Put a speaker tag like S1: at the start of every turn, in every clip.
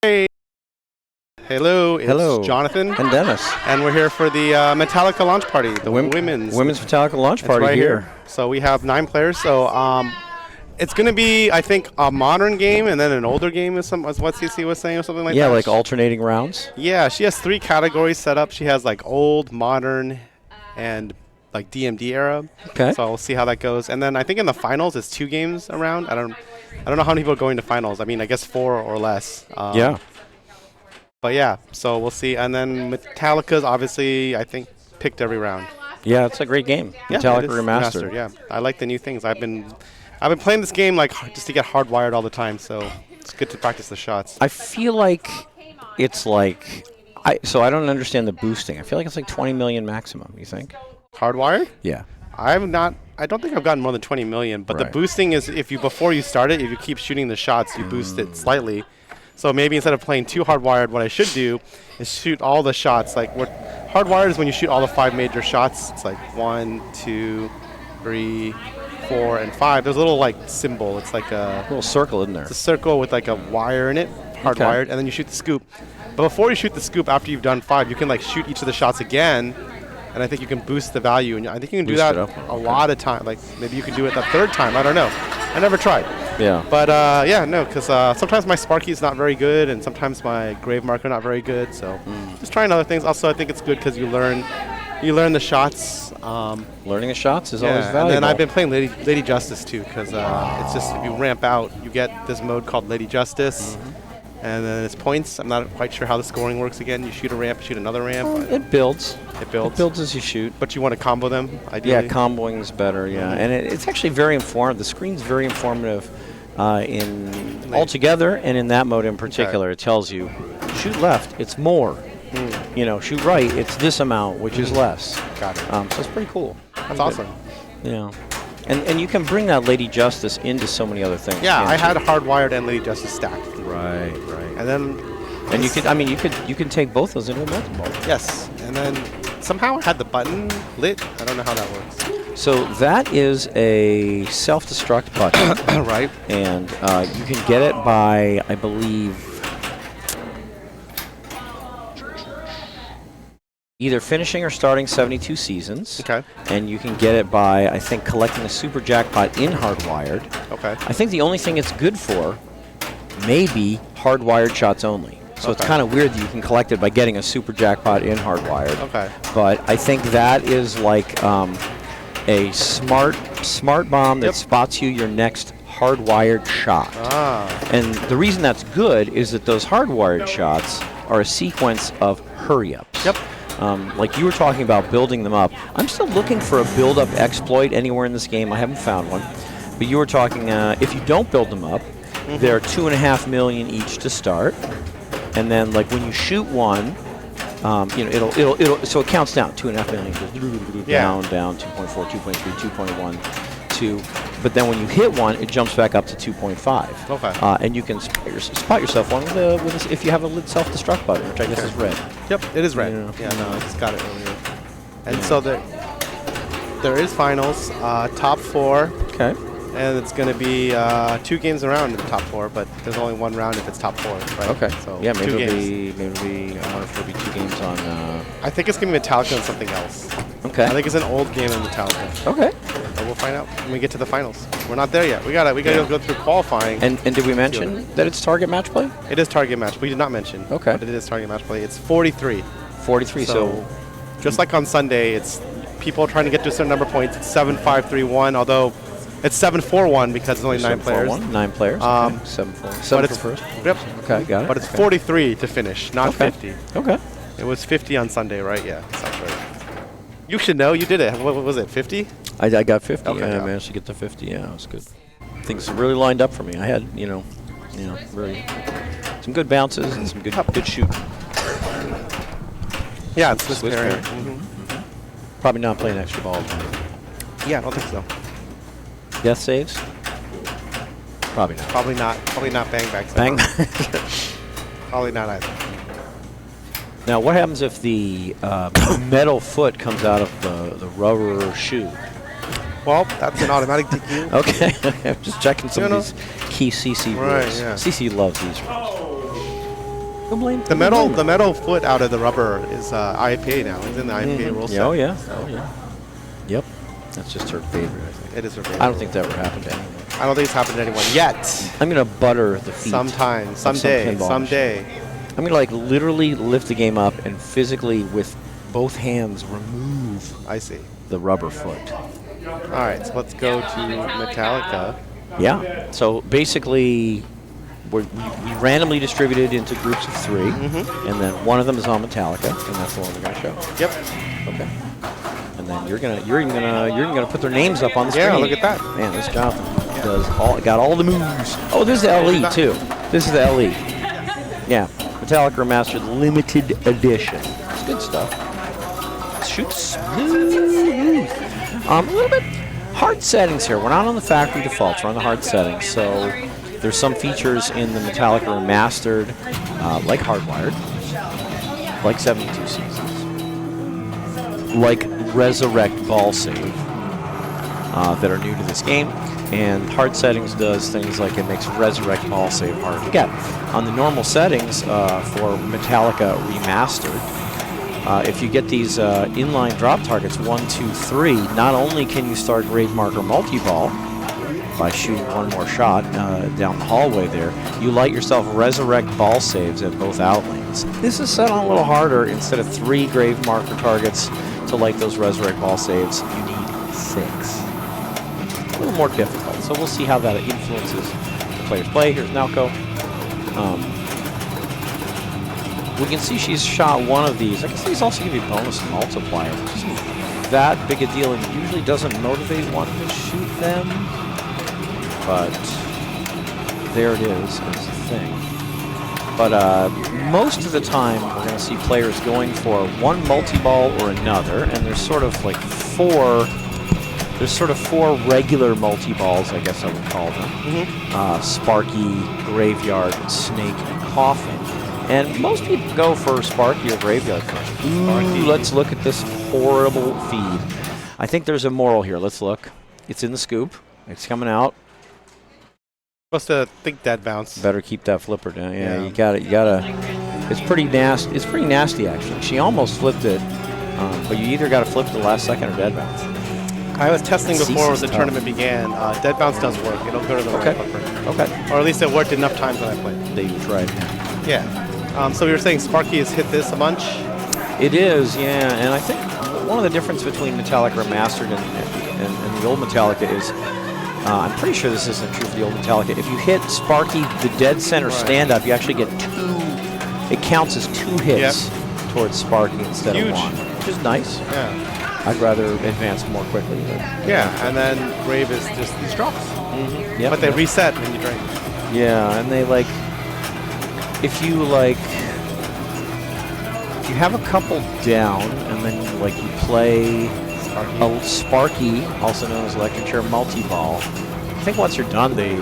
S1: Hey. Hello, it's
S2: Hello.
S1: Jonathan.
S2: And Dennis.
S1: And we're here for the Metallica launch party, the women's
S2: Metallica launch party
S1: right
S2: here.
S1: So we have 9 players. So it's going to be, I think, a modern game and then an older game is what CC was saying or something like that.
S2: Yeah, like alternating rounds.
S1: Yeah, she has 3 categories set up. She has like old, modern, and like DMD era.
S2: Okay.
S1: So we'll see how that goes. And then I think in the finals it's 2 games around. I don't know how many people are going to finals. I mean, I guess 4 or less.
S2: Yeah.
S1: But yeah, so we'll see. And then Metallica's obviously, I think, picked every round.
S2: Yeah, it's a great game.
S1: Yeah,
S2: Metallica Remastered.
S1: Yeah, I like the new things. I've been playing this game like just to get hardwired all the time. So it's good to practice the shots.
S2: I feel like it's like so I don't understand the boosting. I feel like it's like 20 million maximum. You think?
S1: Hardwired?
S2: Yeah.
S1: I don't think I've gotten more than 20 million. But the boosting is before you start it, if you keep shooting the shots, you boost it slightly. So maybe instead of playing too hardwired, what I should do is shoot all the shots. Like what hardwired is when you shoot all the 5 major shots. It's like 1, 2, 3, 4, and 5. There's a little like symbol. It's like a
S2: little circle, isn't there?
S1: It's a circle with like a wire in it, hardwired, and then you shoot the scoop. But before you shoot the scoop, after you've done 5, you can like shoot each of the shots again, and I think you can boost the value. And I think you can do that a lot of time. Like maybe you can do it the 3rd time. I don't know. I never tried.
S2: Yeah.
S1: But yeah, no, because sometimes my Sparky is not very good, and sometimes my Grave Marker not very good. So just trying other things. Also, I think it's good because you learn the shots.
S2: Learning the shots is always valuable.
S1: And then I've been playing Lady Justice too, because it's just if you ramp out, you get this mode called Lady Justice, and then it's points. I'm not quite sure how the scoring works. Again, you shoot a ramp, shoot another ramp.
S2: Well, it builds.
S1: It builds.
S2: It builds as you shoot.
S1: But you want to combo them, ideally.
S2: Yeah, comboing is better. Yeah, and it's actually very informative. The screen's very informative. In altogether and in that mode in particular, it tells you shoot left, it's more. You know, shoot right, it's this amount, which is less.
S1: Got it.
S2: So it's pretty cool.
S1: That's awesome.
S2: Yeah, and you can bring that Lady Justice into so many other things.
S1: Yeah, I had hardwired and Lady Justice stacked.
S2: Right.
S1: And then
S2: you can take both those into a multiple.
S1: Yes, and then somehow I had the button lit. I don't know how that works.
S2: So that is a self-destruct button.
S1: Right.
S2: And you can get it by, I believe, either finishing or starting 72 seasons.
S1: Okay.
S2: And you can get it by, I think, collecting a super jackpot in Hardwired.
S1: Okay.
S2: I think the only thing it's good for may be Hardwired shots only. So it's kind of weird that you can collect it by getting a super jackpot in Hardwired.
S1: Okay.
S2: But I think that is like a smart bomb that spots you your next hardwired shot. And the reason that's good is that those hardwired shots are a sequence of hurry-ups.
S1: Yep.
S2: Like you were talking about building them up. I'm still looking for a build-up exploit anywhere in this game. I haven't found one. But you were talking, if you don't build them up, they're 2.5 million each to start. And then, like when you shoot one, you know, it'll so it counts down 2.5 million, goes down, 2.4, 2.3, 2.1, 2. But then when you hit one, it jumps back up to 2.5.
S1: Okay.
S2: And you can spot yourself one with if you have a lid self-destruct button, which I guess is red.
S1: Yep, it is red.
S2: Yeah,
S1: no, I just got it earlier. And so there is finals, top 4.
S2: Okay.
S1: And it's going to be 2 games around in the top 4, but there's only 1 round if it's top 4, right?
S2: Okay.
S1: So
S2: yeah, maybe
S1: 2
S2: it'll
S1: games.
S2: be. I wonder if there'll be 2 games on.
S1: I think it's going to be Metallica and something else.
S2: Okay.
S1: I think it's an old game in Metallica.
S2: Okay.
S1: But we'll find out when we get to the finals. We're not there yet. We gotta go through qualifying.
S2: And did we mention that it's target match play?
S1: It is target match. We did not mention.
S2: Okay.
S1: But it is target match play. It's 43.
S2: 43. So
S1: just like on Sunday, it's people trying to get to a certain number of points. It's 7-5-3-1. Although it's 7-4-1 because it's only 9 players.
S2: 9 players. 7-4. 7 for first.
S1: Yep.
S2: Okay, got it.
S1: But it's 43 to finish, not 50.
S2: Okay.
S1: It was 50 on Sunday, right? Yeah, sounds right. You should know. You did it. What was it? 50?
S2: I got 50.
S1: Okay,
S2: I managed to get to 50. Yeah, it was good. Things really lined up for me. I had, really some good bounces and some good shoot.
S1: Yeah, it's Swiss pairing.
S2: Probably not playing extra balls.
S1: Yeah, I don't think so.
S2: Death saves? Probably not.
S1: Probably not. Probably not bang backs.
S2: Bang.
S1: Probably not either.
S2: Now, what happens if the metal foot comes out of the rubber shoe?
S1: Well, that's an automatic DQ.
S2: Okay, I'm just checking some of these key CC rules.
S1: Right, yeah.
S2: CC loves these rules. Who blame?
S1: The metal foot out of the rubber is IPA now. It's in the IPA rule set.
S2: Oh yeah. Oh yeah. Yep. That's just her favorite, I think.
S1: It is her favorite.
S2: I don't think that ever happened to anyone.
S1: I don't think it's happened to anyone yet.
S2: I'm gonna butter the feet.
S1: Sometime, someday.
S2: I'm gonna like literally lift the game up and physically with both hands remove.
S1: I see.
S2: The rubber foot.
S1: All right, so let's go to Metallica.
S2: Yeah. So basically, we randomly distributed into groups of 3, and then one of them is on Metallica, and that's the one we're gonna show.
S1: Yep.
S2: Okay. And then you're even gonna put their names up on the screen.
S1: Yeah, look at that.
S2: Man, this Jonathan got all the moves. Oh, this is the LE too. This is the LE. Yeah, Metallica Remastered Limited Edition. It's good stuff. Shoots smooth. A little bit hard settings here. We're not on the factory defaults. We're on the hard settings. So there's some features in the Metallica Remastered, like Hardwired, like 72 Seasons, like Resurrect Ball Save, that are new to this game. And hard settings does things like it makes Resurrect Ball Save hard to get. On the normal settings for Metallica Remastered, if you get these inline drop targets 1, 2, 3, not only can you start grave marker multi-ball by shooting one more shot down the hallway there, you light yourself resurrect ball saves at both out lanes. This is set on a little harder. Instead of 3 grave marker targets to light those resurrect ball saves, you need 6. A little more difficult, so we'll see how that influences the player's play. Here's Nalco. We can see she's shot one of these. I guess these also give you bonus multiplier, which isn't that big a deal and usually doesn't motivate one to shoot them. But there it is the thing. But most of the time, we're going to see players going for one multi-ball or another, and there's sort of like 4. There's sort of 4 regular multi-balls, I guess I would call them. Sparky, Graveyard, Snake, and Coffin. And most people go for Sparky or Graveyard first. Ooh, let's look at this horrible feed. I think there's a moral here. Let's look. It's in the scoop. It's coming out.
S1: Supposed to think dead bounce.
S2: Better keep that flipper down. Yeah, you got it. You gotta. It's pretty nasty. It's pretty nasty actually. She almost flipped it, but you either got to flip it the last second or dead bounce.
S1: I was testing before the tournament began. Dead bounce does work. It'll go to the right flipper. Okay. Or at least it worked enough times when I played.
S2: They tried.
S1: Yeah. So you were saying Sparky has hit this a bunch?
S2: It is, yeah. And I think one of the difference between Metallica Remastered and the old Metallica is, I'm pretty sure this isn't true for the old Metallica. If you hit Sparky, the dead center stand-up, you actually get 2. It counts as 2 hits towards Sparky instead of 1, which is nice.
S1: Yeah.
S2: I'd rather advance more quickly. But
S1: yeah, and then Grave is just these drops.
S2: Yep,
S1: but they reset when you drain.
S2: Yeah, and they like, if you have a couple down and then you play a Sparky, also known as Electric Chair Multi-Ball, I think once you're done, they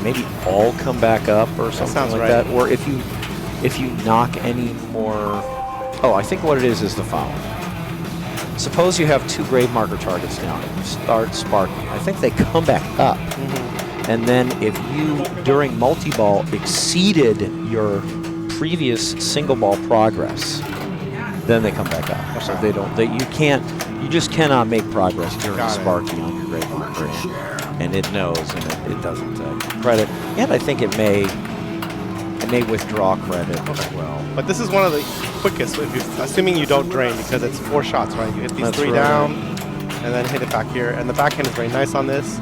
S2: maybe all come back up or something like that. Or if you knock any more, I think what it is the following. Suppose you have 2 grave marker targets down and you start Sparky. I think they come back up. And then if you, during multi-ball, exceeded your previous single ball progress, then they come back up. So they don't, you just cannot make progress during Sparky on your grave marker. And it knows, and it doesn't credit. And I think it may withdraw credit as well.
S1: But this is one of the quickest, assuming you don't drain, because it's 4 shots, right? You hit these 3 down, and then hit it back here. And the backhand is very nice on this.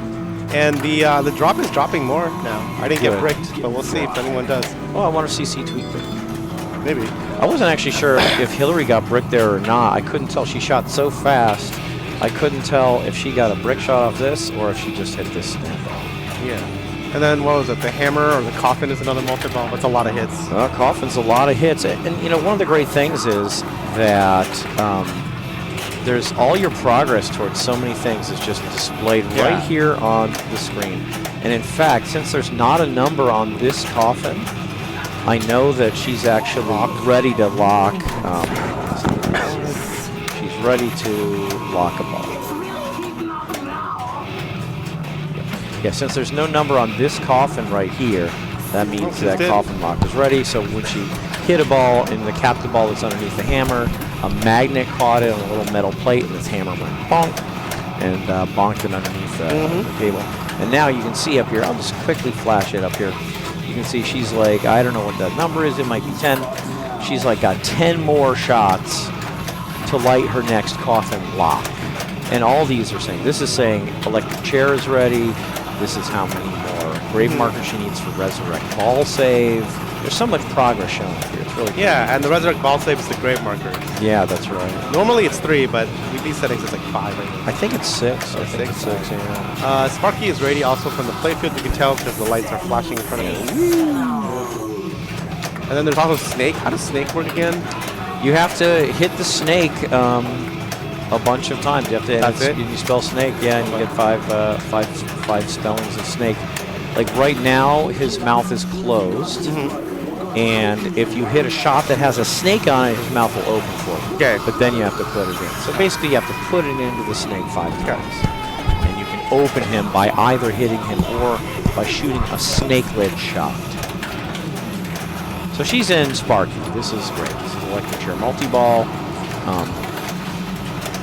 S1: And the drop is dropping more now. I didn't get bricked, but we'll see if anyone does.
S2: Oh, I want to see C tweak brick.
S1: Maybe.
S2: I wasn't actually sure if Hillary got bricked there or not. I couldn't tell. She shot so fast, I couldn't tell if she got a brick shot off this or if she just hit this stand-off.
S1: Yeah. And then, what was it, the hammer or the coffin is another multi-ball. That's a lot of hits.
S2: Coffin's a lot of hits. And one of the great things is that there's all your progress towards so many things is just displayed right here on the screen. And in fact, since there's not a number on this coffin, I know that she's actually ready to lock. She's ready to lock a ball. Yeah, since there's no number on this coffin right here, that means that coffin lock is ready. So when she hit a ball and the captive ball that's underneath the hammer. A magnet caught it on a little metal plate, and this hammer went bonk and bonked it underneath the table. And now you can see up here, I'll just quickly flash it up here. You can see she's like, I don't know what that number is, it might be 10. She's like got 10 more shots to light her next coffin lock. And all these are saying, this is saying electric chair is ready, this is how many more grave markers she needs for resurrect ball save. There's so much progress shown up here. It's really cool.
S1: Yeah, and the resurrect ball save is the grave marker.
S2: Yeah, that's right.
S1: Normally it's 3, but with these settings it's like 5.
S2: I think it's 6. I think it's 6, yeah.
S1: Sparky is ready also from the playfield. You can tell because the lights are flashing in front of him. And then there's also Snake. How does Snake work again?
S2: You have to hit the snake a bunch of times. You have to.
S1: That's it?
S2: You spell snake, yeah, and you get five spellings of snake. Like right now, his mouth is closed. And if you hit a shot that has a snake on it, his mouth will open for you.
S1: Okay.
S2: But then you have to put it in. So basically, you have to put it into the snake 5 times. And you can open him by either hitting him or by shooting a snake lid shot. So she's in Sparky. This is great. This is electric chair multi-ball.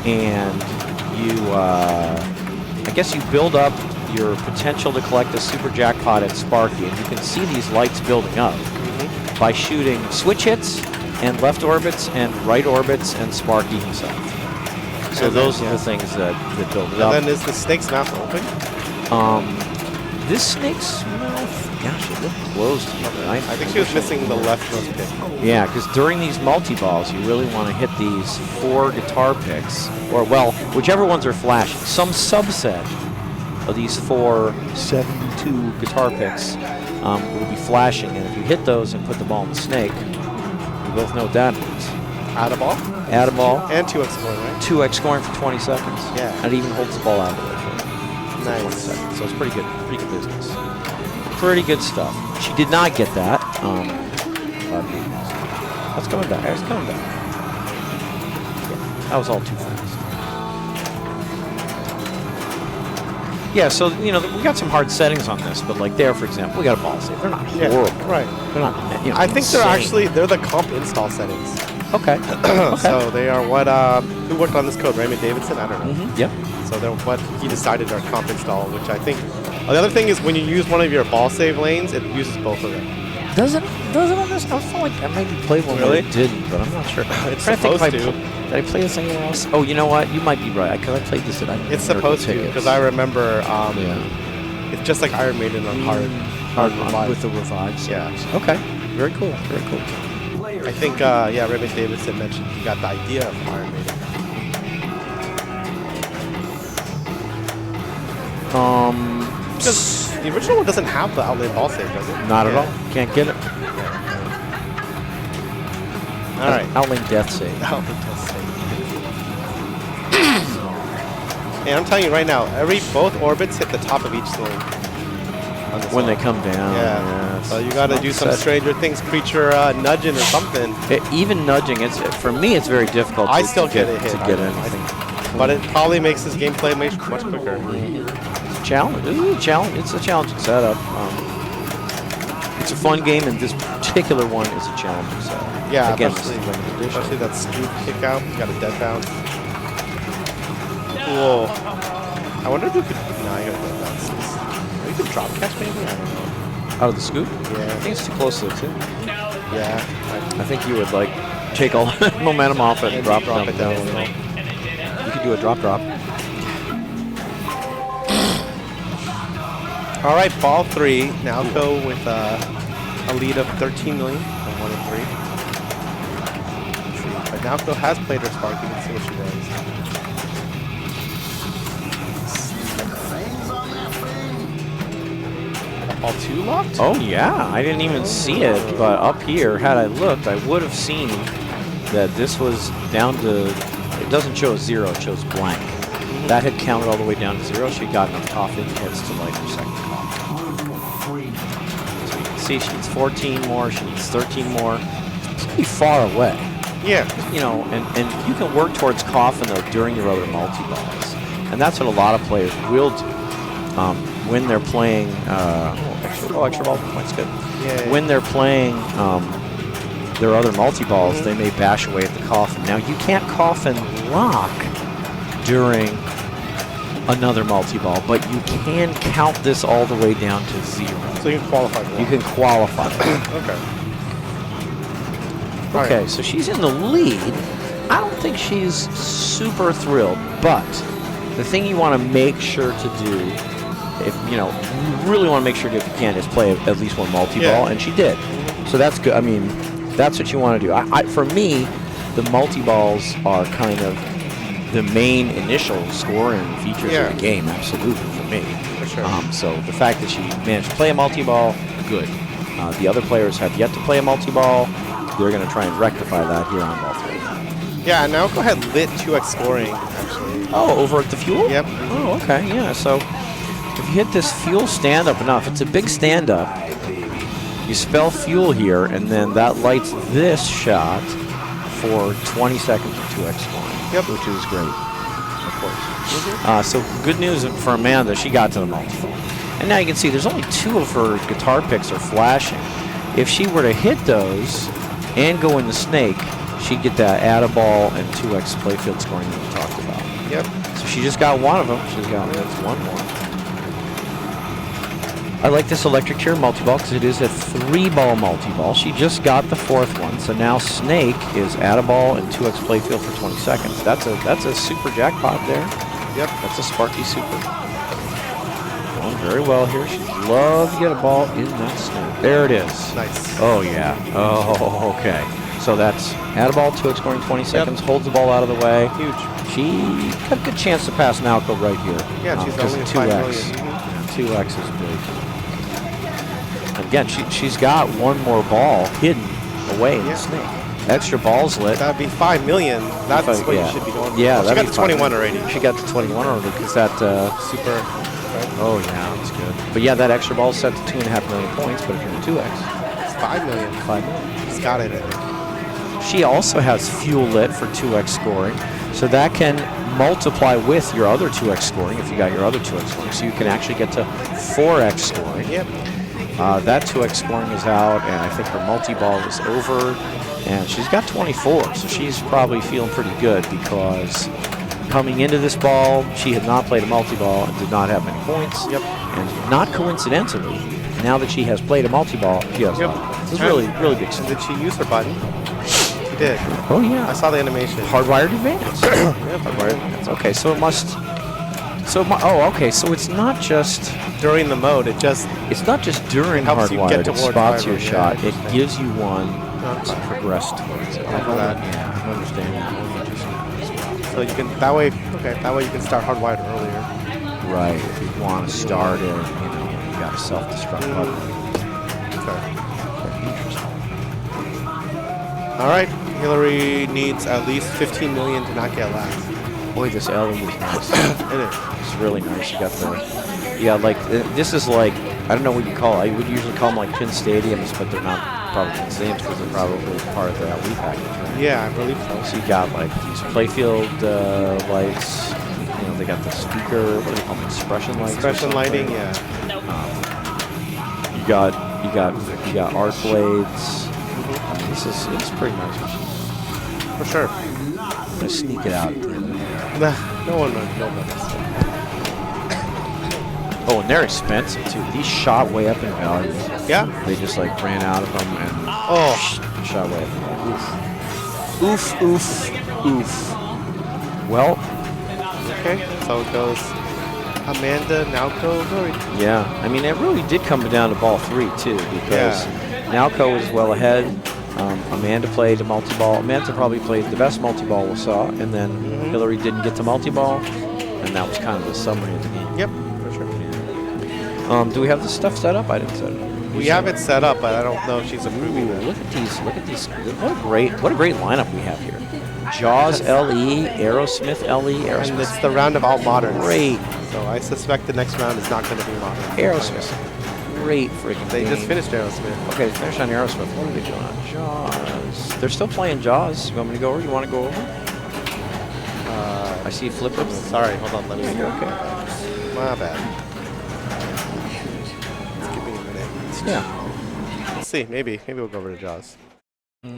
S2: And you, I guess you build up your potential to collect a super jackpot at Sparky. And you can see these lights building up by shooting switch hits and left orbits and right orbits and Sparky himself. So and those are the things that build it up.
S1: And then is the snake's mouth open?
S2: This snake's mouth, gosh, it looked closed.
S1: I think she was missing the leftmost pick.
S2: Yeah, because during these multi-balls, you really want to hit these 4 guitar picks, or well, whichever ones are flashing. Some subset of these 472 guitar picks will be flashing, and if you hit those and put the ball in the snake, you both know what that means.
S1: Add a ball?
S2: Add a ball.
S1: And 2x scoring, right?
S2: 2x scoring for 20 seconds.
S1: Yeah.
S2: And it even holds the ball out of the way for 20 seconds. So it's pretty good business. Pretty good stuff. She did not get that. That's coming back. It's coming back. Yeah, that was all too fast. Yeah, so, you know, we got some hard settings on this, but like there, for example, we got a ball save. They're not horrible.
S1: Right.
S2: They're not, you know,
S1: I think
S2: insane.
S1: they're the comp install settings.
S2: Okay.
S1: So they are what, who worked on this code? Raymond Davidson? I don't know.
S2: Yep.
S1: So they're what he decided are comp install, which I think, the other thing is when you use one of your ball save lanes, it uses both of them.
S2: Does it on this? I feel like I maybe played one
S1: really?
S2: that it didn't, but I'm not sure.
S1: It's supposed to.
S2: Did I play this anywhere else? Oh, you know what? You might be right, because I played this at
S1: It's supposed to, because I remember
S2: yeah.
S1: it's just like Iron Maiden on hard revive.
S2: With the revives.
S1: Yeah.
S2: Okay. Very cool. Very cool.
S1: I think, yeah, Raymond Davidson mentioned he got the idea of Iron Maiden. Because the original one doesn't have the outlet ball save, does it?
S2: Not at all. Can't get it.
S1: All right.
S2: Outlane death save.
S1: Outlane death save. And I'm telling you right now, both orbits hit the top of each sling.
S2: When they come down.
S1: Yeah. So you got to do some Stranger Things creature nudging or something.
S2: Even nudging, for me, it's very difficult.
S1: I still get it hit.
S2: To get anything.
S1: But it probably makes this gameplay much quicker.
S2: Challenge. It's a challenging setup. It's a fun game, and this particular one is a challenging setup.
S1: Yeah,
S2: again,
S1: especially that scoop kick out. You got a dead bounce. Cool. I wonder if you could. No, you got a dead bounce. You could drop catch maybe. I don't know.
S2: Out of the scoop?
S1: Yeah.
S2: I think it's too close to the tip.
S1: Yeah.
S2: I think you would like take all the momentum off it and drop it down. You could do a drop.
S1: All right, ball 3. Now go with a lead of 13 million from 1 and 3. But Nalco has played her Sparky. Let's see what she does. Ball 2 locked?
S2: Oh yeah, I didn't even see it, but up here, had I looked, I would have seen that this was down to. It doesn't show a 0; it shows blank. That had counted all the way down to 0. She got enough coffin hits to light her second coffin. So you can see she needs 14 more, she needs 13 more. It's pretty far away.
S1: Yeah.
S2: You know, and you can work towards coffin though during your other multi-balls. And that's what a lot of players will do when they're playing. Extra ball points, good.
S1: Yeah.
S2: When they're playing their other multi-balls, they may bash away at the coffin. Now, you can't coffin lock during another multi-ball, but you can count this all the way down to 0.
S1: So you can qualify.
S2: You can qualify.
S1: Okay.
S2: Okay, so she's in the lead. I don't think she's super thrilled, but the thing you want to make sure to do, if you really want to make sure if you can, is play at least one multi-ball, and she did. So that's good. I mean, that's what you want to do. For me, the multi-balls are kind of the main initial scoring features of the game, absolutely, for me.
S1: For sure.
S2: So the fact that she managed to play a multi-ball, good. The other players have yet to play a multi-ball. They're going to try and rectify that here on ball 3.
S1: Yeah, now go ahead, lit 2x scoring, actually.
S2: Oh, over at the fuel?
S1: Yep.
S2: Oh, okay, yeah. So if you hit this fuel stand-up enough, it's a big stand-up. You spell fuel here, and then that lights this shot for 20 seconds of 2x scoring, which is great, of course. So good news for Amanda, she got to the multi-ball. And now you can see there's only 2 of her guitar picks are flashing. If she were to hit those and go in the snake, she'd get that add a ball and 2x playfield scoring that we talked about.
S1: Yep.
S2: So she just got one of them. She's got one more. I like this electric chair multi-ball because it is a 3-ball multi-ball. She just got the 4th one, so now snake is add a ball and 2x playfield for 20 seconds. That's a super jackpot there.
S1: Yep.
S2: That's a Sparky super. Going very well here. She'd love to get a ball in that snake. There it is.
S1: Nice.
S2: Oh yeah. Oh, okay. So that's add a ball, 2x scoring 20 seconds, holds the ball out of the way.
S1: Huge.
S2: She got a good chance to pass Nalco right here.
S1: Yeah, she's only
S2: 2x.
S1: 5 million.
S2: 2x is big. And again, she's got one more ball hidden away in the snake. Extra balls lit.
S1: That'd be 5 million. That's what you should be going for.
S2: Yeah,
S1: she got to 21 already.
S2: She got to 21 already because that
S1: super.
S2: Oh yeah, that's good. But yeah, that extra ball is set to 2.5 million points. But if you're in 2x,
S1: it's 5 million.
S2: 5 million.
S1: She's got it, I think.
S2: She also has fuel lit for 2x scoring, so that can multiply with your other 2x scoring if you got your other 2x scoring. So you can actually get to 4x scoring.
S1: Yep.
S2: That 2x scoring is out, and I think her multi-ball is over, and she's got 24, so she's probably feeling pretty good because coming into this ball, she had not played a multi-ball and did not have many points.
S1: Yep.
S2: And not coincidentally, now that she has played a multi-ball, she has a lot of points. It's really, really big stuff.
S1: Did she use her button? She did.
S2: Oh, yeah.
S1: I saw the animation.
S2: Hardwired advance.
S1: Yeah, hardwired advance.
S2: Okay, so it must... okay, so it's not just...
S1: During the mode,
S2: It's not just during
S1: helps you get
S2: hardwired, it
S1: towards
S2: spots your
S1: hardwired,
S2: shot.
S1: yeah,
S2: It gives you one to progress towards it.
S1: for that.
S2: Yeah, I understand that.
S1: So you can, that way you can start hardwired earlier.
S2: Right, if you want to start it, you got a self-destruct button.
S1: Okay.
S2: Interesting.
S1: All right, Hillary needs at least 15 million to not get last.
S2: Boy, this LE is nice.
S1: It is.
S2: It's really nice. You got this is like, I don't know what you call it. I would usually call them like pin stadiums, but they're not probably pin stadiums because they're probably part of the LE package, right?
S1: Yeah, I believe so.
S2: So you got like these playfield lights. They got the speaker. What do they call them? Expression lights.
S1: Expression lighting, yeah.
S2: You got arc blades. I mean, it's pretty nice.
S1: For sure.
S2: I'm gonna sneak it out.
S1: No one knows.
S2: Oh, and they're expensive too. These shot way up in value.
S1: Yeah.
S2: They just like ran out of them and shot way up in value. Oof, oof, oof. Well.
S1: Okay, so it goes Amanda, Nalco, Hillary.
S2: Yeah, I mean, it really did come down to ball 3 too, because Nalco was well ahead. Amanda played a multi-ball. Amanda probably played the best multi-ball we saw, and then Hillary didn't get to multi-ball, and that was kind of the summary of the game.
S1: Yep, for sure.
S2: Do we have this stuff set up? I didn't set it up.
S1: We have it set up, but I don't know if she's approving it.
S2: Look at these! What a great lineup we have here. Jaws LE, Aerosmith LE, Aerosmith.
S1: And it's the round of all moderns.
S2: Great.
S1: So I suspect the next round is not going to be modern.
S2: Aerosmith. Great freaking
S1: They
S2: game.
S1: just finished Aerosmith.
S2: Okay, they finished on Aerosmith. What are they doing on Jaws? They're still playing Jaws. You want me to go over? You want to go over? I see Flipper.
S1: Sorry, hold on. Let me.
S2: Okay.
S1: My bad. Let's give me a minute.
S2: Yeah.
S1: Let's see. Maybe we'll go over to Jaws. I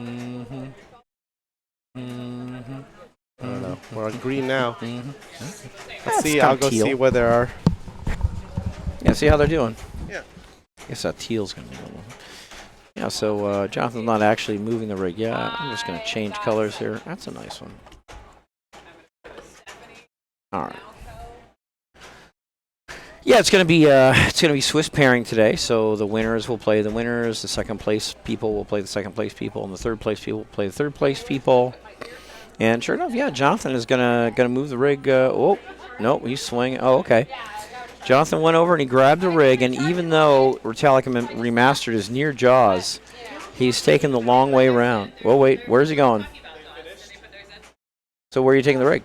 S1: don't know. We're on green now. Let's see.
S2: kinda
S1: I'll go
S2: teal.
S1: see where there are.
S2: Yeah, see how they're doing.
S1: Yeah.
S2: I guess that teal's going to be a little. Yeah, so Jonathan's not actually moving the rig. Yeah, I'm just going to change colors here. That's a nice one. All right. Yeah, it's going to be Swiss pairing today. So the winners will play the winners. The second place people will play the second place people, and the third place people will play the third place people. And sure enough, yeah, Jonathan is gonna move the rig. Oh, no, he's swinging. Oh, okay. Jonathan went over and he grabbed the rig, and even though Metallica Remastered is near Jaws, he's taking the long way around. Well, wait, where's he going? So where are you taking the rig?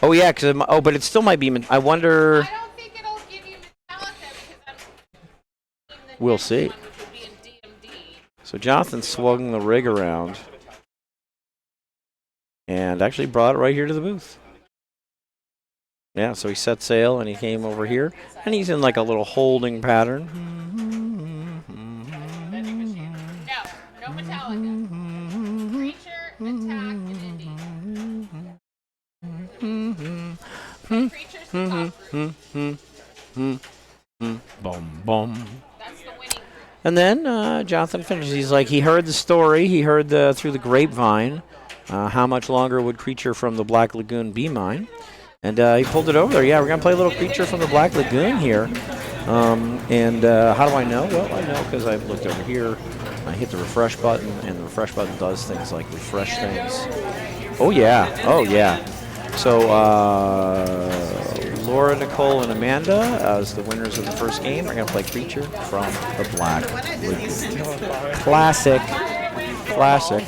S2: Oh yeah, but it still might be. I wonder.
S3: I don't think it'll give you Metallica because
S2: We'll see. So Jonathan swung the rig around and actually brought it right here to the booth. Yeah, so he set sail and he came over here, and he's in like a little holding pattern.
S3: No Metallica. Creature, attack, and indie. Creature's the top group.
S2: Boom, boom.
S3: That's the winning group.
S2: And then Jonathan finishes. He's like, he heard the story. He heard through the grapevine. How much longer would Creature from the Black Lagoon be mine? And he pulled it over there. Yeah, we're going to play a little Creature from the Black Lagoon here. How do I know? Well, I know because I've looked over here. I hit the refresh button, and the refresh button does things like refresh things. Oh, yeah. Oh, yeah. So Laura, Nicole, and Amanda, as the winners of the first game, are going to play Creature from the Black Lagoon. Classic. Classic.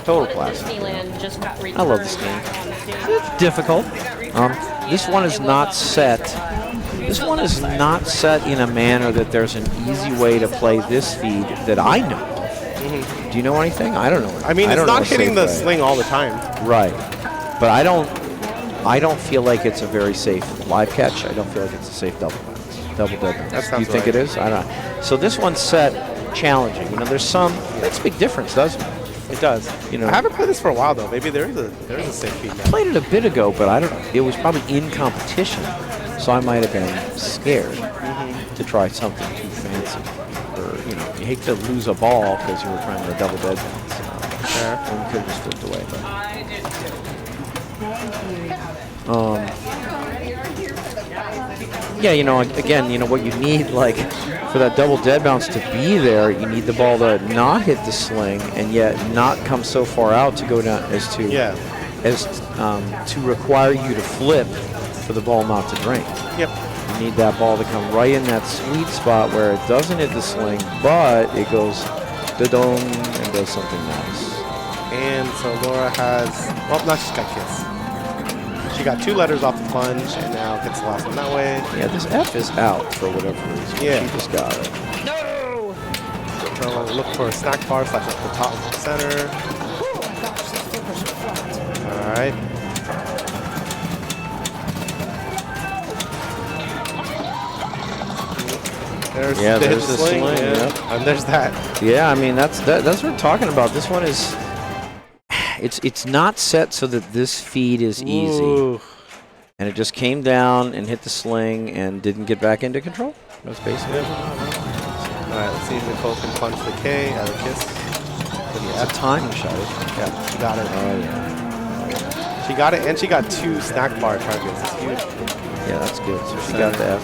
S2: Total classic. I love this game. It's difficult. This one is not set. This one is not set in a manner that there's an easy way to play this feed that I know of. Do you know anything? I don't know.
S1: I mean, it's not hitting the sling all the time.
S2: Right. But I don't feel like it's a very safe live catch. I don't feel like it's a safe double dead bounce. Do you think it is? I don't know. So this one's set challenging. You know, there's some. That's a big difference, doesn't it?
S1: It does.
S2: You know,
S1: I haven't played this for a while though. Maybe there is a safe feed now.
S2: I played it a bit ago, but I don't. It was probably in competition, so I might have been scared to try something too fancy. Or you hate to lose a ball because you were trying to double dead bounce.
S1: Sure.
S2: And you could have just flipped away. Yeah, again, what you need, like, for that double dead bounce to be there, you need the ball to not hit the sling and yet not come so far out to go down as to require you to flip for the ball not to drain.
S1: Yep.
S2: You need that ball to come right in that sweet spot where it doesn't hit the sling, but it goes da-dong and does something nice.
S1: And so Laura has, well, she's got Kiss. She got 2 letters off the plunge, and now gets the last one that way.
S2: Yeah, this F is out for whatever reason.
S1: Yeah.
S2: She just got it.
S1: No! So look for a snack bar / at the top of the center. All right. There's the sling. Yep. And there's that.
S2: Yeah, I mean that's what we're talking about. This one is. It's not set so that this feed is easy.
S1: Ooh.
S2: And it just came down and hit the sling and didn't get back into control. That's basically it.
S1: All right, let's see if Nicole can punch the K out of Kiss.
S2: It's a timing shot.
S1: Yeah, she got it.
S2: Oh, yeah.
S1: She got it, and she got 2 snack bar targets. It's huge.
S2: Yeah, that's good. So she got the F.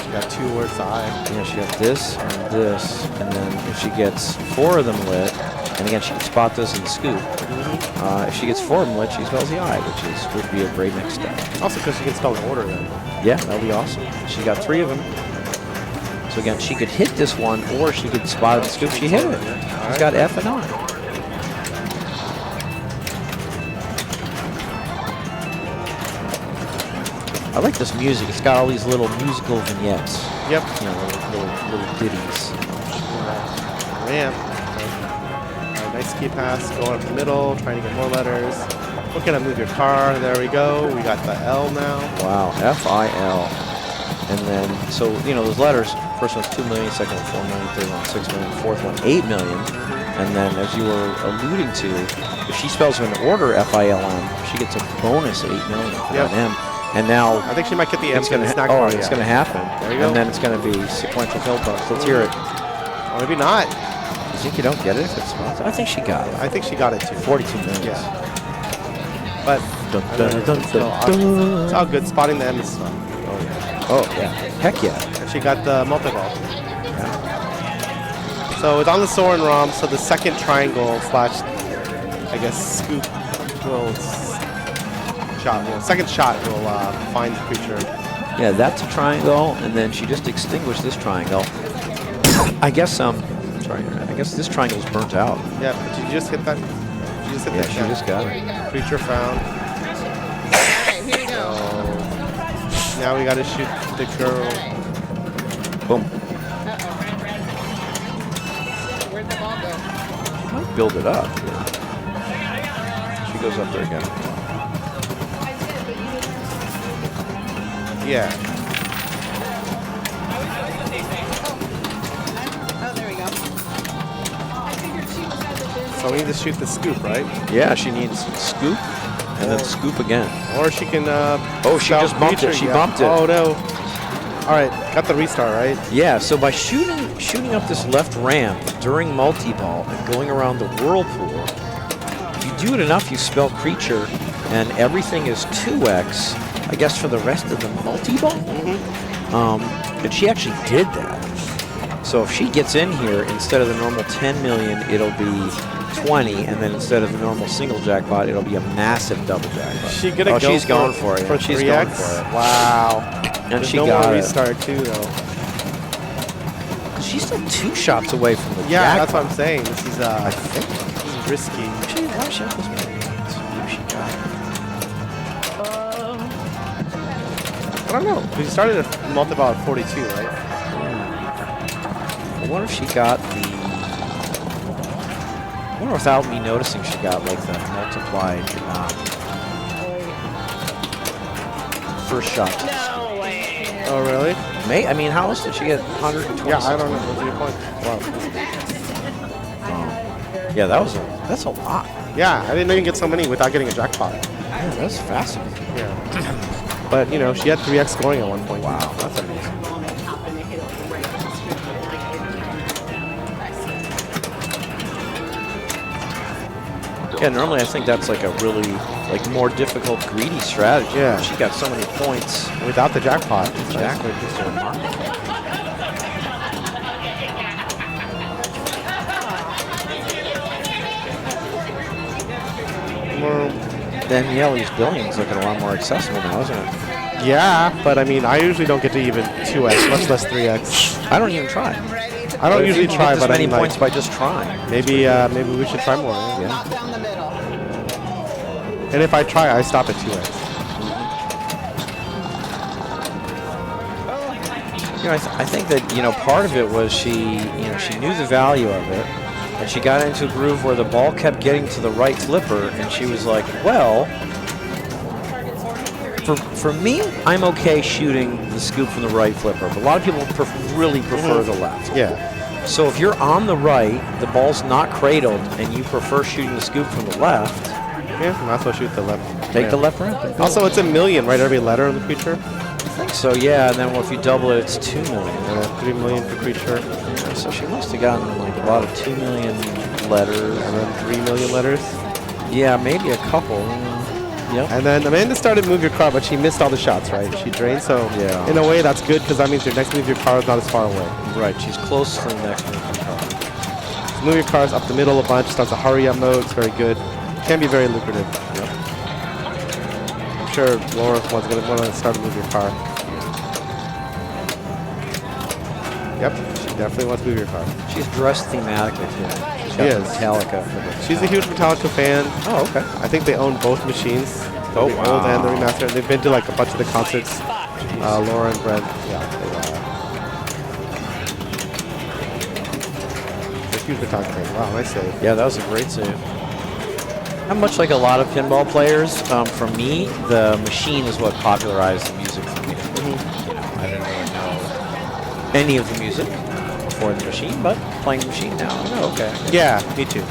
S1: She got 2 words to I.
S2: Yeah, she got this and this. And then if she gets 4 of them lit, and again, she can spot this in the scoop. If she gets 4 of them lit, she spells the I, which would be a great next step.
S1: Also because she can spell in order then.
S2: Yeah, that would be awesome. She got 3 of them. So again, she could hit this one, or she could spot it in the scoop. She hit it. She's got F and I. I like this music. It's got all these little musical vignettes.
S1: Yep.
S2: Little ditties.
S1: Ramp. Nice key pass, going up the middle, trying to get more letters. We're gonna move your car. There we go. We got the L now.
S2: Wow, F-I-L. And then, so, those letters, First one's 2 million, second one 4 million, third one 6 million, fourth one 8 million. And then, as you were alluding to, if she spells an order FILM, she gets a bonus 8 million for that M. And now
S1: I think she might get the M.
S2: it's going to it's going to happen.
S1: There you go.
S2: And then it's going to be sequential kill bucks. Let's hear it.
S1: Or maybe not.
S2: You think you don't get it if it's sponsored? I think she got it.
S1: I think she got it too.
S2: 42 million.
S1: Yeah. But it's all good. Spotting the M is fun.
S2: Oh, yeah. Heck yeah.
S1: And she got the multi-ball. So it's on the Soren ROM, so the second triangle slash, I guess, scoop will second shot will find the creature.
S2: Yeah, that's a triangle, and then she just extinguished this triangle. I guess sorry, I guess this triangle's burnt out.
S1: Yeah, but did you just hit that? Did you just hit that?
S2: She just got it.
S1: Creature found.
S3: Alright, here we go.
S1: Now we gotta shoot the girl.
S2: Boom.
S3: Where'd the ball go?
S2: Might build it up. Yeah. She goes up there again.
S1: Yeah.
S3: Oh, there we go.
S1: So we need to shoot the scoop, right?
S2: Yeah, she needs scoop, and then scoop again.
S1: Or she can.
S2: Oh, she just bumped it. She bumped it.
S1: Oh no. All right, got the restart, right?
S2: Yeah, so by shooting up this left ramp during multi-ball and going around the whirlpool, if you do it enough, you spell creature, and everything is 2x, I guess, for the rest of the multi-ball. And she actually did that. So if she gets in here, instead of the normal 10 million, it'll be 20, and then instead of the normal single jackpot, it'll be a massive double jackpot.
S1: She's gonna go
S2: she's going for it.
S1: For
S2: She's
S1: 3x?
S2: going for it.
S1: Wow.
S2: And
S1: There's
S2: she
S1: no
S2: got
S1: more
S2: it.
S1: restart too, though.
S2: She's still 2 shots away from the
S1: Yeah,
S2: jackpot.
S1: that's what I'm saying. This is
S2: I think.
S1: this is risky.
S2: Why she have this many points? Maybe she got it.
S1: I don't know. We started a multi-ball at 42, right?
S2: I wonder if she got the. I wonder without me noticing she got like the multiplied first shot.
S3: No way.
S1: Oh, really?
S2: I mean, how else did she get 120?
S1: Yeah, I don't know. What's your point? Wow.
S2: Yeah, that's a lot.
S1: Yeah, I didn't know you can get so many without getting a jackpot.
S2: Yeah, that's fascinating.
S1: Yeah. But, you know, she had 3x scoring at one point.
S2: Wow, that's amazing. Yeah, normally I think that's like a really more difficult greedy strategy.
S1: Yeah.
S2: She got so many points.
S1: Without the jackpot.
S2: Exactly. Just remarkable. Daniele's Billion's looking a lot more accessible now, isn't it?
S1: Yeah, but I mean, I usually don't get to even 2x, much less 3x.
S2: I don't even try.
S1: I don't usually try, but I
S2: many
S1: mean,
S2: points
S1: like,
S2: by just trying.
S1: maybe we should try more. Yeah.
S2: Yeah.
S3: Down the middle.
S1: And if I try, I stop at 2x.
S2: You know, I think that part of it was she knew the value of it, and she got into a groove where the ball kept getting to the right flipper, and she was like, well, for me, I'm okay shooting the scoop from the right flipper, but a lot of people really prefer the left.
S1: Yeah.
S2: So if you're on the right, the ball's not cradled, and you prefer shooting the scoop from the left,
S1: Yeah, might as well shoot the left.
S2: take the left ramp. and go.
S1: Also, it's a million, right? Every letter of the creature.
S2: I think so, yeah, and then if you double it, it's 2 million.
S1: 3 million per creature.
S2: So she must have gotten like a lot of 2 million letters.
S1: And then 3 million letters.
S2: Yeah, maybe a couple. Yep.
S1: And then Amanda started Move Your Car, but she missed all the shots, right? She drained, so
S2: Yeah.
S1: in a way that's good because that means your next Move Your Car is not as far away.
S2: Right, she's close to the next one.
S1: So Move Your Cars up the middle a bunch, starts a hurry up mode, it's very good. Can be very lucrative.
S2: Yep.
S1: I'm sure Laura was going to want to start to Move Your Car. Yep, she definitely wants to Move Your Car.
S2: She's dressed thematically too. She's got
S1: She
S2: the
S1: is.
S2: Metallica. For the
S1: She's a huge Metallica fan.
S2: Oh, okay.
S1: I think they own both machines.
S2: Oh,
S1: the old and the
S2: wow.
S1: remastered. They've been to like a bunch of the concerts. Laura and Brent, yeah, they're huge Metallica fans. Wow, nice save.
S2: Yeah, that was a great save. Not much like a lot of pinball players. For me, the machine is what popularized the music for me. You know, I didn't really know any of the music for the machine, but playing the machine now. Oh, okay.
S1: Yeah, me too.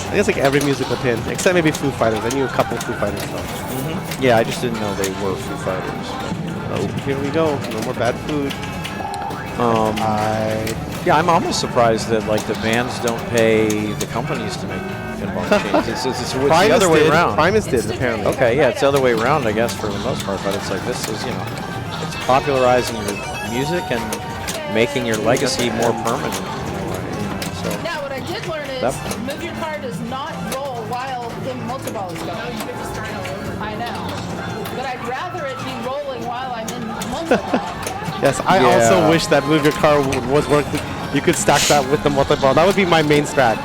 S1: I guess like every musical pin, except maybe Foo Fighters. I knew a couple Foo Fighters though.
S2: Yeah, I just didn't know they were Foo Fighters.
S1: Oh, here we go. No more bad food.
S2: Yeah, I'm almost surprised that like the bands don't pay the companies to make pinball machines. It's the other way around.
S1: Primus did, apparently.
S2: Okay, yeah, it's the other way around, I guess, for the most part. But it's like this is, you know, it's popularizing your music and making your legacy more permanent in a way. You know, so
S3: Now, what I did learn is move your car does not roll while the multi-ball is going. I know. But I'd rather it be rolling while I'm in multi-ball.
S1: Yes, I also wish that move your car was working. You could stack that with the multi-ball. That would be my main strat.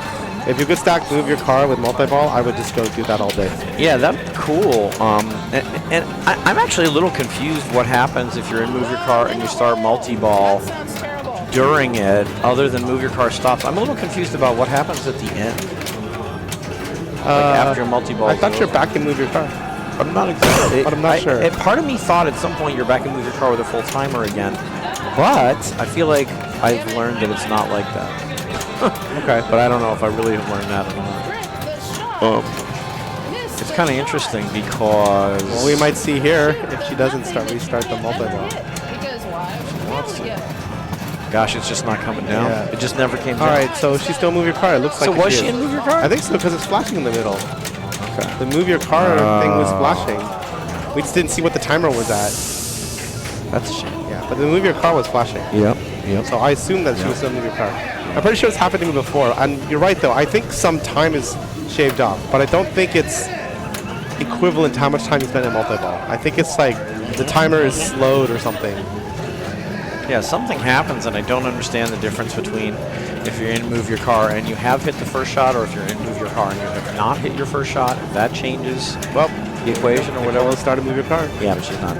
S1: If you could stack move your car with multi-ball, I would just go do that all day.
S2: yeah, that'd be cool. And I'm actually a little confused what happens if you're in move your car and you start multi-ball
S3: That sounds terrible.
S2: during it, other than move your car stops. I'm a little confused about what happens at the end. Like after multi-ball.
S1: I thought you're back and move your car.
S2: I'm not exactly.
S1: But I'm not sure.
S2: Part of me thought at some point you're back and move your car with a full timer again, but I feel like I've learned that it's not like that.
S1: Okay.
S2: But I don't know if I really have learned that or not.
S3: Rick, the shot.
S2: It's kind of interesting because
S1: Well, we might see here if she doesn't restart the multi-ball.
S3: Because why?
S2: wants to.
S3: Yeah.
S2: Gosh, it's just not coming down.
S1: Yeah.
S2: It just never came down.
S1: All right, so she still move your car. It looks like
S2: So
S1: it
S2: was
S1: did.
S2: she in move your car?
S1: I think so because it's flashing in the middle.
S2: Okay.
S1: The move your car thing was flashing. We just didn't see what the timer was at.
S2: That's a shame.
S1: Yeah, but the move your car was flashing.
S2: Yep. Yep.
S1: So I assume that she was still move your car. I'm pretty sure it's happened to me before. And you're right though. I think some time is shaved off, but I don't think it's equivalent to how much time you spend in multi-ball. I think it's like the timer is slowed or something.
S2: Yeah, something happens, and I don't understand the difference between if you're in move your car and you have hit the first shot, or if you're in move your car and you have not hit your first shot. If that changes
S1: Well,
S2: the equation or whatever.
S1: let's start to move your car.
S2: Yeah, but she's not.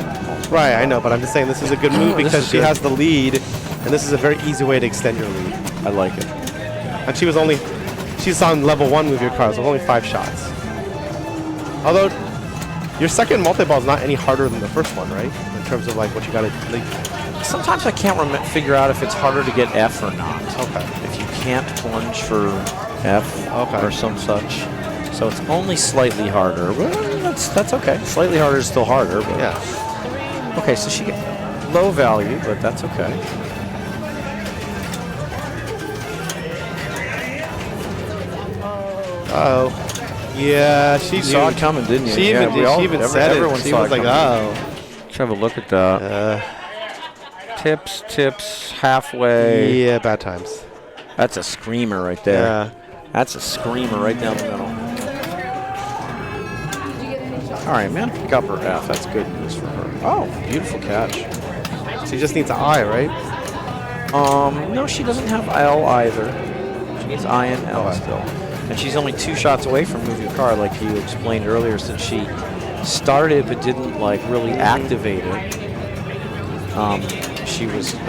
S1: Right, I know, but I'm just saying this is a good move
S2: This
S1: because
S2: is
S1: she
S2: good.
S1: has the lead, and this is a very easy way to extend your lead.
S2: I like it.
S1: And she's on level 1 move your car, so only 5 shots. Although, your second multi-ball is not any harder than the first one, right? In terms of like what you gotta,
S2: Sometimes I can't figure out if it's harder to get F or not.
S1: okay.
S2: If you can't plunge for F or some such. So it's only slightly harder. Well, that's okay. Slightly harder is still harder. But
S1: Yeah.
S2: Okay, so she get low value, but that's okay.
S1: Uh-oh. Yeah, she
S2: saw
S1: knew.
S2: it coming, didn't you?
S1: She even,
S2: we all-
S1: she even
S2: every-
S1: said
S2: everyone
S1: it. She
S2: saw
S1: was
S2: it
S1: like,
S2: coming.
S1: oh.
S2: Let's have a look at that. Tips, halfway.
S1: Yeah, bad times.
S2: That's a screamer right there.
S1: Yeah.
S2: That's a screamer right down the middle. All right, man, pick up her F. That's good news for her. Oh, beautiful catch.
S1: She just needs an I, right?
S2: No, she doesn't have L either. She needs I and L still. And she's only 2 shots away from moving the car, like you explained earlier, since she started but didn't like really activate it. She was, it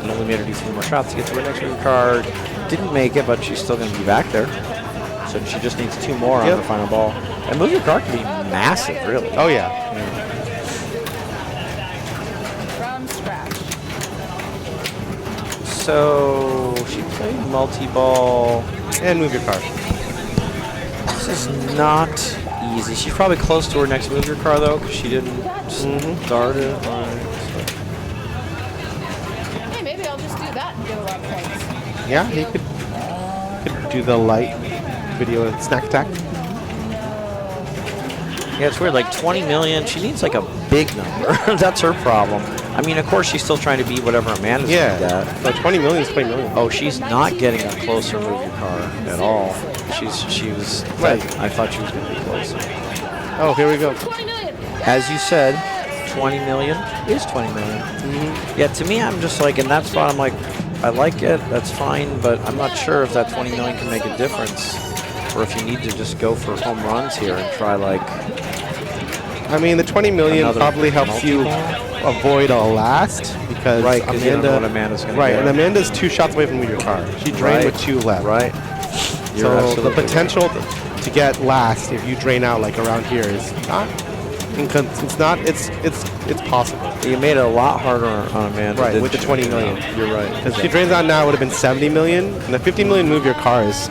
S2: only made her do 3 more shots to get to her next moving car. Didn't make it, but she's still going to be back there. So she just needs 2 more on the final ball. And move your car can be massive, really.
S1: Oh, yeah.
S3: From scratch.
S2: So she played multi-ball.
S1: And move your car.
S2: This is not easy. She's probably close to her next move your car, though, because she didn't start it.
S3: Hey, maybe I'll just do that and get a lot of points.
S1: Yeah, he could do the light video snack attack.
S2: Yeah, it's weird. Like 20 million, she needs like a big number. That's her problem. I mean, of course, she's still trying to beat whatever Amanda's going to get.
S1: So 20 million is 20 million.
S2: Oh, she's not getting a closer move your car at all. She was.
S1: Right.
S2: I thought she was going to be closer.
S1: Oh, here we go.
S3: 20 million.
S2: As you said, 20 million is 20 million. Yeah, to me, I'm just like in that spot. I'm like, I like it. That's fine, but I'm not sure if that 20 million can make a difference, or if you need to just go for home runs here and try like.
S1: I mean, the 20 million
S2: Another
S1: probably helps you
S2: multi-ball?
S1: avoid a last because
S2: Right, 'cause you don't know what
S1: Amanda.
S2: Amanda's going to
S1: Right,
S2: get.
S1: and Amanda's 2 shots away from your car. She drained with 2 left.
S2: Right. You're
S1: So the
S2: absolutely
S1: potential to get last if you drain out like around here is not. It's it's possible.
S2: You made it a lot harder on Amanda.
S1: Right, with the 20 million. You're right. Because if she drains out now, it would have been 70 million. And the 50 million move your car is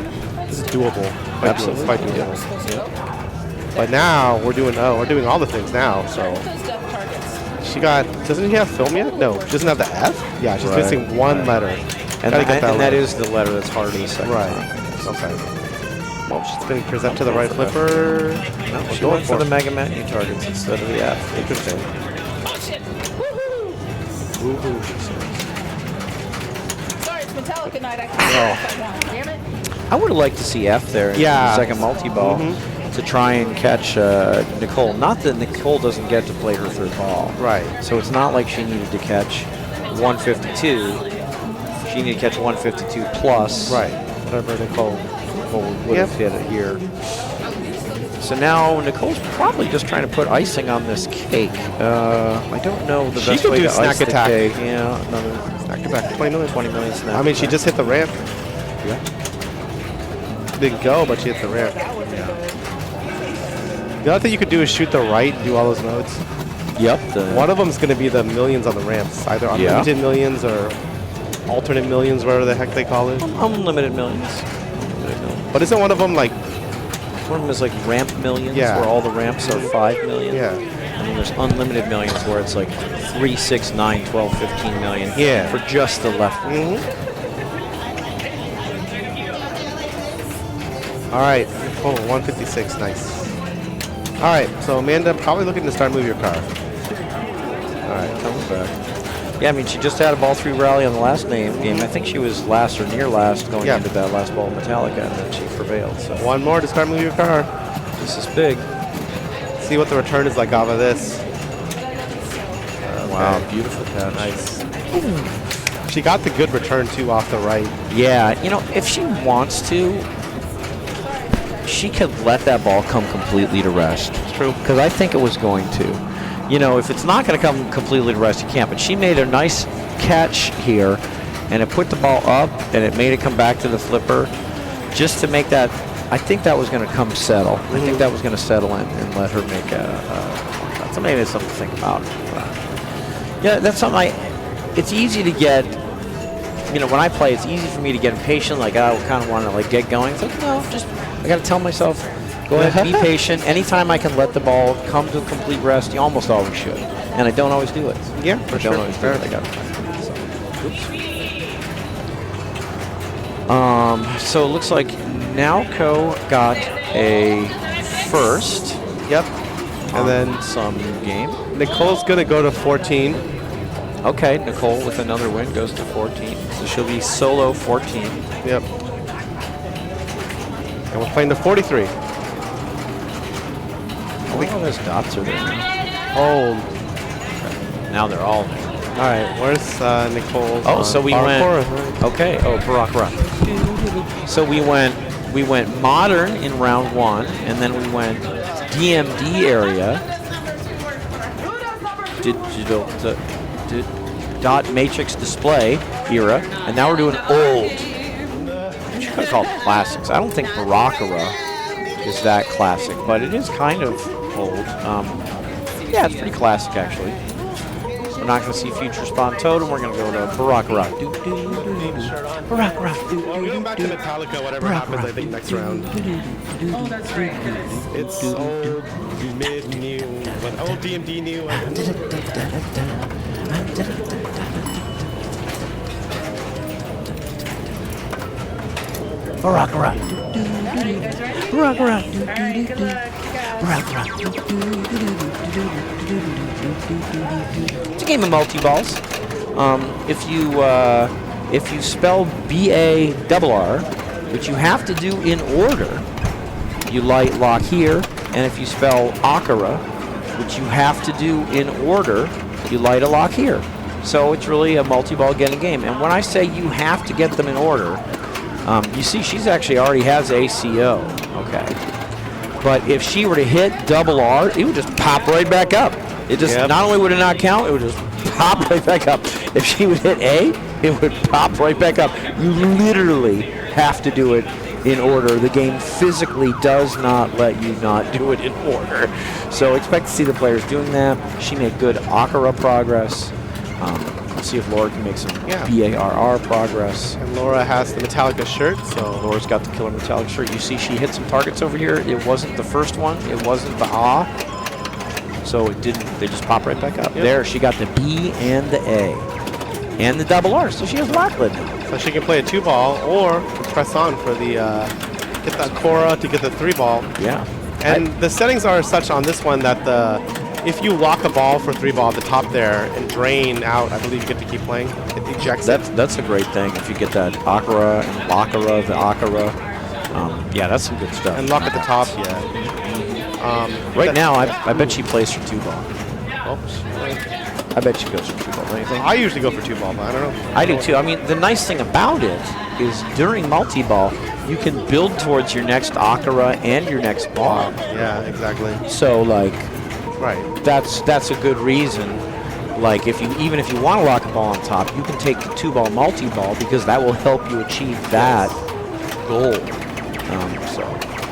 S1: doable.
S2: Absolutely.
S1: Quite doable. But now we're doing all the things now. So doesn't she have film yet? No, she doesn't have the F. Yeah, she's missing one letter.
S2: And that is the letter that's harder the second
S1: right.
S2: time.
S1: Okay. Well, she's going to present to the right flipper.
S2: No, she went for the Mega Menu targets instead of the F.
S1: Interesting.
S2: Woohoo, she says.
S3: Sorry, it's Metallica night. I can't if I want. Damn it.
S2: I would have liked to see F there in the second multi-ball to try and catch Nicole. Not that Nicole doesn't get to play her third ball.
S1: Right.
S2: So it's not like she needed to catch 152. She needed to catch 152 plus.
S1: Right. Whatever Nicole
S2: would have hit it here. So now Nicole's probably just trying to put icing on this cake. I don't know the best way to ice the cake. Yeah, another
S1: snack attack. 20 million.
S2: 20 million snack.
S1: I mean, she just hit the ramp.
S2: Yeah.
S1: Didn't go, but she hit the ramp. The other thing you could do is shoot the right and do all those modes.
S2: Yep.
S1: One of them is going to be the millions on the ramps, either unlimited millions or alternate millions, whatever the heck they call it.
S2: Unlimited millions.
S1: But isn't one of them like...
S2: One of them is like ramp millions, where all the ramps are 5 million.
S1: Yeah.
S2: And then there's unlimited millions, where it's like 3, 6, 9, 12, 15 million for just the left.
S1: All right. Oh, 156. Nice. All right. So Amanda, probably looking to start moving your car. All right.
S2: Coming back. Yeah, I mean, she just had a ball 3 rally on the last game. I think she was last or near last going into that last ball of Metallica, and then she prevailed. So
S1: one more to start moving your car.
S2: This is big.
S1: See what the return is like off of this.
S2: Wow, beautiful catch.
S1: Nice. She got the good return, too, off the right.
S2: Yeah, you know, if she wants to, she could let that ball come completely to rest.
S1: It's true.
S2: Because I think it was going to. You know, if it's not going to come completely to rest, you can't. But she made a nice catch here, and it put the ball up, and it made it come back to the flipper just to make that. I think that was going to come settle. I think that was going to settle in and let her make a maybe it's something to think about. Yeah, that's something it's easy to get, you know, when I play, it's easy for me to get impatient, like I kind of want to like get going. It's like, no, just, I got to tell myself, go ahead, be patient. Anytime I can let the ball come to a complete rest, you almost always should. And I don't always do it.
S1: Yeah, for sure.
S2: I don't always do it. I got to So it looks like Nowco got a first.
S1: Yep. And then
S2: some game.
S1: Nicole's going to go to 14.
S2: Okay, Nicole with another win goes to 14. So she'll be solo 14.
S1: Yep. And we're playing the 43.
S2: I think all those dots are there now.
S1: Oh.
S2: Okay. Now they're all there.
S1: All right, where's Nicole?
S2: Oh, so we went. Okay. Oh, Barack. So we went modern in round 1, and then we went DMD area, dot matrix display era, and now we're doing old. You could call it classics. I don't think Barackara is that classic, but it is kind of old. Yeah, it's pretty classic actually. So we're not going to see Future Spawn Totem. We're going to go to Barackara.
S1: We're going back to Metallica, whatever happens, I think, next round.
S3: Oh, that's right.
S1: It's old, mid, new, but old DMD new.
S2: Barackara. Barackara. It's a game of multi-balls. If you spell B-A-R-R, which you have to do in order, you light lock here, and if you spell Akara, which you have to do in order, you light a lock here. So it's really a multi-ball getting game. And when I say you have to get them in order, you see she's actually already has ACO, okay. But if she were to hit double R, it would just pop right back up. It just, not only would it not count, it would just pop right back up. If she would hit A, it would pop right back up. You literally have to do it in order. The game physically does not let you not do it in order. So expect to see the players doing that. She made good Akira progress. Let's see if Laura can make some BARR progress.
S1: And Laura has the Metallica shirt, so
S2: Laura's got the killer Metallica shirt. You see she hit some targets over here. It wasn't the first one. It wasn't the So it didn't, they just pop right back up. Yep. There, she got the B and the A. And the double R, so she has Lockwood now.
S1: So she can play a 2-ball or press on for the, get that Cora to get the 3-ball.
S2: Yeah.
S1: And the settings are such on this one that if you lock a ball for 3-ball at the top there and drain out, I believe you get to keep playing. It ejects it.
S2: That's a great thing if you get that Akira and Lockera, the Akira. Yeah, that's some good stuff.
S1: And lock at the top,
S2: right now, I bet she plays for 2-ball.
S1: Oh,
S2: I bet she goes for 2-ball. Don't you think?
S1: I usually go for 2-ball, but I don't know.
S2: I do too. I mean, the nice thing about it is during multi-ball, you can build towards your next Akira and your next ball.
S1: Yeah, exactly.
S2: So, like,
S1: right.
S2: That's a good reason. Like, even if you want to lock a ball on top, you can take the 2-ball multi-ball because that will help you achieve that goal. So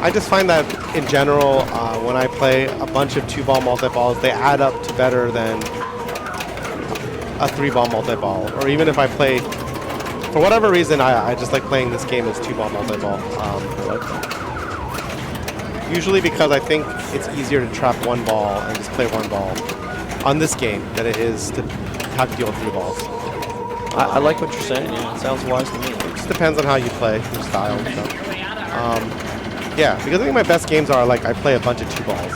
S1: I just find that in general, when I play a bunch of 2-ball multi-balls, they add up to better than a 3-ball multi-ball. Or even if I play, for whatever reason, I just like playing this game as 2-ball multi-ball. Usually because I think it's easier to trap 1 ball and just play 1 ball on this game than it is to have to deal with 3 balls.
S2: I like what you're saying. Yeah, it sounds wise to me.
S1: It just depends on how you play, your style and stuff. Yeah, because I think my best games are like I play a bunch of 2 balls,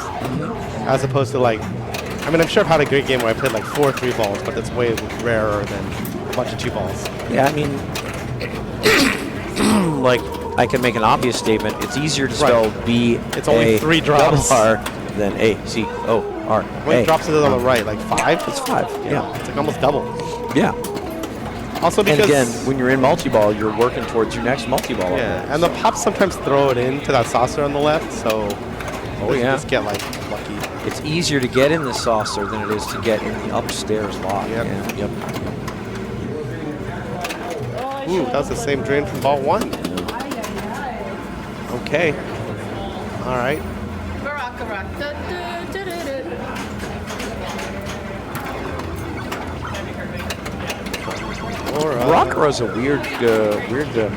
S1: as opposed to like, I mean, I'm sure I've had a great game where I played like 4 3-balls, but that's way rarer than a bunch of 2 balls.
S2: Yeah, I mean, like I can make an obvious statement. It's easier to spell B.
S1: It's only 3 drops
S2: R than A-C-O-R.
S1: How many drops is it on the right? Like 5?
S2: It's 5. Yeah,
S1: it's like almost double.
S2: Yeah.
S1: Also because,
S2: and again, when you're in multi-ball, you're working towards your next multi-ball.
S1: Yeah, and the pops sometimes throw it into that saucer on the left, so you just get like lucky.
S2: It's easier to get in the saucer than it is to get in the upstairs lock.
S1: Yep.
S2: Yeah. Yep.
S1: Ooh, that was the same drain from ball 1. Okay. All right.
S2: Rockera's a weird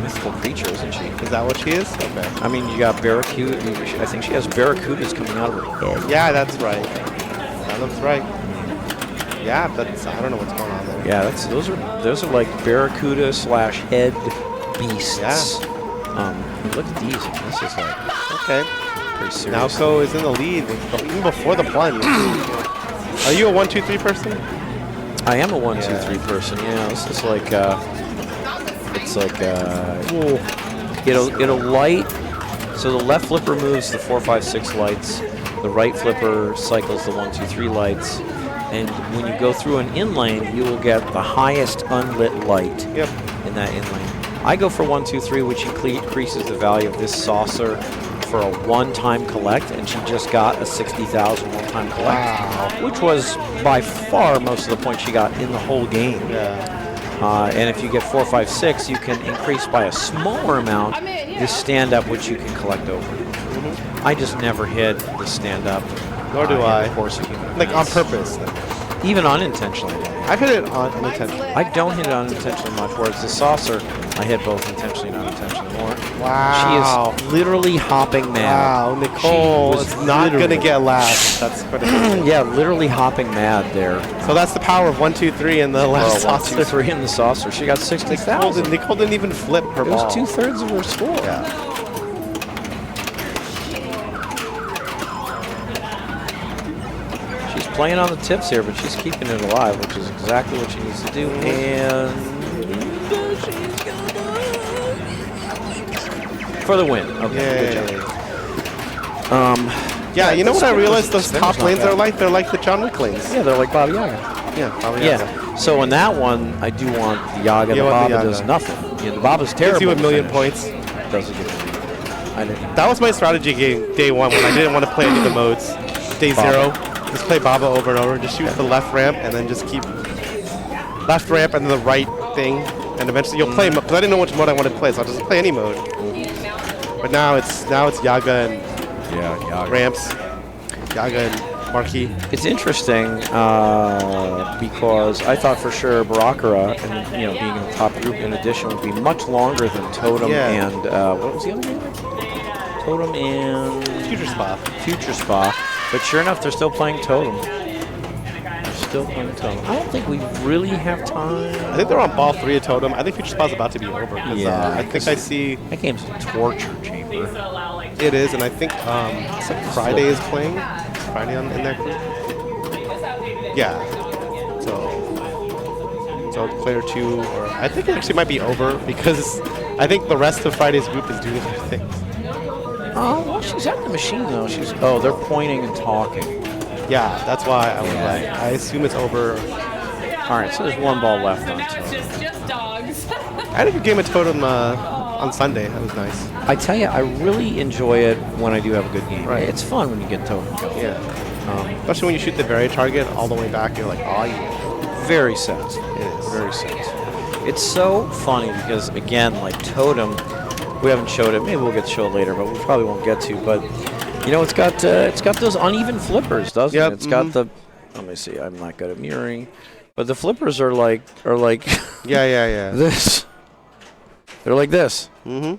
S2: mythical creature, isn't she?
S1: Is that what she is? Okay.
S2: I mean, you got Barracuda. I think she has Barracudas coming out of her head.
S1: Yeah, that's right. That looks right. Yeah, but I don't know what's going on there.
S2: Yeah, those are like Barracuda / head beasts.
S1: Yeah.
S2: Look at these. This is like pretty serious.
S1: Naoko is in the lead even before the plunge. Are you a 1-2-3 person?
S2: I am a 1-2-3 person. Yeah, this is like it's like it'll light. So the left flipper moves the 4, 5, 6 lights. The right flipper cycles the 1, 2, 3 lights. And when you go through an in lane, you will get the highest unlit light in that in lane. I go for 1, 2, 3, which increases the value of this saucer for a one-time collect, and she just got a 60,000 one-time collect, which was by far most of the points she got in the whole game.
S1: Yeah.
S2: And if you get 4, 5, 6, you can increase by a smaller amount this stand-up, which you can collect over. I just never hit the stand-up.
S1: Nor do I.
S2: Of course,
S1: like on purpose.
S2: Even unintentionally.
S1: I've hit it unintentionally.
S2: I don't hit it unintentionally much, whereas the saucer, I hit both intentionally and unintentionally more.
S1: Wow.
S2: She is literally hopping mad.
S1: Wow, Nicole is not going to get last. That's critical.
S2: Yeah, literally hopping mad there.
S1: So that's the power of 1, 2, 3 in the left saucer.
S2: 1, 2, 3 in the saucer. She got 60,000.
S1: Nicole didn't even flip her ball.
S2: It was 2/3 of her score.
S1: Yeah.
S2: Playing on the tips here, but she's keeping it alive, which is exactly what she needs to do. And she's gonna for the win. Okay, good job.
S1: Yeah, you know what I realized those top lanes are like? They're like the John Wick lanes.
S2: Yeah, they're like Baba Yaga.
S1: Yeah, Baba Yaga.
S2: Yeah. So in that one, I do want the Yaga. The Baba does nothing. Yeah, the Baba's terrible.
S1: Gives you a million points.
S2: Doesn't give you. I didn't.
S1: That was my strategy game day 1 when I didn't want to play any of the modes. Day 0. Just play Baba over and over. Just shoot the left ramp and then just keep left ramp and then the right thing. And eventually you'll play, because I didn't know which mode I wanted to play, so I'll just play any mode. But now it's Yaga and
S2: Yeah,
S1: Ramps, Yaga and Marquis.
S2: It's interesting because I thought for sure Baracara and being in the top group in addition would be much longer than Totem and what was the other game? Totem and
S1: Future Spa.
S2: Future Spa. But sure enough, they're still playing Totem. They're still playing Totem. I don't think we really have time.
S1: I think they're on ball 3 of Totem. I think Future Spa's about to be over.
S2: Yeah,
S1: I think I see
S2: that game's a torture chamber.
S1: it is, and I think it's like Friday is playing. Friday in that group. Yeah. So player 2, or I think it actually might be over because I think the rest of Friday's group is doing other things.
S2: Oh, well, she's at the machine though. They're pointing and talking.
S1: Yeah, that's why I was like, I assume it's over.
S2: All right, so there's one ball left on Totem.
S3: Just dogs.
S1: I had a good game of Totem on Sunday. That was nice.
S2: I tell you, I really enjoy it when I do have a good game.
S1: Right.
S2: It's fun when you get Totem going.
S1: Yeah. Especially when you shoot the very target all the way back, you're like, oh yeah.
S2: Very satisfying.
S1: It is.
S2: Very satisfying. It's so funny because, again, like Totem, we haven't showed it. Maybe we'll get to show it later, but we probably won't get to. But, it's got those uneven flippers, doesn't it? It's got the, let me see, I'm not good at mirroring. But the flippers are like
S1: Yeah.
S2: this. They're like this.
S1: Mm-hmm.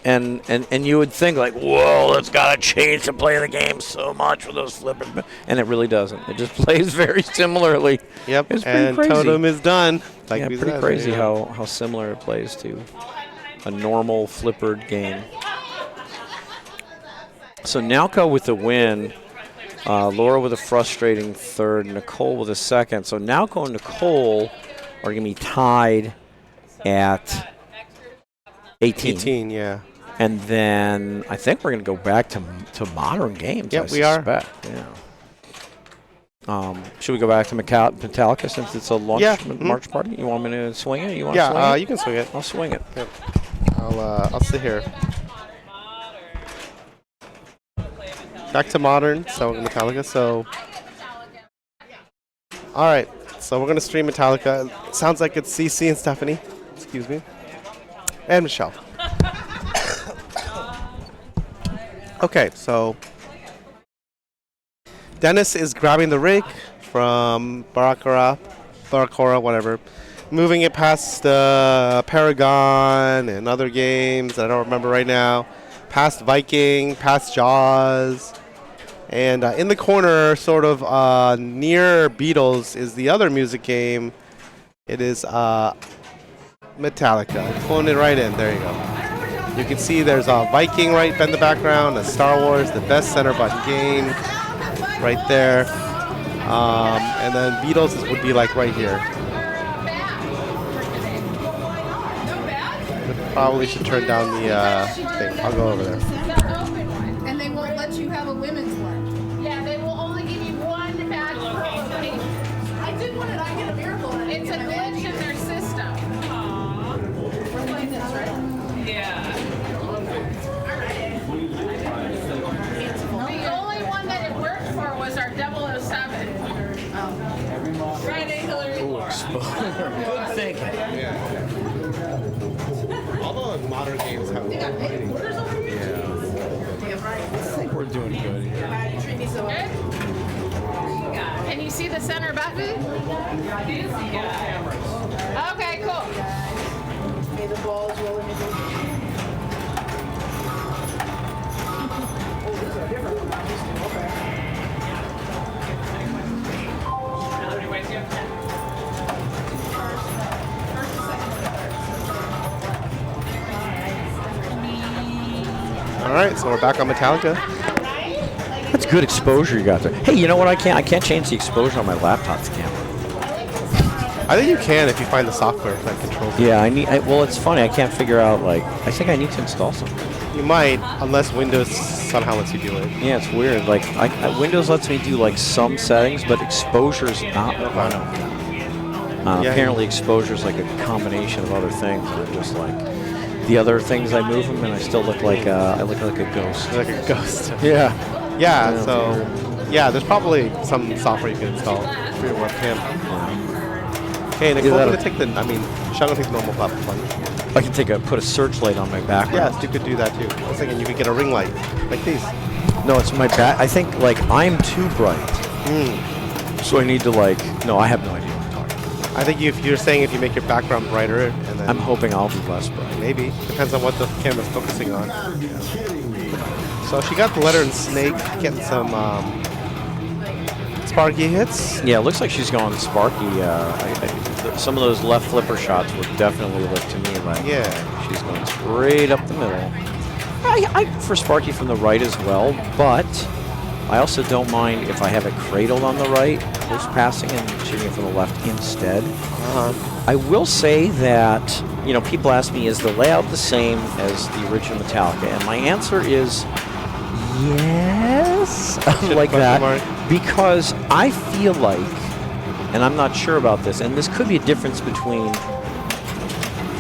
S2: And you would think like, whoa, it's got to change to play the game so much with those flippers, and it really doesn't. It just plays very similarly.
S1: Yep.
S2: It's pretty crazy.
S1: Totem is done. Like
S2: Pretty crazy how similar it plays to a normal flippered game. So Nalco with the win, Laura with a frustrating third, Nicole with a second. So Nalco and Nicole are going to be tied at 18.
S1: 18, yeah.
S2: And then I think we're going to go back to modern games.
S1: Yep,
S2: I
S1: we are.
S2: suspect. Yeah. Should we go back to Metallica since it's a launch March party? You want me to swing it? You want to swing it?
S1: You can swing it.
S2: I'll swing it.
S1: Yep. I'll sit here. Back to modern, so Metallica. So, all right. So we're gonna stream Metallica. It sounds like it's CC and Stephanie. Excuse me. And Michelle. Okay, so Dennis is grabbing the rake from Baracara, whatever, moving it past Paragon and other games that I don't remember right now, past Viking, past Jaws, and in the corner, sort of near Beatles, is the other music game. It is Metallica. I cloned it right in. There you go. You can see there's a Viking right in the background, a Star Wars, the best center button game right there. And then Beatles would be like right here. Probably should turn down the thing. I'll go over there.
S3: And they won't let you have a women's one. Yeah, they will only give you one badge per location. I did one and I get a miracle. It's a glitch in their system. We're playing this, right? Yeah. The only one that it worked for was our 007. Friday, Hillary.
S2: Good thinking.
S1: All the modern games have
S3: Orders over here? Yeah, right.
S2: I think we're doing good here.
S3: Good? Can you see the center button? Okay, cool. Okay, the ball's rolling.
S1: All right, so we're back on Metallica.
S2: That's good exposure you got there. Hey, you know what? I can't change the exposure on my laptop's camera.
S1: I think you can if you find the software that controls it.
S2: Yeah, well, it's funny. I can't figure out, like, I think I need to install something.
S1: You might, unless Windows somehow lets you do it.
S2: Yeah, it's weird. Like, Windows lets me do, like, some settings, but exposure's not one of them. Apparently, exposure's like a combination of other things. And I'm just like, the other things I move them, and I still look like I look like a ghost.
S1: Like a ghost.
S2: Yeah.
S1: Yeah, so, yeah, there's probably some software you can install for your webcam. Okay, Nicole's going to take the, Michelle going to take the normal platform.
S2: I can put a searchlight on my background.
S1: Yes, you could do that too. I was thinking you could get a ring light like these.
S2: No, it's my back. I think like I'm too bright. So I need to no, I have no idea what I'm talking about.
S1: I think if you're saying if you make your background brighter, and then
S2: I'm hoping I'll be less bright.
S1: maybe depends on what the camera's focusing on. So she got the letter and snake, getting some Sparky hits.
S2: Yeah, it looks like she's going Sparky. Some of those left flipper shots would definitely look to me like she's going straight up the middle. I prefer Sparky from the right as well, but I also don't mind if I have it cradled on the right, post passing, and shooting it from the left instead. I will say that, people ask me, is the layout the same as the original Metallica? And my answer is yes, like that, because I feel like, and I'm not sure about this, and this could be a difference between,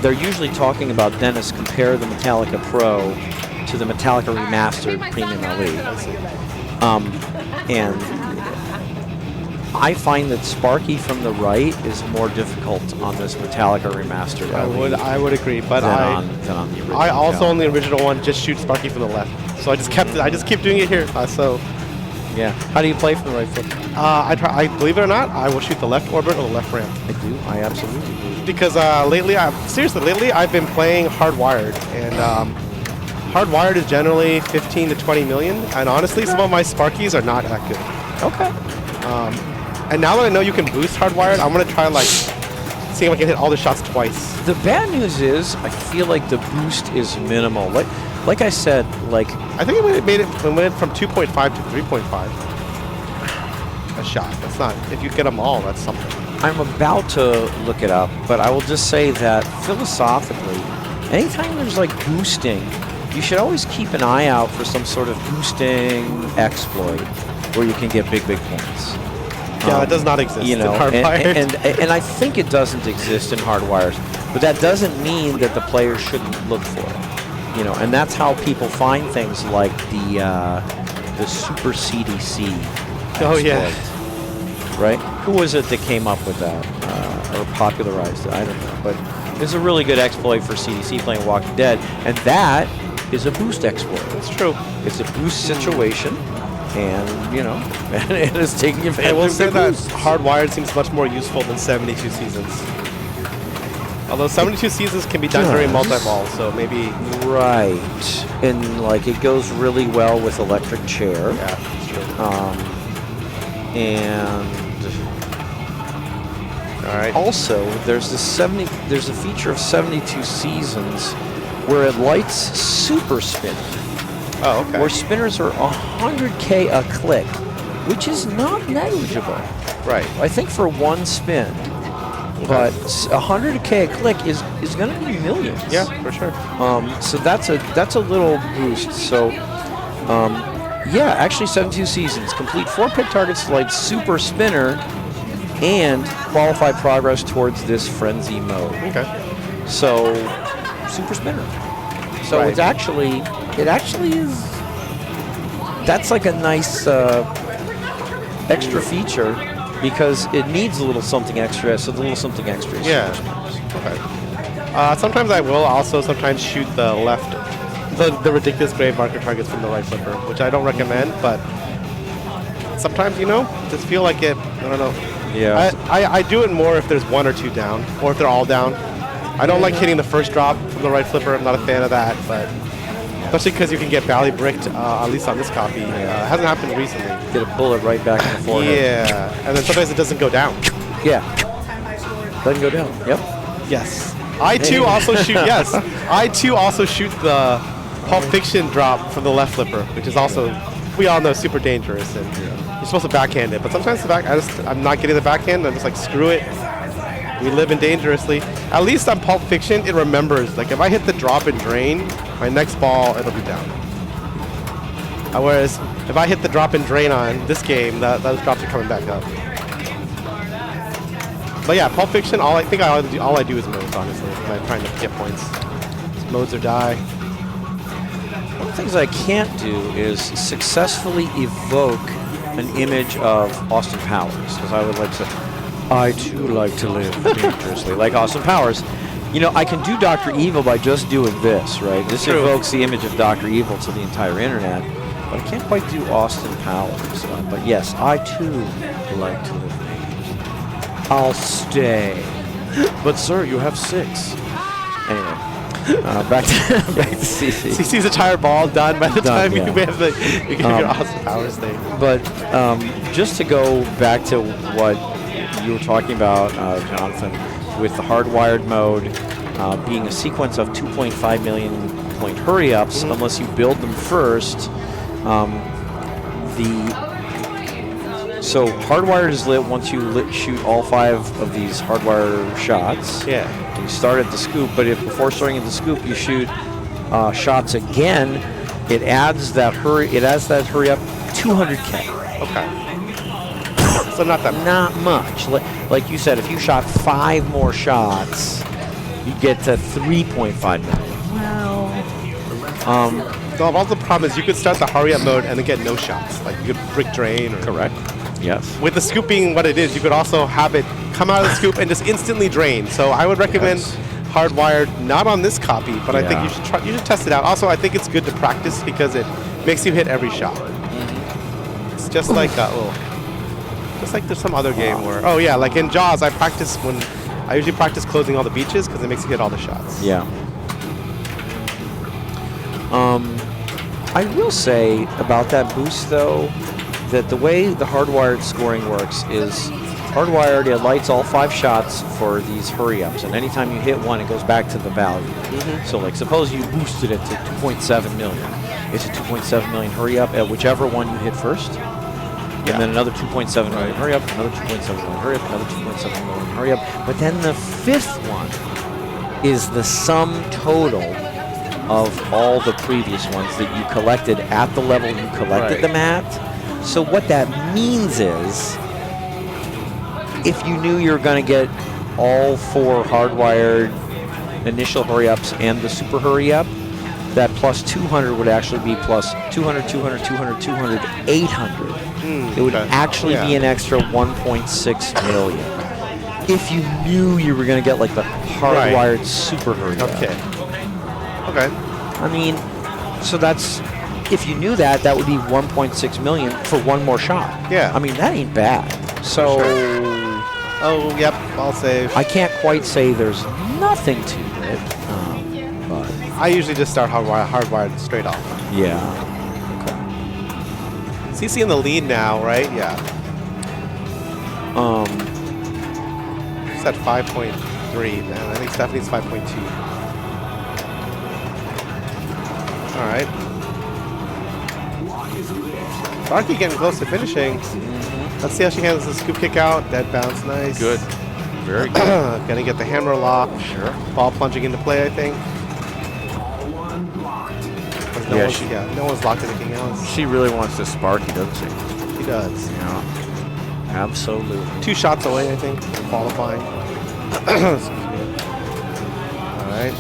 S2: they're usually talking about, Dennis, compare the Metallica Pro to the Metallica Remastered Premium LE. And I find that Sparky from the right is more difficult on this Metallica Remastered LE.
S1: I would agree, but
S2: than on the original.
S1: I also on the original one just shoot Sparky from the left. So I just kept it. I just keep doing it here.
S2: Yeah. How do you play from the right foot?
S1: I believe it or not, I will shoot the left orbit or the left ramp.
S2: I do. I absolutely do.
S1: Because lately I've been playing hardwired, and hardwired is generally 15 to 20 million. And honestly, some of my Sparkies are not that good.
S2: Okay.
S1: And now that I know you can boost hardwired, I'm gonna try seeing if I can hit all the shots twice.
S2: The bad news is I feel like the boost is minimal. Like I said,
S1: I think it went from 2.5 to 3.5 a shot. That's not, if you get them all, that's something.
S2: I'm about to look it up, but I will just say that philosophically, anytime there's boosting, you should always keep an eye out for some sort of boosting exploit where you can get big points.
S1: Yeah, it does not exist in hardwired.
S2: And I think it doesn't exist in hardwires, but that doesn't mean that the player shouldn't look for it. And that's how people find things like the Super CDC exploit.
S1: Oh yeah.
S2: Right? Who was it that came up with that or popularized it? I don't know, but it's a really good exploit for CDC playing Walking Dead, and that is a boost exploit.
S1: That's true.
S2: It's a boost situation. And, and it is taking advantage
S1: I will
S2: of
S1: say
S2: the
S1: that
S2: boosts.
S1: hardwired seems much more useful than 72 seasons. Although 72 seasons can be done during multi-ball, so maybe...
S2: Right. And, it goes really well with electric chair.
S1: Yeah, that's true.
S2: And...
S1: All right.
S2: Also, there's a feature of 72 seasons where it lights super spin.
S1: Oh, okay.
S2: Where spinners are 100K a click, which is not negligible.
S1: Right.
S2: I think for one spin. But 100K a click is going to be millions.
S1: Yeah, for sure.
S2: So that's a little boost. So, yeah, actually 72 seasons. Complete 4 pit targets to light super spinner and qualify progress towards this frenzy mode.
S1: Okay.
S2: So, super spinner. So
S1: right.
S2: it actually is. That's a nice extra feature because it needs a little something extra. So the little something extra is
S1: Okay. Sometimes I will also sometimes shoot the left, the ridiculous grave marker targets from the right flipper, which I don't recommend, but sometimes just feel like it. I don't know.
S2: Yeah.
S1: I do it more if there's 1 or 2 down, or if they're all down. I don't like hitting the first drop from the right flipper. I'm not a fan of that, but especially because you can get bally bricked, at least on this copy. It hasn't happened recently.
S2: Get a bullet right back in the forehead.
S1: Yeah, and then sometimes it doesn't go down.
S2: Yeah. Doesn't go down. Yep.
S1: Yes. I too also shoot. Yes. I too also shoot the Pulp Fiction drop from the left flipper, which is also, we all know, super dangerous. And you're supposed to backhand it, but sometimes I'm not getting the backhand. I'm just screw it. We live in dangerously. At least on Pulp Fiction, it remembers. If I hit the drop and drain, my next ball, it'll be down. Whereas, if I hit the drop and drain on this game, those drops are coming back up. But yeah, Pulp Fiction, all I do is modes, honestly, when I'm trying to get points. It's modes or die.
S2: One of the things I can't do is successfully evoke an image of Austin Powers, because I would like to... I too like to live dangerously, like Austin Powers. You know, I can do Dr. Evil by just doing this, right? This
S1: True.
S2: evokes the image of Dr. Evil to the entire internet, but I can't quite do Austin Powers. But yes, I too like to live maimed. I'll stay. But sir, you have 6. Anyway, back to CC.
S1: CC's entire ball done by the time
S2: yeah.
S1: you have you get your Austin Powers thing.
S2: But just to go back to what you were talking about, Jonathan, with the hardwired mode being a sequence of 2.5 million point hurry-ups, unless you build them first. So hardwired is lit once you shoot all 5 of these hardwire shots.
S1: Yeah.
S2: And you start at the scoop, but if before starting at the scoop you shoot shots again, it adds that hurry up 200K.
S1: Okay. So not that much.
S2: Not much. Like you said, if you shot 5 more shots, you get to 3.5 million.
S1: Well, all the problem is you could start the hurry up mode and then get no shots. Like you could brick drain. Or
S2: Correct. Yes.
S1: With the scoop being what it is, you could also have it come out of the scoop and just instantly drain. So I would recommend hardwired, not on this copy, but I think you should test it out. Also, I think it's good to practice because it makes you hit every shot. It's just like just like there's some other game where, oh yeah, like in Jaws, I usually practice closing all the beaches because it makes you hit all the shots.
S2: Yeah. I will say about that boost though, that the way the hardwired scoring works is hardwired, it lights all 5 shots for these hurry-ups, and anytime you hit one, it goes back to the value. So like suppose you boosted it to 2.7 million. It's a 2.7 million hurry-up at whichever one you hit first. And then another 2.7 million hurry-up, another 2.7 million hurry-up, another 2.7 million hurry-up. But then the 5th one is the sum total of all the previous ones that you collected at the level you collected them at. So what that means is, if you knew you were going to get all 4 hardwired initial hurry-ups and the super hurry-up, that plus 200 would actually be plus 200, 200, 200, 200, 800. It would actually be an extra 1.6 million. If you knew you were going to get like the hardwired super hurry-up.
S1: Okay.
S2: I mean, so that's, if you knew that, that would be 1.6 million for one more shot.
S1: Yeah.
S2: I mean, that ain't bad. So,
S1: Oh, yep, I'll save.
S2: I can't quite say there's nothing to it, but
S1: I usually just start hardwired straight off.
S2: yeah.
S1: CC in the lead now, right? Yeah. It's at 5.3 now. I think Stephanie's 5.2. All right. Sparky getting close to finishing. Let's see how she handles the scoop kick out. Dead bounce, nice.
S4: Good. Very good.
S1: Gonna get the hammer lock.
S4: Sure.
S1: Ball plunging into play, I think. No one's locked anything else.
S4: She really wants this Sparky, doesn't she?
S1: He does.
S4: Yeah. Absolutely.
S1: 2 shots away, I think, from qualifying. Excuse me. All right.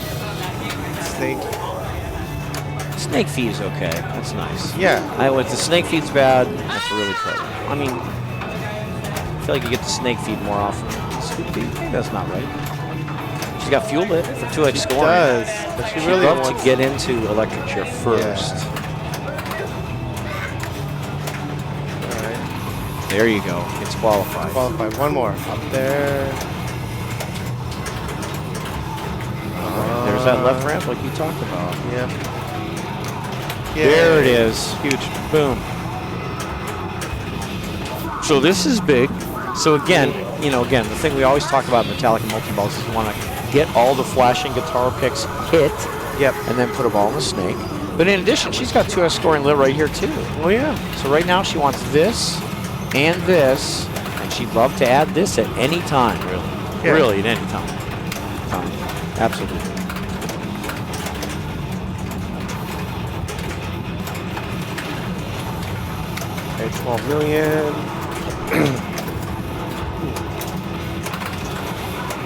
S1: Snake.
S2: Snake feed is okay. That's nice.
S1: Yeah.
S2: If the snake feed's bad, that's really trouble. I mean, I feel like you get the snake feed more often. Scoop feed, that's not right. She's got fuel lit for 2x scoring.
S1: Does, but she really
S2: love
S1: wants
S2: to get into electric chair first.
S1: All right.
S2: There you go. It's qualified.
S1: Qualified. One more. Up there.
S2: There's that left ramp like you talked about.
S1: Yeah.
S2: There it is.
S1: Huge.
S2: Boom. So this is big. So again, the thing we always talk about in Metallica multi-balls is you want to get all the flashing guitar picks hit, and then put a ball in the snake. But in addition, she's got 2S scoring lit right here too.
S1: Oh yeah.
S2: So right now she wants this and this, and she'd love to add this at any time, really.
S1: Yeah.
S2: Really, at any time. Absolutely.
S1: Okay, 12 million.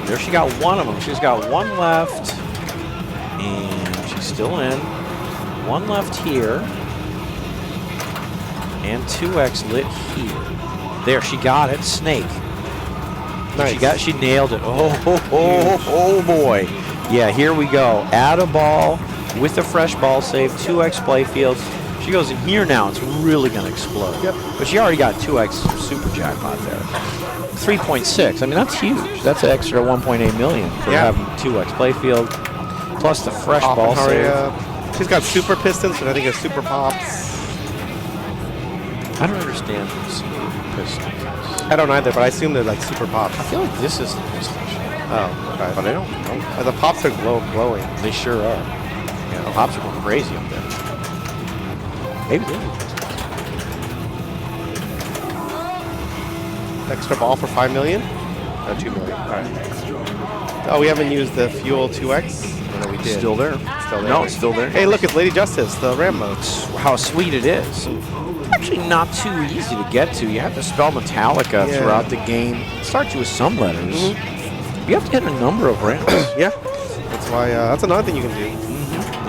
S2: There she got one of them. She's got one left, and she's still in. One left here, and 2X lit here. There, she got it. Snake.
S1: Nice.
S2: She nailed it. Oh boy. Yeah, here we go. Add a ball with a fresh ball save, 2x play fields. She goes in here now, it's really going to explode.
S1: Yep.
S2: But she already got 2x super jackpot there. 3.6, I mean, that's huge. That's an extra 1.8 million for having 2x play field, plus the fresh ball save.
S1: She's got super pistons, and I think it's super pops.
S2: I don't understand these pistons.
S1: I don't either, but I assume they're like super pops.
S2: I feel like this is the piston.
S1: Oh, okay.
S2: But I don't know.
S1: The pops are glowing.
S2: They sure are. Yeah, the pops are going crazy up there. Maybe they do.
S1: Extra ball for 5 million? Or 2 million. All right. Oh, we haven't used the fuel 2x? No, we did.
S2: Still there.
S1: Still there.
S2: No, it's still there.
S1: Hey, look, it's Lady Justice, the Ram mode.
S2: How sweet it is. Actually not too easy to get to. You have to spell Metallica throughout the game. It starts you with some letters. You have to hit a number of ramps.
S1: Yeah. That's why, that's another thing you can do.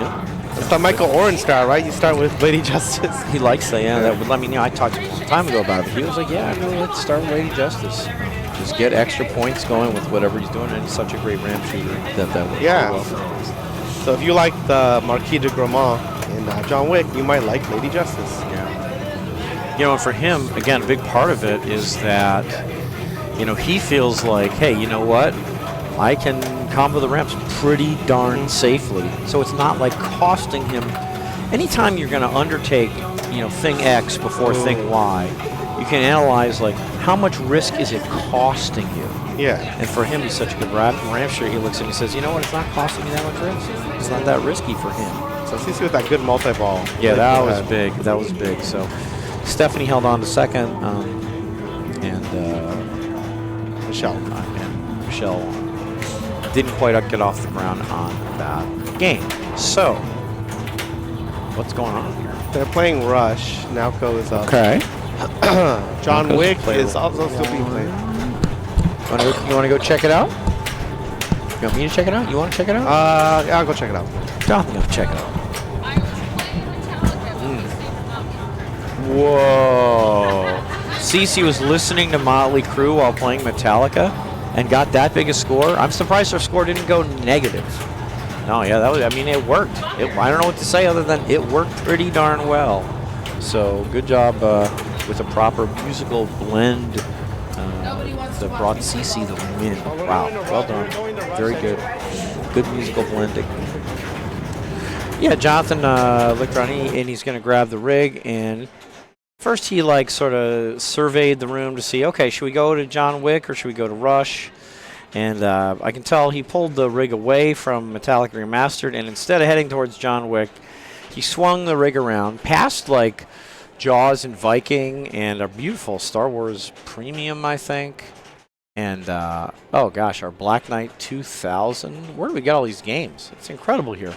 S2: Yeah.
S1: It's the Michael Oren style, right? You start with Lady Justice.
S2: He likes that, yeah. That would let me know. I talked to him a long time ago about it. But he was like, yeah, I really like to start with Lady Justice. Just get extra points going with whatever he's doing. And he's such a great ramp shooter that works
S1: Yeah.
S2: well for him.
S1: So if you like the Marquis de Gramont in John Wick, you might like Lady Justice.
S2: Yeah. You know, and for him, again, a big part of it is that, you know, he feels like, hey, you know what? I can combo the ramps pretty darn safely. So it's not like costing him. Anytime you're going to undertake, you know, thing X before thing Y, you can analyze, like, how much risk is it costing you?
S1: Yeah.
S2: And for him, he's such a good ramp shooter. He looks at me and says, you know what? It's not costing me that much risk. It's not that risky for him.
S1: So CC with that good multi-ball.
S2: Yeah, that was big. That was big. So Stephanie held on to second, and Michelle didn't quite get off the ground on that game. So, what's going on here?
S1: They're playing Rush. Nowco is up.
S2: Okay.
S1: John
S2: Nowco's
S1: Wick
S2: played
S1: is also still being played.
S2: You want to go check it out? You want me to check it out? You want to check it out?
S1: Yeah, I'll go check it out.
S2: Jonathan, go check it out. Whoa. Cece was listening to Motley Crue while playing Metallica and got that big a score. I'm surprised her score didn't go negative. No, yeah, that was, I mean, it worked. I don't know what to say other than it worked pretty darn well. So good job with a proper musical blend that brought Cece the win. Wow, well done. Very good. Good musical blending. Yeah, Jonathan looked around and he's going to grab the rig, and first he like sort of surveyed the room to see, okay, should we go to John Wick or should we go to Rush? And I can tell he pulled the rig away from Metallica Remastered, and instead of heading towards John Wick, he swung the rig around past like Jaws and Viking and a beautiful Star Wars Premium, I think. And, oh gosh, our Black Knight 2000. Where do we get all these games? It's incredible here.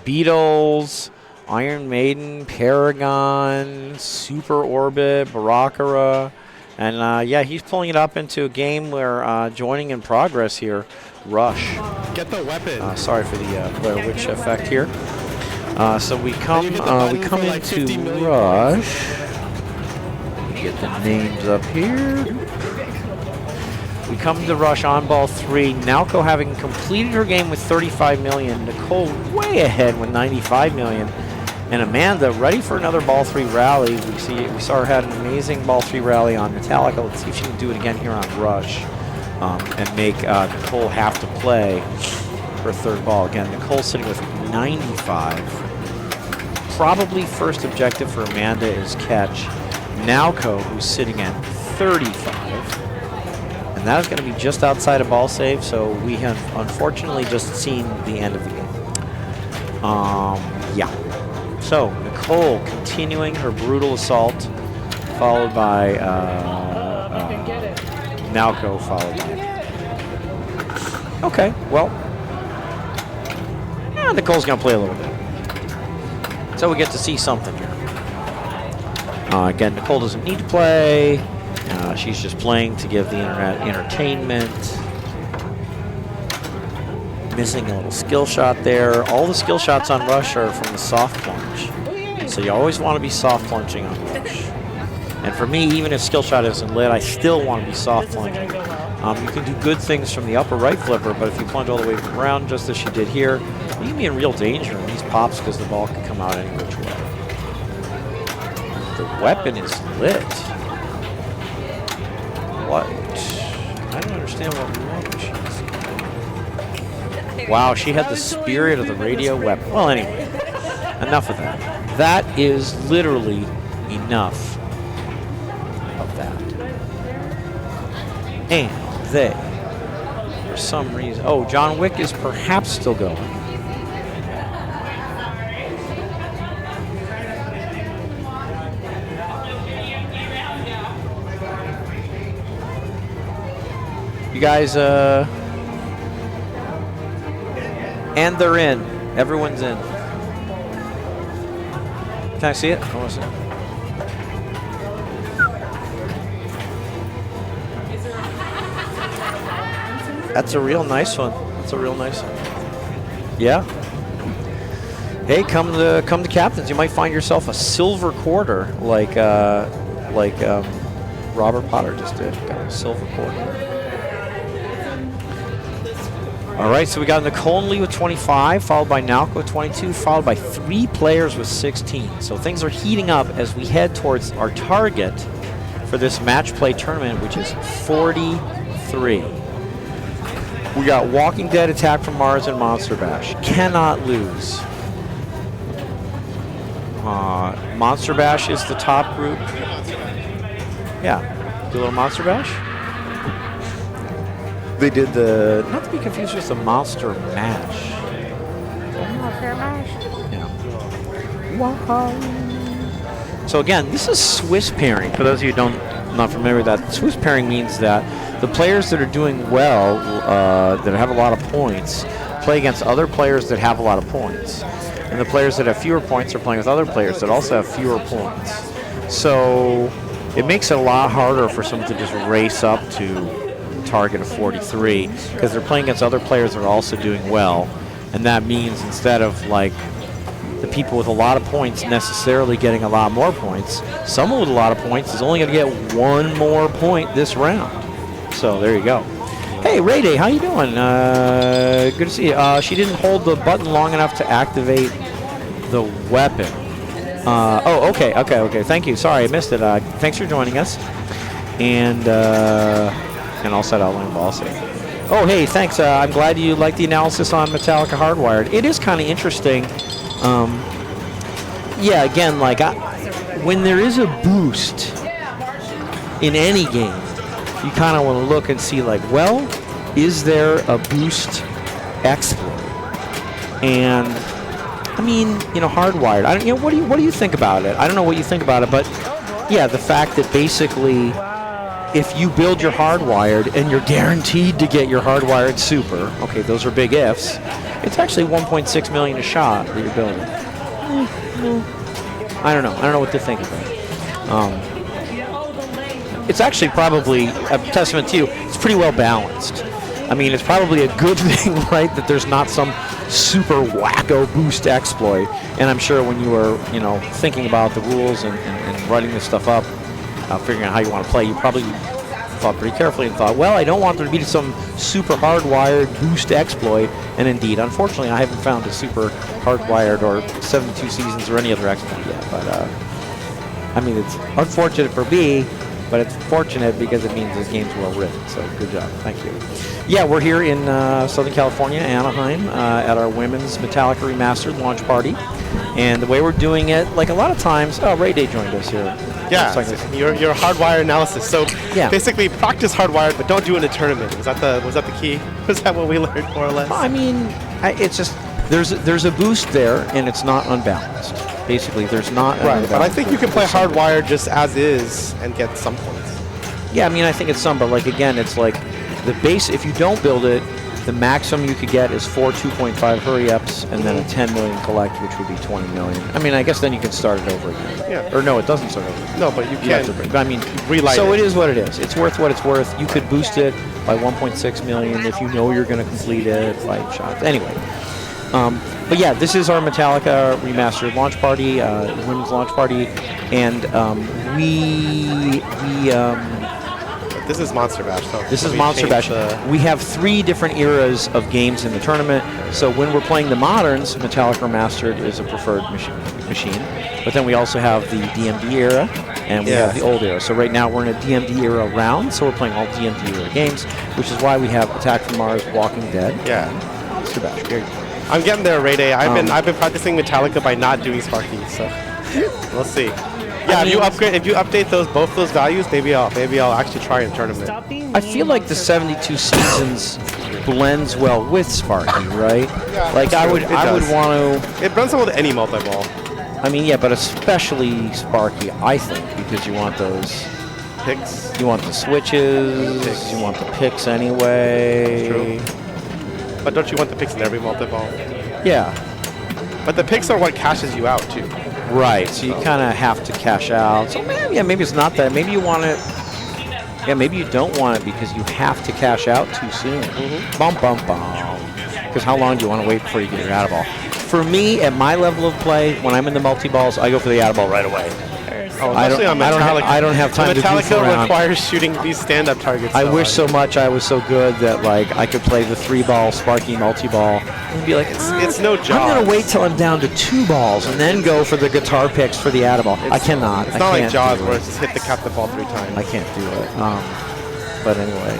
S2: Beatles, Iron Maiden, Paragon, Super Orbit, Baccarat. And, yeah, he's pulling it up into a game where joining in progress here, Rush.
S1: Get the weapon.
S2: Sorry for the Blair Witch effect here. So we come into Rush. Get the names up here. We come to Rush on ball 3. Nowco having completed her game with 35 million. Nicole way ahead with 95 million. And Amanda ready for another ball 3 rally. We saw her had an amazing ball 3 rally on Metallica. Let's see if she can do it again here on Rush and make Nicole have to play her third ball. Again, Nicole sitting with 95. Probably first objective for Amanda is catch Nowco, who's sitting at 35. And that is going to be just outside of ball save, so we have unfortunately just seen the end of the game. Yeah. So, Nicole continuing her brutal assault, followed by Nowco, followed by. Okay, well, yeah, Nicole's going to play a little bit. So we get to see something here. Again, Nicole doesn't need to play. She's just playing to give the internet entertainment. Missing a little skill shot there. All the skill shots on Rush are from the soft plunge. So you always want to be soft plunging on Rush. And for me, even if skill shot isn't lit, I still want to be soft plunging You can do good things from the upper right flipper, but if you plunge all the way around, just as she did here, you can be in real danger in these pops because the ball can come out any which way. The weapon is lit. What? I don't understand what wrong she's. Wow, she had the spirit of the radio weapon. Well, anyway, enough of that. That is literally enough of that. And they, for some reason, oh, John Wick is perhaps still going. You guys, and they're in. Everyone's in. Can I see it? I want to see it. That's a real nice one. That's a real nice one. Yeah. Hey, come to Captains. You might find yourself a silver quarter, like Robert Potter just did. Got a silver quarter. All right, so we got Nicole and Lee with 25, followed by Nalco with 22, followed by 3 players with 16. So things are heating up as we head towards our target for this match play tournament, which is 43. We got Walking Dead, Attack from Mars, and Monster Bash. Cannot lose. Monster Bash is the top group. Yeah, do a little Monster Bash. They did the, not to be confused with the Monster Mash. Monster Mash? Yeah. Wow. So again, this is Swiss pairing. For those of you who not familiar with that, Swiss pairing means that the players that are doing well, that have a lot of points, play against other players that have a lot of points. And the players that have fewer points are playing with other players that also have fewer points. So it makes it a lot harder for someone to just race up to target of 43 because they're playing against other players that are also doing well, and that means instead of like the people with a lot of points necessarily getting a lot more points, someone with a lot of points is only going to get 1 more point this round. So there you go. Hey, Ray Day, how you doing? Good to see you. She didn't hold the button long enough to activate the weapon. Oh, okay. Thank you. Sorry, I missed it. Thanks for joining us. And all set out line ball safe. Oh, hey, thanks. I'm glad you liked the analysis on Metallica Hardwired. It is kind of interesting. Yeah, again, like when there is a boost in any game, you kind of want to look and see, like, well, is there a boost exploit? And I mean, you know, Hardwired. I don't, you know, what do you think about it? I don't know what you think about it, but yeah, the fact that basically, if you build your Hardwired and you're guaranteed to get your Hardwired Super, okay, those are big ifs, it's actually 1.6 million a shot that you're building. I don't know what to think of it. It's actually probably a testament to you. It's pretty well balanced. I mean, it's probably a good thing, right, that there's not some super wacko boost exploit. And I'm sure when you were, you know, thinking about the rules and writing this stuff up, figuring out how you want to play, you probably thought pretty carefully and thought, well, I don't want there to be some super hardwired boost exploit. And indeed, unfortunately, I haven't found a super hardwired or 72 seasons or any other exploit yet. But I mean, it's unfortunate for me, but it's fortunate because it means this game's well written. So good job. Thank you. Yeah, we're here in Southern California, Anaheim, at our women's Metallica Remastered launch party. And the way we're doing it, like a lot of times, oh, Ray Day joined us here.
S1: Yeah, your hardwire analysis. So
S2: yeah,
S1: basically practice hardwired, but don't do it in a tournament. Was that the key? Was that what we learned more or less?
S2: I mean, it's just there's a boost there, and it's not unbalanced. Basically, there's not.
S1: Right, but I think you can play hardwired just as is and get some points.
S2: Yeah, I mean, I think it's some, but like again, it's like the base. If you don't build it, the maximum you could get is 4 2.5 hurry-ups and then a 10 million collect, which would be 20 million. I mean, I guess then you can start it over again.
S1: Yeah.
S2: Or no, it doesn't start over.
S1: No, but you can.
S2: I mean,
S1: relight
S2: so
S1: it.
S2: It is what it is. It's worth what it's worth. You could boost it by 1.6 million if you know you're going to complete it by shots. Anyway. But yeah, this is our Metallica Remastered launch party, women's launch party, and
S1: This is Monster Bash, though.
S2: This
S1: So
S2: is
S1: we
S2: Monster Bash.
S1: changed
S2: We have 3 different eras of games in the tournament. So when we're playing the moderns, Metallica Remastered is a preferred machine. But then we also have the DMD era, and we have the old era. So right now we're in a DMD era round, so we're playing all DMD era games, which is why we have Attack from Mars, Walking Dead.
S1: Yeah.
S2: Monster Bash. Very good.
S1: I'm getting there, Ray Day. I've been practicing Metallica by not doing Sparky, so we'll see. Yeah, if you update both those values, maybe I'll actually try in tournament.
S2: I feel like the 72 seasons blends well with Sparky, right?
S1: Yeah,
S2: like I would want to.
S1: It runs well with any multi-ball.
S2: I mean, yeah, but especially Sparky, I think, because you want those
S1: Picks.
S2: You want the switches. You want the picks anyway.
S1: True. But don't you want the picks in every multi-ball?
S2: Yeah.
S1: But the picks are what cashes you out too.
S2: Right. So you kind of have to cash out. So maybe it's not that. Maybe you want it. Yeah, maybe you don't want it because you have to cash out too soon. Bum, bum, bum. Because how long do you want to wait before you get your out of ball? For me, at my level of play, when I'm in the multi-balls, I go for the out of ball right away.
S1: Oh,
S2: I don't have time to goof
S1: Metallica
S2: around.
S1: requires shooting these stand-up targets.
S2: I wish so much I was so good that like I could play the 3-ball Sparky multi-ball and be like,
S1: it's no job.
S2: I'm gonna wait till I'm down to 2 balls and then go for the guitar picks for the out of ball. I cannot.
S1: It's not like Jaws where it's just hit the captain ball 3 times.
S2: I can't do it. But anyway,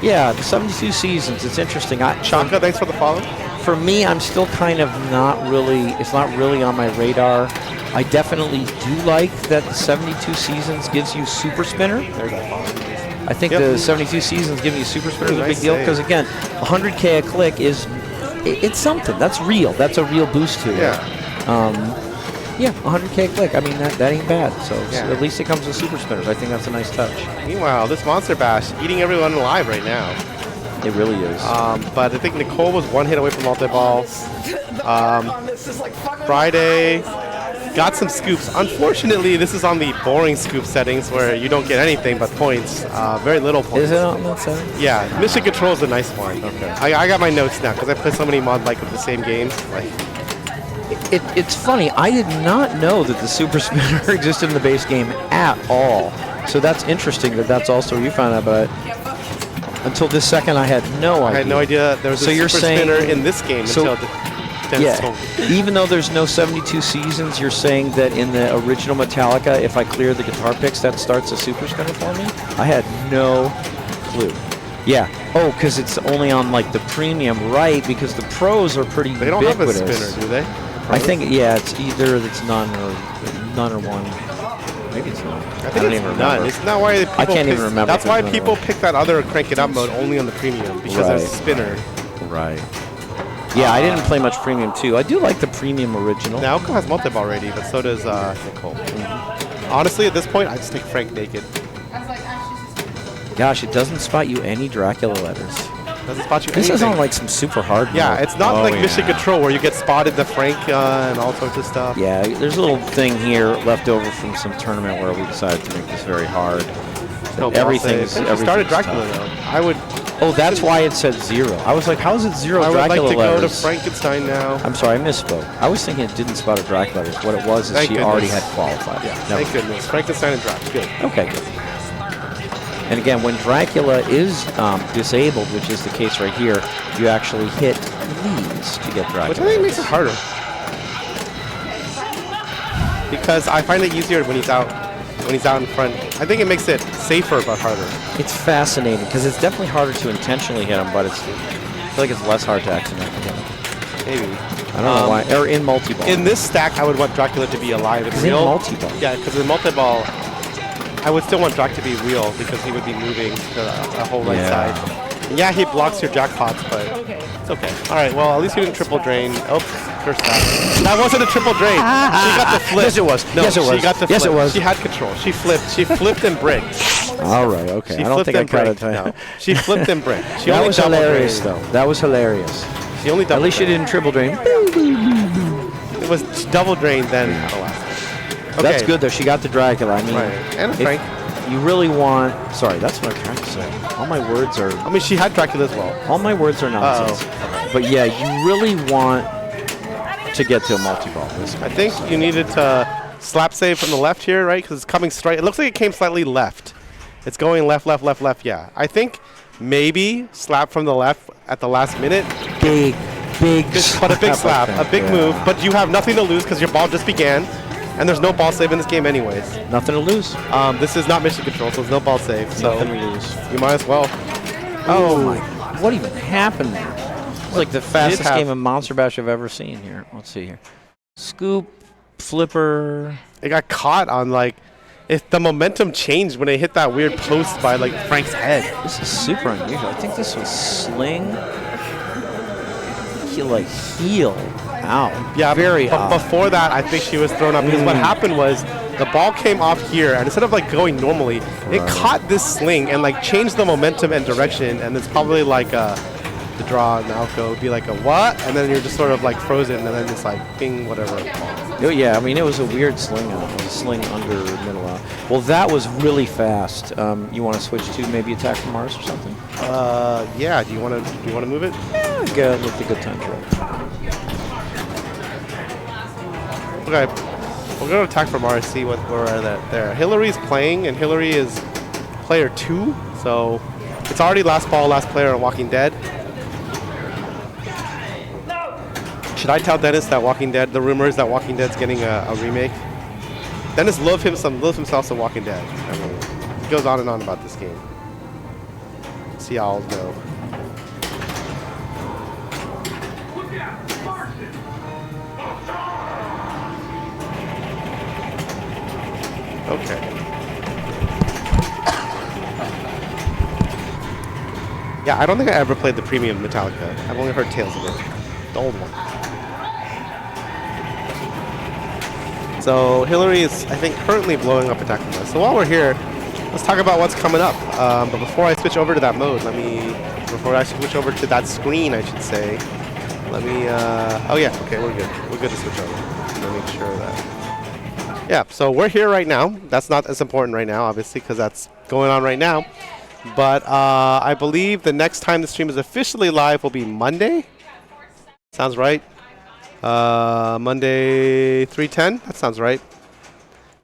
S2: yeah, the 72 seasons. It's interesting.
S1: Shanka, thanks for the follow.
S2: For me, I'm still kind of not really. It's not really on my radar. I definitely do like that the 72 seasons gives you Super Spinner. I think the 72 seasons giving you Super Spinner is a big deal because, again, 100K a click it's something. That's real. That's a real boost to it. Yeah, 100K a click. I mean, that ain't bad. So at least it comes with Super Spinners. I think that's a nice touch.
S1: Meanwhile, this Monster Bash eating everyone alive right now.
S2: It really is.
S1: But I think Nicole was 1 hit away from multi-ball. Friday got some scoops. Unfortunately, this is on the boring scoop settings where you don't get anything but points. Very little points.
S2: Is it on that setting?
S1: Yeah, Mission Control is a nice one. Okay. I got my notes now because I play so many mods like with the same games. Like,
S2: it's funny. I did not know that the Super Spinner existed in the base game at all. So that's interesting that that's also you found out about it. Until this second, I had no idea.
S1: I had no idea there was a Super Spinner in this game until Dennis told me.
S2: Even though there's no 72 seasons, you're saying that in the original Metallica, if I clear the guitar picks, that starts a Super Spinner for me? I had no clue. Yeah. Oh, because it's only on like the premium, right? Because the pros are pretty
S1: They don't
S2: ubiquitous.
S1: have a spinner, do they?
S2: I think, it's either it's none or one. Maybe it's none.
S1: I don't even remember. It's not why people
S2: I can't even remember.
S1: That's why people pick that other Crank It Up mode only on the premium because there's a spinner.
S2: Right. Yeah, I didn't play much premium too. I do like the premium original.
S1: Now Elko has multi-ball already, but so does Nicole. Honestly, at this point, I just take Frank naked.
S2: Gosh, it doesn't spot you any Dracula letters.
S1: Doesn't spot you
S2: This
S1: anything.
S2: is on like some super hard
S1: Yeah,
S2: mode.
S1: it's not like Mission Control where you get spotted the Frank and all sorts of stuff.
S2: Yeah, there's a little thing here left over from some tournament where we decided to make this very hard.
S1: No,
S2: everything's
S1: started Dracula
S2: tough.
S1: though. I would.
S2: Oh, that's why it said 0. I was like, how is it 0
S1: I would
S2: Dracula
S1: like to
S2: letters?
S1: go to Frankenstein now.
S2: I'm sorry, I misspoke. I was thinking it didn't spot a Dracula letters. What it was is
S1: Thank
S2: she already
S1: goodness.
S2: had qualified.
S1: Yeah, thank goodness. Frankenstein and Dracula. Good.
S2: Okay, good. And again, when Dracula is disabled, which is the case right here, you actually hit these to get Dracula.
S1: Which I think makes it harder. Because I find it easier when he's out in front. I think it makes it safer but harder.
S2: It's fascinating because it's definitely harder to intentionally hit him, but I feel like it's less hard to accidentally hit him.
S1: Maybe.
S2: I don't know why. Or in multi-ball.
S1: In this stack, I would want Dracula to be alive and real.
S2: In multi-ball.
S1: Yeah, because in multi-ball, I would still want Drac to be real because he would be moving to the whole right side. And yeah, he blocks your jackpots, but it's okay. All right, well, at least you didn't triple drain. Oops, curse that. That wasn't a triple drain. She got the flip.
S2: Yes, it was.
S1: No,
S2: yes, it was.
S1: she got the flip.
S2: Yes, it was.
S1: She had control. She flipped. She flipped and bricked.
S2: All right, okay.
S1: She
S2: I don't
S1: flipped
S2: think I
S1: and
S2: caught
S1: bricked.
S2: it.
S1: No, she flipped and bricked. She
S2: That
S1: only
S2: was
S1: double
S2: hilarious,
S1: drained.
S2: though. That was hilarious.
S1: She only double
S2: At least she
S1: drained.
S2: didn't triple drain.
S1: It was double drained then the last one. Okay.
S2: That's good, though. She got the Dracula. I mean,
S1: And a Frank.
S2: You really want... Sorry, that's what I'm trying to say. All my words are...
S1: I mean, she had Dracula as well.
S2: All my words are nonsense. But yeah, you really want to get to a multi-ball.
S1: I think you needed to slap save from the left here, right? Because it's coming straight. It looks like it came slightly left. It's going left, left, left, left. Yeah. I think maybe slap from the left at the last minute.
S2: Big
S1: But a big slap, a big
S2: yeah.
S1: move. But you have nothing to lose because your ball just began. And there's no ball save in this game anyways.
S2: Nothing to lose.
S1: This is not mission control, so there's no ball save. So
S2: Nothing to lose.
S1: you might as well.
S2: Oh my! What even happened there? It's like the fastest
S1: have-
S2: game of Monster Bash I've ever seen here. Let's see here. Scoop, flipper.
S1: It got caught on like, if the momentum changed when it hit that weird post by like Frank's head.
S2: This is super unusual. I think this was sling. Heel. Ow.
S1: Yeah,
S2: very
S1: but
S2: odd.
S1: before that, I think she was thrown up because what happened was the ball came off here, and instead of like going normally, it caught this sling and like changed the momentum and direction, and it's probably like the draw and Alco would be like a what, and then you're just sort of like frozen, and then it's like bing, whatever.
S2: Oh, yeah, I mean, it was a weird sling out. It was a sling under middle out. Well, that was really fast. You want to switch to maybe Attack from Mars or something?
S1: Yeah. Do you want to move it?
S2: Yeah, good. Look, the good times right.
S1: Okay. We'll go to Attack from Mars, see what we're at there. Hillary's playing, and Hillary is player 2, so it's already last ball, last player on Walking Dead. Should I tell Dennis that Walking Dead, the rumor is that Walking Dead's getting a remake? Dennis loves himself some Walking Dead. I mean, he goes on and on about this game. See how I'll go. Okay. Yeah, I don't think I ever played the premium Metallica. I've only heard tales of it. The old one. So Hillary is, I think, currently blowing up Attack from Mars. So while we're here, let's talk about what's coming up. But before I switch over to that mode, before I switch over to that screen, I should say, let me, oh yeah, okay, we're good. We're good to switch over. Let me make sure that, yeah, so we're here right now. That's not as important right now, obviously, because that's going on right now. But I believe the next time the stream is officially live will be Monday. Sounds right. Monday 3:10. That sounds right.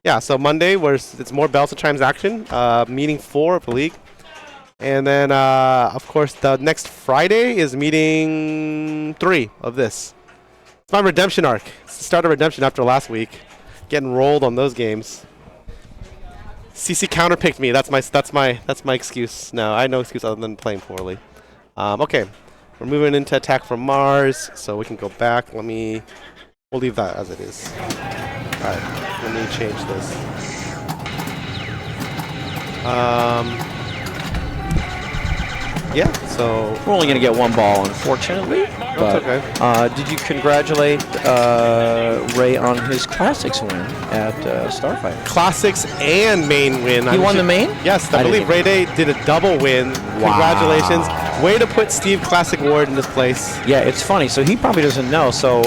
S1: Yeah, so Monday it's more Bells of Chimes action. Meeting 4 of the league. And then, of course, the next Friday is meeting 3 of this. It's my redemption arc. It's the start of redemption after last week. Getting rolled on those games. CC counterpicked me. That's my excuse. No, I have no excuse other than playing poorly. Okay, we're moving into Attack from Mars, so we can go back. We'll leave that as it is. All right, let me change this. Yeah, so
S2: We're only going to get one ball, unfortunately. But,
S1: okay.
S2: Did you congratulate Ray on his Classics win at Starfighter?
S1: Classics and main win.
S2: He won the main?
S1: Yes,
S2: I
S1: I believe Ray Day did a double win.
S2: Wow.
S1: Congratulations. Way to put Steve Classic Ward in this place.
S2: Yeah, it's funny. So he probably doesn't know. So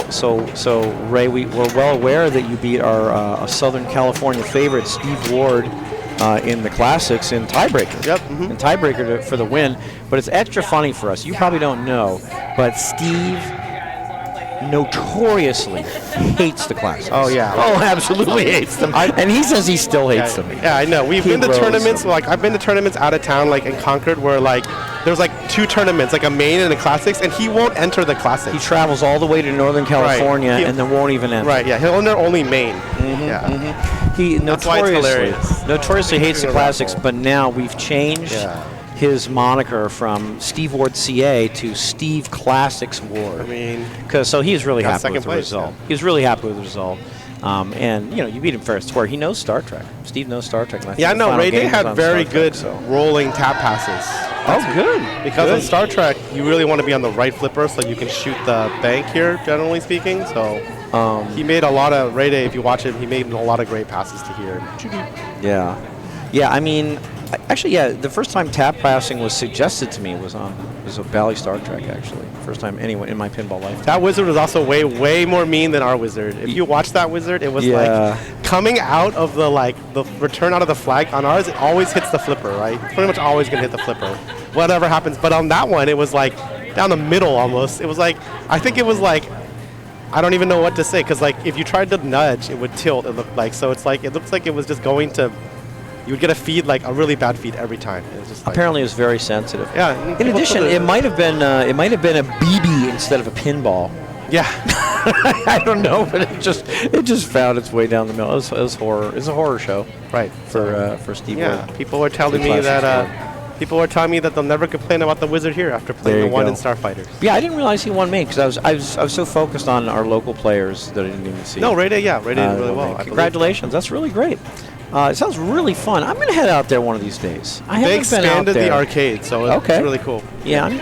S2: Ray, we're well aware that you beat our Southern California favorite, Steve Ward, in the Classics in tiebreaker.
S1: Yep.
S2: In tiebreaker for the win. But it's extra funny for us. You probably don't know, but Steve notoriously hates the Classics.
S1: Oh, yeah.
S2: Oh, absolutely hates them. And he says he still hates them.
S1: Yeah, I know. We've
S2: He
S1: been to
S2: rose
S1: tournaments.
S2: them.
S1: Like I've been to tournaments out of town, like in Concord, where like there's like 2 tournaments, like a main and a Classics, and he won't enter the Classics.
S2: He travels all the way to Northern California and then won't even enter.
S1: Right. Yeah. He'll enter only main. Yeah.
S2: He
S1: That's why it's hilarious.
S2: notoriously hates the
S1: Figuring it out
S2: Classics,
S1: for him.
S2: but now we've changed his moniker from Steve Ward CA to Steve Classics Ward.
S1: I mean,
S2: So he's really
S1: got
S2: happy
S1: second
S2: with the
S1: place,
S2: result.
S1: yeah.
S2: He's really happy with the result. And you beat him fair and square. He knows Star Trek. Steve knows Star Trek. And I think
S1: yeah,
S2: the
S1: no.
S2: final
S1: Ray Day
S2: game was
S1: had
S2: on
S1: very
S2: Star
S1: good
S2: Trek, so.
S1: rolling tap passes.
S2: Oh, good.
S1: Because
S2: Good.
S1: on Star Trek, you really want to be on the right flipper so you can shoot the bank here, generally speaking. So he made a lot of, Ray Day, if you watch him, he made a lot of great passes to here.
S2: Yeah. Yeah, I mean, actually, yeah, the first time tap passing was suggested to me was a Bally Star Trek, actually. First time anyone in my pinball life.
S1: That wizard was also way, way more mean than our wizard. If you watch that wizard, it was like coming out of the return out of the flag. On ours, it always hits the flipper, right? It's pretty much always going to hit the flipper. Whatever happens. But on that one, it was like down the middle almost. It was like, I think it was like, I don't even know what to say. Because like if you tried to nudge, it would tilt, it looked like. So it's like, it looks like it was just going to you would get a feed, like a really bad feed every time. It was just like,
S2: Apparently, it was very sensitive.
S1: Yeah.
S2: In addition, it might have been a BB instead of a pinball.
S1: Yeah.
S2: I don't know, but it just found its way down the middle. It was horror. It's a horror show,
S1: Right.
S2: for Steve.
S1: Yeah.
S2: Wood.
S1: People were telling me that they'll never complain about the Wizard here after playing the one in Starfighters.
S2: Yeah, I didn't realize he won main because I was so focused on our local players that I didn't even see.
S1: No, Ray did really well.
S2: Congratulations, that's really great. It sounds really fun. I'm gonna head out there one of these days. I
S1: They
S2: haven't been out
S1: expanded
S2: there.
S1: the arcade, so it's really cool.
S2: Yeah, I'm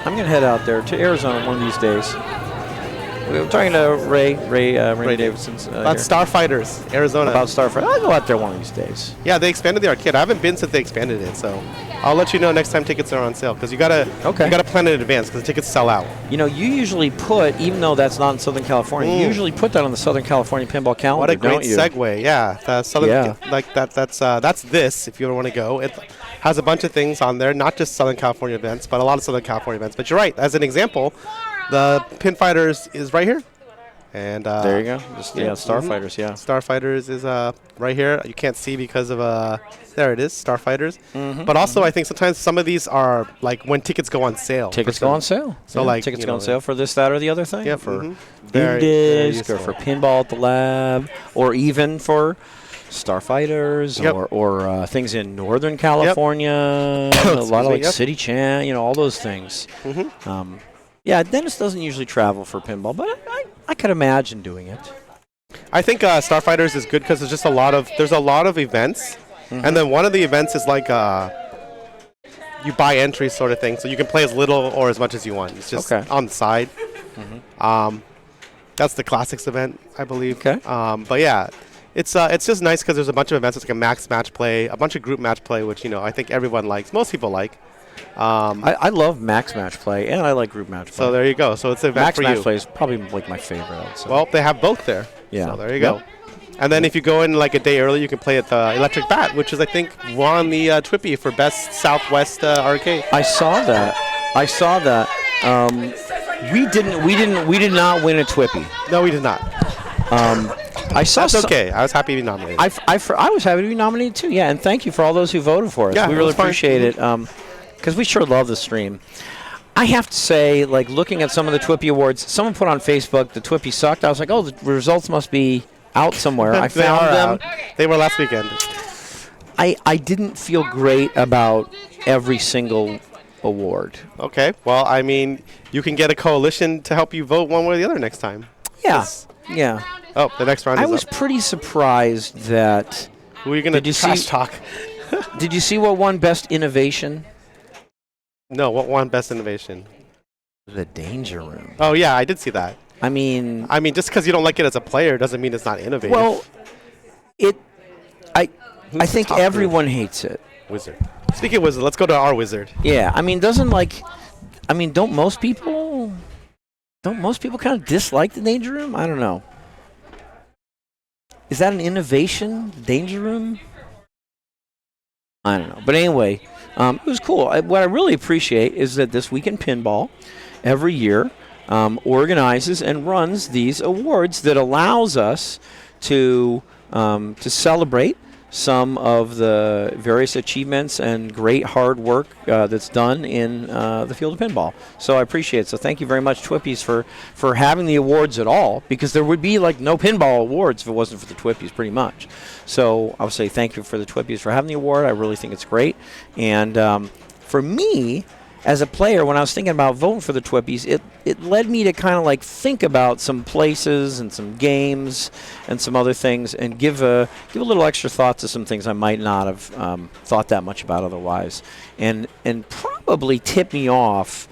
S2: gonna head out there to Arizona one of these days. We were talking to Ray Davidson's
S1: About Starfighters, Arizona.
S2: about Starfighter. I'll go out there one of these days.
S1: Yeah, they expanded the arcade. I haven't been since they expanded it, so I'll let you know next time tickets are on sale because you gotta plan in advance because the tickets sell out.
S2: You know, you usually put, even though that's not in Southern California, you usually put that on the Southern California pinball calendar.
S1: What a great
S2: don't you?
S1: segue! Yeah, the Southern that's this. If you ever want to go, it has a bunch of things on there, not just Southern California events, but a lot of Southern California events. But you're right. As an example, the Pin Fighters is right here. And
S2: there you go. Starfighters, yeah.
S1: Starfighters is right here. You can't see because of there it is, Starfighters. But also, I think sometimes some of these are like when tickets go on sale.
S2: Tickets go on sale.
S1: So like
S2: tickets go on sale for this, that, or the other thing.
S1: Yeah,
S2: for
S1: very
S2: disc or for pinball at the lab, or even for Starfighters or things in Northern California. A lot of like City Chan, all those things. Yeah, Dennis doesn't usually travel for pinball, but I could imagine doing it.
S1: I think Starfighters is good because there's a lot of events, and then one of the events is like you buy entries sort of thing, so you can play as little or as much as you want. It's just on the side. That's the Classics event, I believe.
S2: Okay.
S1: But yeah, it's just nice because there's a bunch of events. It's like a max match play, a bunch of group match play, which I think everyone likes. Most people like.
S2: I love max match play, and I like group match play.
S1: So there you go. So it's an event
S2: max
S1: for
S2: match
S1: you.
S2: play is probably like my favorite, I'd say.
S1: Well, they have both there.
S2: Yeah.
S1: So there you go. And then if you go in like a day early, you can play at the Electric Bat, which is I think won the Twippy for best Southwest arcade.
S2: I saw that. We did not win a Twippy.
S1: No, we did not.
S2: I saw.
S1: That's okay. I was happy to be nominated.
S2: I was happy to be nominated too. Yeah, and thank you for all those who voted for us.
S1: Yeah,
S2: we really appreciate it. Because we sure love the stream. I have to say, like, looking at some of the Twippy awards, someone put on Facebook the Twippy sucked. I was like, oh, the results must be out somewhere. I found them.
S1: They were last weekend.
S2: I didn't feel great about every single award.
S1: Okay. Well, I mean, you can get a coalition to help you vote one way or the other next time.
S2: Yeah. Yeah.
S1: Oh, the next round is
S2: I was
S1: up.
S2: pretty surprised that...
S1: Who are you going to trash talk?
S2: Did you see what won Best Innovation?
S1: No, what won Best Innovation?
S2: The Danger Room.
S1: Oh, yeah, I did see that.
S2: I mean,
S1: just because you don't like it as a player doesn't mean it's not innovative.
S2: Well, I think everyone hates it.
S1: Wizard. Speaking of Wizard, let's go to our Wizard.
S2: Yeah, don't most people kind of dislike the Danger Room? I don't know. Is that an innovation, Danger Room? I don't know. But anyway, it was cool. What I really appreciate is that This Week in Pinball every year organizes and runs these awards that allows us to celebrate some of the various achievements and great hard work that's done in the field of pinball. So I appreciate it. So thank you very much, Twippies, for having the awards at all, because there would be like no pinball awards if it wasn't for the Twippies, pretty much. So I'll say thank you for the Twippies for having the award. I really think it's great. And for me, as a player, when I was thinking about voting for the Twippies, it led me to kind of like think about some places and some games and some other things, and give a little extra thought to some things I might not have thought that much about otherwise, and probably tip me off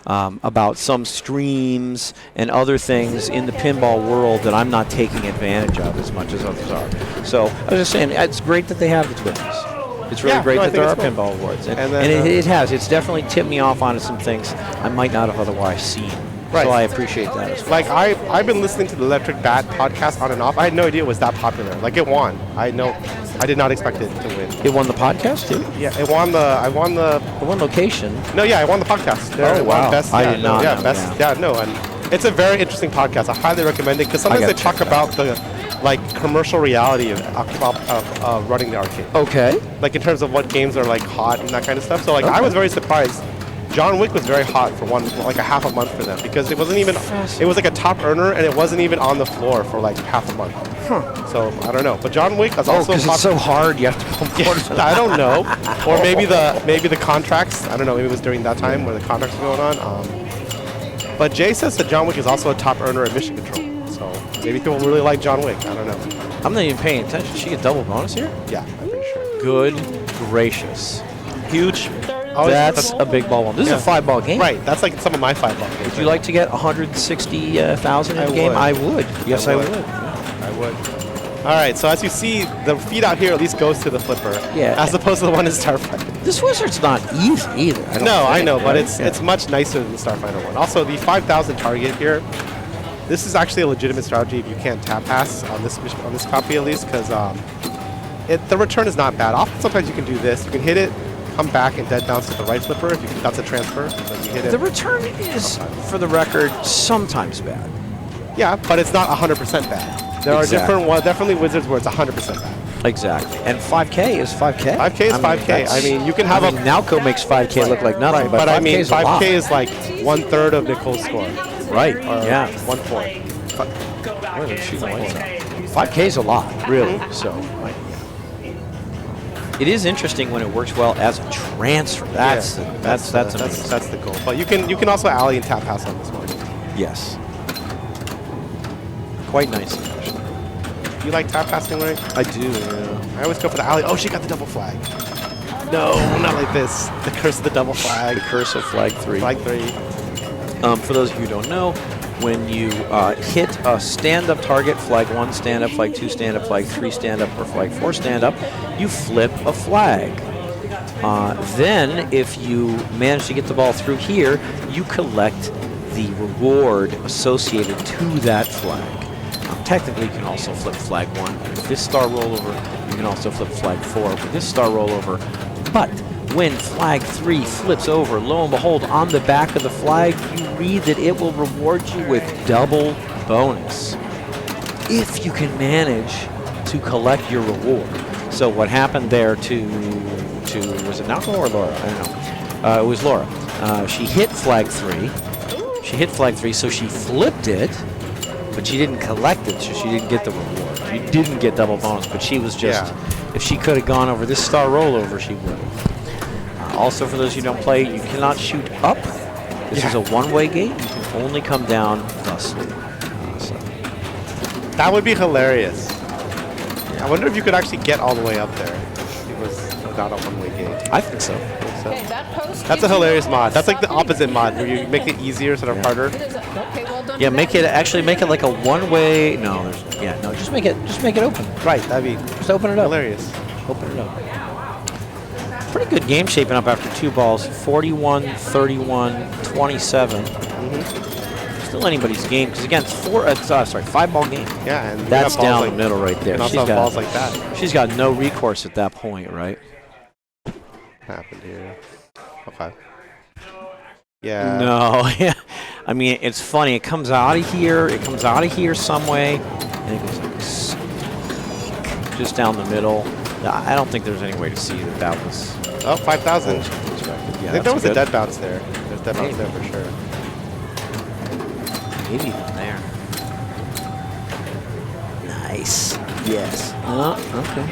S2: about some streams and other things in the pinball world that I'm not taking advantage of as much as others are. So I was just saying, it's great that they have the Twippies. It's really great that there are pinball awards. And it's definitely tipped me off onto some things I might not have otherwise seen. Right. So I appreciate that as well.
S1: Like, I've been listening to the Electric Bat podcast on and off. I had no idea it was that popular. Like, it won. I did not expect it to win.
S2: It won the podcast, too?
S1: Yeah, it won It won
S2: location.
S1: No, yeah, I won the podcast.
S2: Oh, wow.
S1: Best,
S2: I did not know.
S1: And it's a very interesting podcast. I highly recommend it, because sometimes they talk about like commercial reality of running the arcade.
S2: Okay.
S1: Like in terms of what games are like hot and that kind of stuff. So like I was very surprised. John Wick was very hot for like a half a month for them because it wasn't even. It was like a top earner and it wasn't even on the floor for like half a month. So I don't know. But John Wick is also.
S2: because it's so hard, you have to pump water.
S1: I don't know. Or maybe the contracts. I don't know. Maybe it was during that time where the contracts were going on. But Jay says that John Wick is also a top earner at Mission Control. So maybe people really like John Wick. I don't know.
S2: I'm not even paying attention. She get double bonus here?
S1: Yeah, I'm pretty sure.
S2: Good gracious. Huge.
S1: Oh,
S2: That's a big ball one. This is a 5-ball game.
S1: Right. That's like some of my 5-ball games.
S2: Would you like to get 160,000 in the game? I would. Yes, I would.
S1: I would. All right. So as you see, the feed out here at least goes to the flipper.
S2: Yeah.
S1: As opposed to the one in Starfighter.
S2: This wizard's not easy either.
S1: I know, but it's much nicer than the Starfighter one. Also, the 5,000 target here. This is actually a legitimate strategy if you can't tap pass on this copy at least, because the return is not bad. Often, sometimes you can do this. You can hit it, come back, and dead bounce with the right flipper. If that's a transfer, then you hit it.
S2: The return is, for the record, sometimes bad.
S1: Yeah, but it's not 100% bad. There are definitely wizards where it's 100% bad.
S2: Exactly. And 5K is 5K.
S1: 5K is 5K. I mean, you can have a
S2: Nalco makes 5K look like nothing,
S1: but I mean, 5K
S2: is
S1: is like 1/3 of Nicole's score.
S2: right.
S1: Or
S2: Yeah.
S1: 1/4.
S2: 5K is a lot, really. So. It is interesting when it works well as a transfer. That's amazing.
S1: That's the goal. But you can also alley and tap pass on this one.
S2: Yes. Quite nice.
S1: You like tap passing, right?
S2: I do.
S1: I always go for the alley. Oh, she got the double flag. No, not like this. The curse of the double flag.
S2: The curse of flag 3.
S1: Flag 3.
S2: For those of you who don't know, when you hit a stand-up target, flag 1 stand-up, flag 2 stand-up, flag 3 stand-up, or flag 4 stand-up, you flip a flag. Then, if you manage to get the ball through here, you collect the reward associated to that flag. Technically, you can also flip flag 1 with this star rollover. You can also flip flag 4 with this star rollover. But when flag 3 flips over, lo and behold, on the back of the flag, you read that it will reward you with double bonus if you can manage to collect your reward. So what happened there to was it Nalco or Laura? I don't know. It was Laura. She hit flag 3. She hit flag 3, so she flipped it. But she didn't collect it, so she didn't get the reward. She didn't get double bonus, but she was just, if she could have gone over this star rollover, she would have. Also, for those who don't play, you cannot shoot up. This is a one-way gate. You can only come down thusly.
S1: That would be hilarious. I wonder if you could actually get all the way up there. It was not a one-way gate.
S2: I think so.
S3: Okay,
S1: That's a hilarious mod. That's like the opposite mod, where you make it easier instead of harder.
S3: Okay, well, don't
S2: Yeah,
S3: do
S2: make
S3: that.
S2: it like a one-way. No, just make it open.
S1: Right, that'd be
S2: Just open it up.
S1: hilarious.
S2: Open it up. Pretty good game shaping up after 2 balls. 41, 31, 27. Still anybody's game, because again, it's 5-ball game.
S1: Yeah, and
S2: That's down the middle right there.
S1: And also have balls like that.
S2: She's got no recourse at that point, right?
S1: What happened here? Okay. Yeah.
S2: No, yeah. I mean, it's funny. It comes out of here. It comes out of here some way, and it goes like just down the middle. I don't think there's any way to see that was.
S1: Oh, 5,000.
S2: Yeah,
S1: I think there was a dead bounce there. There's dead bounce there for sure.
S2: Maybe even there. Nice. Yes. Okay.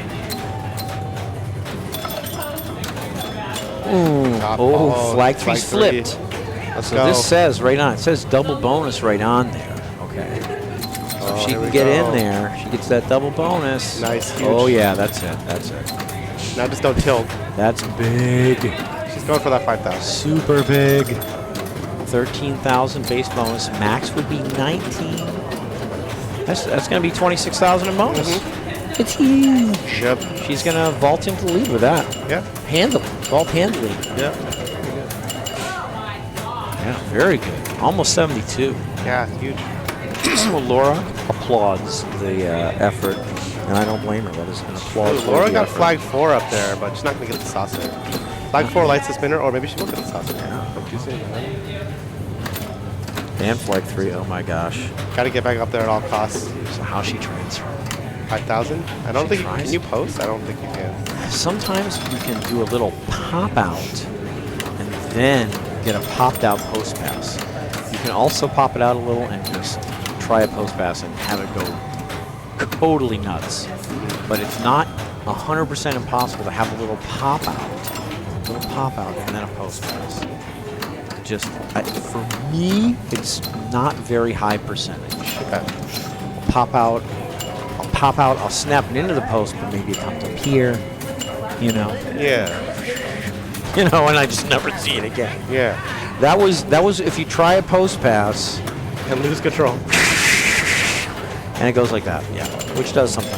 S2: Oh, flag 3's flipped.
S1: Let's
S2: So
S1: go.
S2: this says right on. It says double bonus right on there. Okay. So if she
S1: here
S2: can
S1: we
S2: get
S1: go.
S2: in there, she gets that double bonus.
S1: Nice, huge.
S2: Oh yeah, that's it. That's it.
S1: Now just don't tilt.
S2: That's big.
S1: She's going for that 5,000.
S2: Super big. 13,000 base bonus. Max would be 19. That's going to be 26,000 in bonus. It's huge.
S1: Yep.
S2: She's going to vault into the lead with that.
S1: Yeah.
S2: Handle. Vault handling.
S1: Yep.
S2: Yeah, very good. Almost 72.
S1: Yeah, huge.
S2: Well, Laura applauds the effort, and I don't blame her. That is an applause.
S1: Laura got flag 4 up there, but she's not going to get the saucer. Flag 4 lights the spinner, or maybe she will get the saucer.
S2: Yeah.
S1: Too soon, man.
S2: And flag 3. Oh my gosh.
S1: Got to get back up there at all costs.
S2: So how she transferred.
S1: 5,000? I don't think.
S2: tries.
S1: Can you post? I don't think you can.
S2: Sometimes you can do a little pop out and then get a popped out post pass. You can also pop it out a little and just try a post pass and have it go totally nuts. But it's not 100% impossible to have a little pop out and then a post pass. Just for me, it's not very high percentage.
S1: Okay.
S2: I'll pop out, I'll snap it into the post, but maybe it comes up here, you know.
S1: Yeah.
S2: You know, and I just never see it again.
S1: Yeah.
S2: That was if you try a post pass
S1: And lose control.
S2: and it goes like that, yeah, which does something.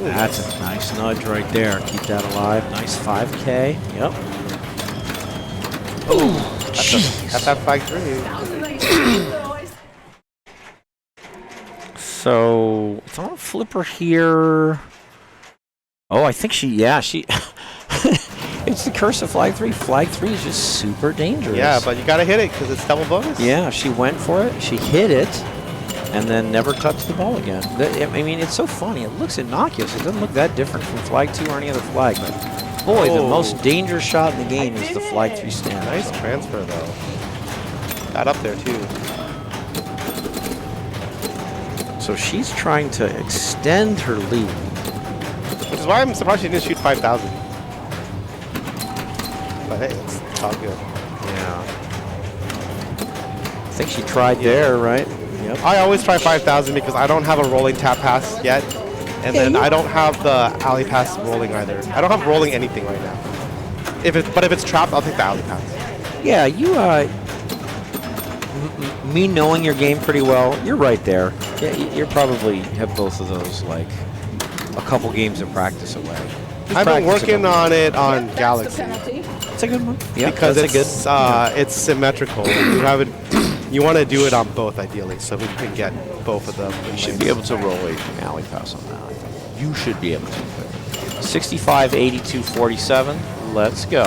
S2: That's a nice nudge right there. Keep that alive. Nice 5K. Yep. Oh,
S1: That's that 5-3.
S2: So it's on a flipper here. Oh, I think she. It's the curse of flag 3. Flag 3 is just super dangerous.
S1: Yeah, but you gotta hit it because it's double bonus.
S2: Yeah, she went for it. She hit it, and then never touched the ball again. I mean, it's so funny. It looks innocuous. It doesn't look that different from flag 2 or any other flag. But boy, the most dangerous shot in the game is the flag 3 stand.
S1: Nice transfer though. Got up there too.
S2: So she's trying to extend her lead.
S1: Which is why I'm surprised she didn't shoot 5,000. But hey, it's all good.
S2: Yeah. I think she tried there, right? Yep.
S1: I always try 5,000 because I don't have a rolling tap pass yet. And then I don't have the alley pass rolling either. I don't have rolling anything right now. But if it's trapped, I'll take the alley pass.
S2: Yeah, you, me knowing your game pretty well, you're right there. Yeah, you probably have both of those, like, a couple games of practice away.
S1: I've been working on it on Galaxy.
S2: It's a good one. Yeah,
S1: because
S2: that's
S1: it's symmetrical. You want to do it on both ideally, so we can get both of them.
S2: You should be able to roll a alley pass on that. You should be able to. 65, 82, 47. Let's go.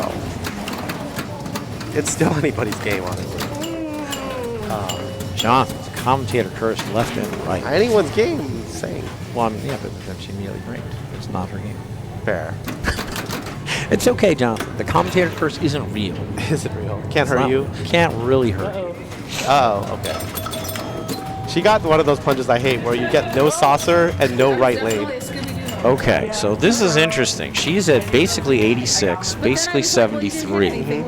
S1: It's still anybody's game, honestly.
S2: Jonathan, the commentator curse left and right.
S1: Anyone's game, same.
S2: Well, yeah, but then she immediately breaks. It's not her game.
S1: Fair.
S2: It's okay, Jonathan. The commentator curse isn't real.
S1: Is it real? Can't hurt you?
S2: Can't really hurt you.
S1: Oh, okay. She got one of those punches I hate where you get no saucer and no right lane.
S2: Okay, so this is interesting. She's at basically 86, basically 73.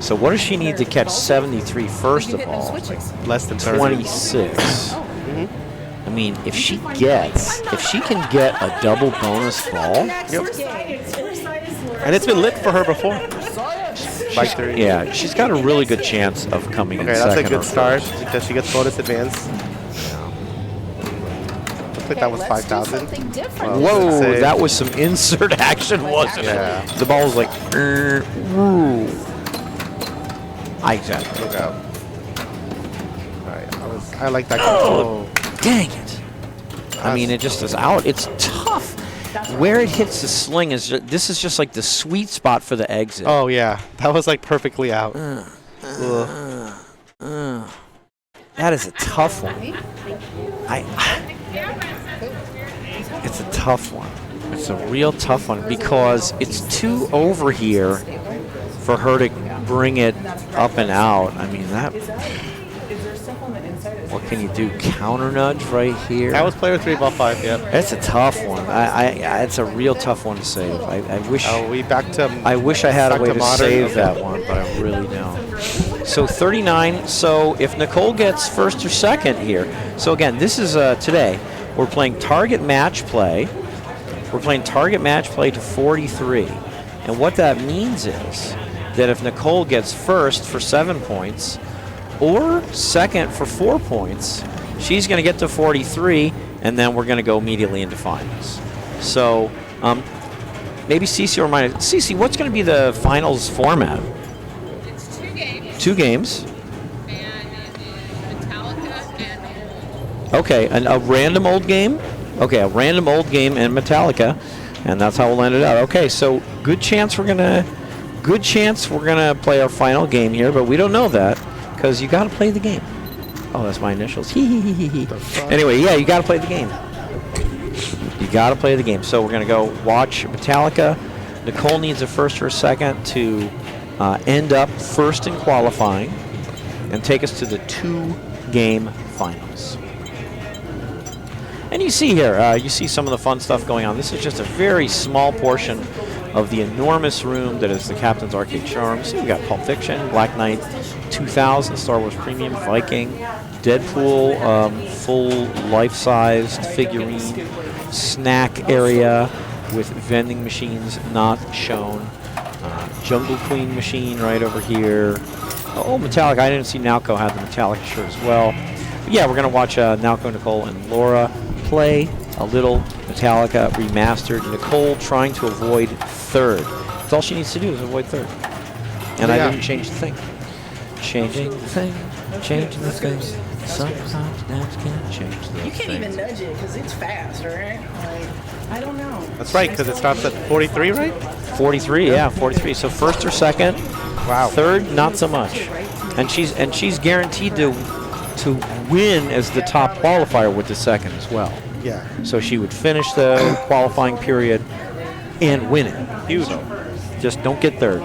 S2: So what does she need to catch 73 first of all?
S1: Less than 30.
S2: 26. I mean, if she can get a double bonus ball.
S1: Yep. And it's been lit for her before. Like 30.
S2: Yeah, she's got a really good chance of coming in second.
S1: Okay, that's a good start
S2: first.
S1: because she gets bonus advance. Looks like that was 5,000.
S2: Whoa, that was some insert action, wasn't
S1: Yeah.
S2: it? The ball was like, woo. Exactly.
S1: Look out. Alright, I like that control.
S2: Dang it. I mean, it just is out. It's tough. Where it hits the sling is this is just like the sweet spot for the exit.
S1: Oh yeah, that was like perfectly out.
S2: That is a tough one. It's a tough one. It's a real tough one because it's too over here for her to bring it up and out. I mean, that. What can you do? Counter nudge right here.
S1: That was player 3 ball 5. Yep.
S2: That's a tough one. It's a real tough one to save. I wish.
S1: We back to.
S2: I wish I had a
S1: back
S2: way
S1: to
S2: to
S1: modern?
S2: save that one, but I really don't. So 39. So if Nicole gets first or second here. So again, this is today. We're playing target match play. We're playing target match play to 43. And what that means is that if Nicole gets first for 7 points or second for 4 points, she's going to get to 43, and then we're going to go immediately into finals. So maybe Cece remind us. Cece, what's going to be the finals format?
S3: It's 2 games.
S2: 2 games.
S3: And Metallica and
S2: Okay, a random old game. Okay, a random old game and Metallica. And that's how we'll end it out. Okay, so good chance we're gonna play our final game here, but we don't know that because you got to play the game. Oh, that's my initials. Anyway, yeah, you got to play the game. You got to play the game. So we're gonna go watch Metallica. Nicole needs a first or a second to end up first in qualifying and take us to the 2-game finals. And you see here, you see some of the fun stuff going on. This is just a very small portion of the enormous room that is the Captain's Arcade Showroom. So we've got Pulp Fiction, Black Knight 2000, Star Wars Premium, Viking, Deadpool, full life-sized figurine, snack area with vending machines not shown, Jungle Queen machine right over here. Oh, Metallica. I didn't see Nalco had the Metallica shirt as well. But yeah, we're going to watch Nalco, Nicole, and Laura play a little Metallica Remastered. Nicole trying to avoid third. That's all she needs to do is avoid third. And I didn't change the thing. Changing the thing, changing the thing. Sometimes naps can change the thing.
S3: You can't even nudge it because it's fast, right? Like, I don't know.
S1: That's right, because it stops at 43, right?
S2: 43, yeah, 43. So first or second.
S1: Wow.
S2: Third, not so much. And she's guaranteed to win as the top qualifier with the second as well.
S1: Yeah.
S2: So she would finish the qualifying period and win it.
S1: Huge.
S2: Just don't get third.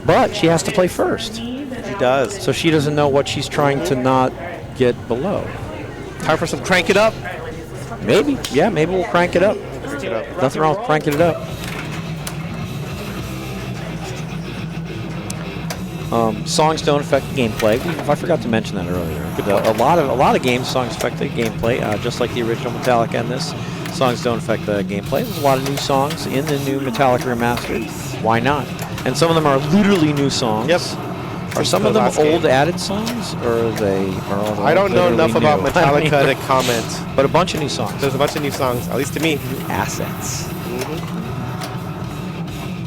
S2: But she has to play first.
S1: She does.
S2: So she doesn't know what she's trying to not get below.
S1: Time for some crank it up.
S2: Maybe. Yeah, maybe we'll crank it up.
S1: Crank it up.
S2: Nothing wrong with cranking it up. Songs don't affect the gameplay. I forgot to mention that earlier. A lot of games, songs affect the gameplay, just like the original Metallica and this. Songs don't affect the gameplay. There's a lot of new songs in the new Metallica Remastered. Why not? And some of them are literally new songs.
S1: Yep.
S2: Are some of them old added songs, or are they?
S1: I don't know enough about Metallica to comment.
S2: But a bunch of new songs.
S1: There's a bunch of new songs, at least to me.
S2: New assets.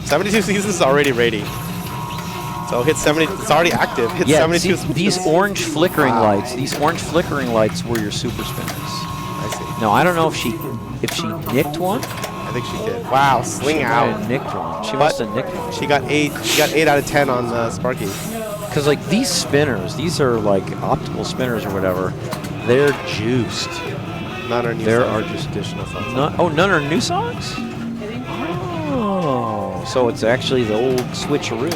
S1: 72 seasons is already ready. So hit 70. It's already active. Hit 72.
S2: See, these orange flickering lights. These orange flickering lights were your super spinners.
S1: I see.
S2: Now I don't know if she nicked one.
S1: I think she did. Wow, sling
S2: She
S1: out.
S2: might have nicked one. She must have nicked one.
S1: She got 8. She got 8 out of 10 on Sparky.
S2: Because like these spinners, these are like optical spinners or whatever. They're juiced.
S1: None are new.
S2: There
S1: songs.
S2: are just additional songs. None are new songs. Oh, so it's actually the old switcheroo.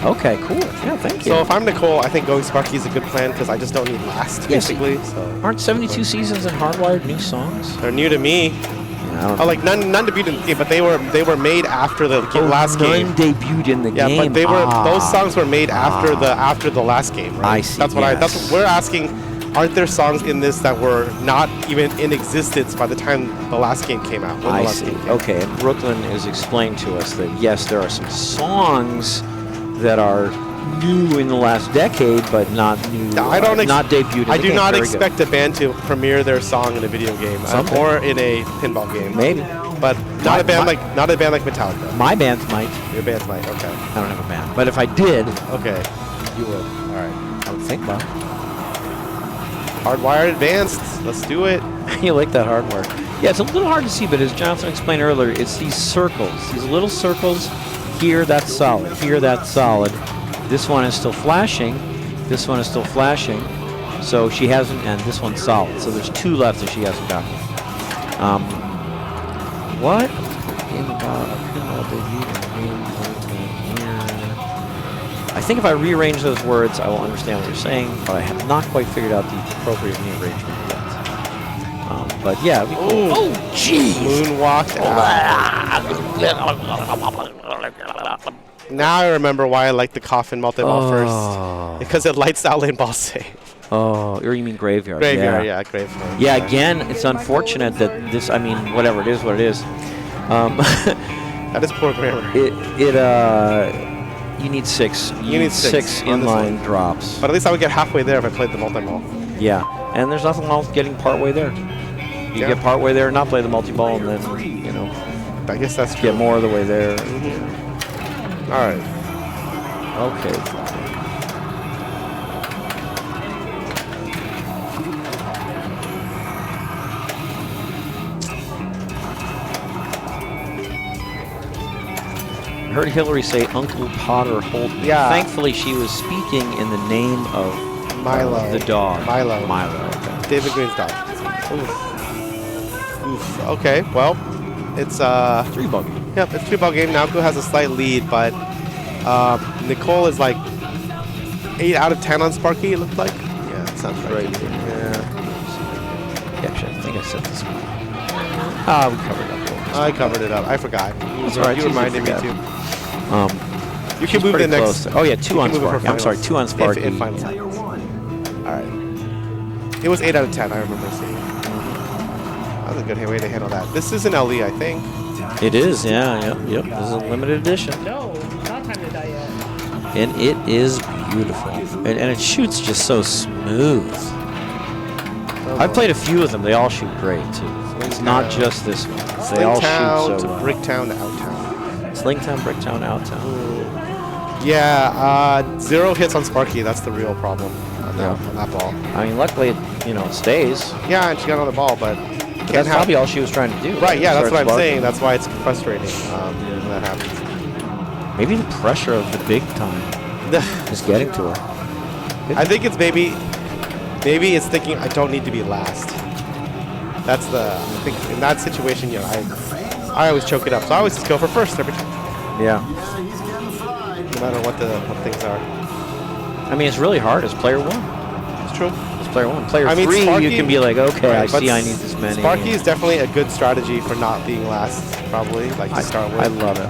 S2: Okay, cool. Yeah, thank you.
S1: So if I'm Nicole, I think going Sparky is a good plan because I just don't need last, basically. So.
S2: Aren't 72 seasons and Hardwired new songs?
S1: They're new to me.
S2: Yeah,
S1: Oh, like none debuted in the game, but they were made after the last game.
S2: None debuted in the game.
S1: Yeah, but they were those songs were made after the last game, right?
S2: I see.
S1: That's what we're asking. Aren't there songs in this that were not even in existence by the time the last game came out?
S2: I see. Okay, and Brooklyn is explaining to us that yes, there are some songs that are new in the last decade, but not new.
S1: I don't
S2: not debuted.
S1: I do not expect a band to premiere their song in a video game or in a pinball game.
S2: Maybe,
S1: but not a band like Metallica.
S2: My bands might.
S1: Your bands might. Okay.
S2: I don't have a band, but if I did,
S1: okay,
S2: you would. All right. I would think about it.
S1: Hardwired Advanced. Let's do it.
S2: You like that hardware? Yeah, it's a little hard to see, but as Johnson explained earlier, it's these circles, these little circles. Here, that's solid. Here, that's solid. This one is still flashing. This one is still flashing. So she hasn't, and this one's solid. So there's 2 left that she hasn't gotten. What? I think if I rearrange those words, I will understand what you're saying, but I have not quite figured out the appropriate rearrangement yet. But yeah, it'd be cool. Oh, jeez!
S1: Moonwalked out. Now I remember why I like the coffin multi-ball first. Because it lights out lane ball save.
S2: Oh, or you mean graveyard?
S1: Graveyard, yeah, graveyard.
S2: Yeah, again, it's unfortunate that this. I mean, whatever it is, what it is.
S1: That is poor grammar.
S2: You need 6.
S1: You need 6
S2: inline drops.
S1: But at least I would get halfway there if I played the multi-ball.
S2: Yeah, and there's nothing wrong with getting partway there. You get partway there, not play the multi-ball, and then
S1: I guess that's true.
S2: Get more of the way there.
S1: All right.
S2: Okay. I heard Hillary say Uncle Potter hold me.
S1: Yeah.
S2: Thankfully, she was speaking in the name of
S1: Milo.
S2: the dog.
S1: Milo.
S2: Milo, okay.
S1: David Green's dog. Oof. Okay, well, it's
S2: 3-ball game.
S1: Yep, it's 3-ball game. Naoko has a slight lead, but Nicole is like 8 out of 10 on Sparky, it looked like. Yeah, that sounds right.
S2: Yeah, actually, I think I said this one. We covered it up.
S1: I covered it up. I forgot.
S2: That's all right.
S1: You reminded me too. You can move the next.
S2: Oh yeah, 2 on Sparky. I'm sorry, 2 on Sparky.
S1: If finals happens. All right. It was 8 out of 10. I remember seeing. That was a good way to handle that. This is an LE, I think.
S2: It is, yeah, yep. This is a limited edition.
S5: No, not time to die yet.
S2: And it is beautiful. And it shoots just so smooth. I've played a few of them. They all shoot great, too. It's not just this one. They all shoot so well.
S1: Bricktown to Outtown.
S2: Slingtown, Bricktown, Outtown.
S1: Yeah, 0 hits on Sparky. That's the real problem on that ball.
S2: I mean, luckily, it stays.
S1: Yeah, and she got on the ball, but
S2: That's probably all she was trying to do.
S1: Right, yeah, that's what I'm saying. That's why it's frustrating when that happens.
S2: Maybe the pressure of the big time is getting to her.
S1: I think it's maybe it's thinking I don't need to be last. I think in that situation, I always choke it up. So I always just go for first every time.
S2: Yeah.
S1: No matter what things are.
S2: I mean, it's really hard as player 1.
S1: It's true.
S2: Player 1. Player 3,
S1: Sparky,
S2: you can be like, okay,
S1: right,
S2: I see I need this many.
S1: Sparky is definitely a good strategy for not being last, probably, like to start with.
S2: I love it.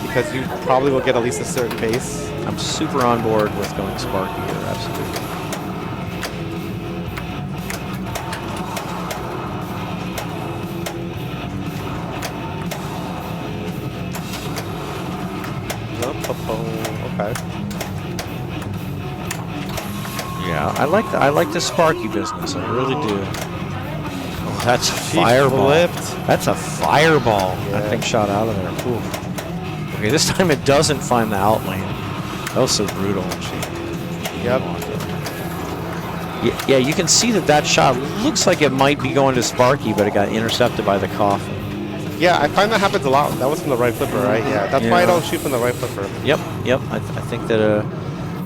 S1: Because you probably will get at least a certain base.
S2: I'm super on board with going Sparky here, absolutely.
S1: Okay.
S2: Yeah, I like the Sparky business. I really do. Oh, that's a fireball.
S1: Flipped.
S2: That's a fireball.
S1: Yeah.
S2: That thing shot out of there. Ooh. Okay, this time it doesn't find the out lane. That was so brutal.
S1: Yep.
S2: Yeah, you can see that shot looks like it might be going to Sparky, but it got intercepted by the coffin.
S1: Yeah, I find that happens a lot. That was from the right flipper, right? Yeah, that's why I don't shoot from the right flipper.
S2: Yep. I think that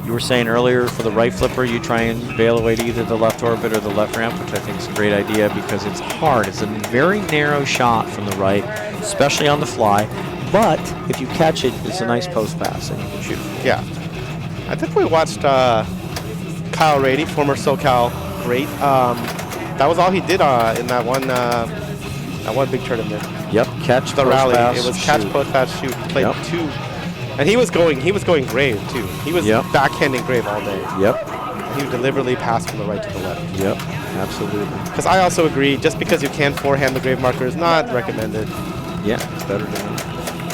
S2: you were saying earlier for the right flipper, you try and bail away to either the left orbit or the left ramp, which I think is a great idea because it's hard. It's a very narrow shot from the right, especially on the fly. But if you catch it, it's a nice post pass and you can shoot.
S1: Yeah. I think we watched Kyle Rady, former SoCal great. That was all he did in that one big tournament.
S2: Yep, catch
S1: the
S2: post
S1: rally.
S2: Pass,
S1: it was catch,
S2: shoot.
S1: post pass, shoot. He played 2, and he was going grave too. He was backhanding grave all day.
S2: Yep.
S1: He deliberately passed from the right to the left.
S2: Yep, absolutely.
S1: Because I also agree, just because you can forehand the grave marker is not recommended.
S2: Yeah, it's better than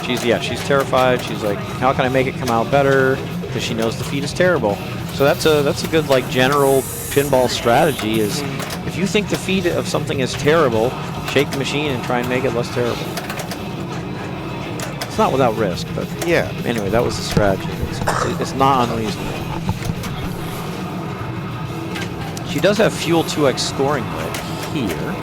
S2: she's terrified. She's like, how can I make it come out better? Because she knows the feed is terrible. So that's a good general pinball strategy is if you think the feed of something is terrible, shake the machine and try and make it less terrible. It's not without risk, but
S1: yeah.
S2: Anyway, that was the strategy. It's not unreasonable. She does have Fuel 2X scoring right here.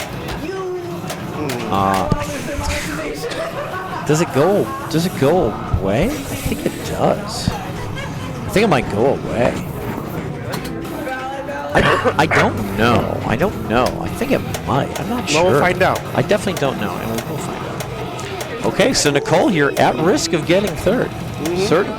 S2: Does it go away? I think it does. I think it might go away. I don't know. I think it might. I'm not sure.
S1: We'll find out.
S2: I definitely don't know, and we will find out. Okay, so Nicole here at risk of getting third. Certainly.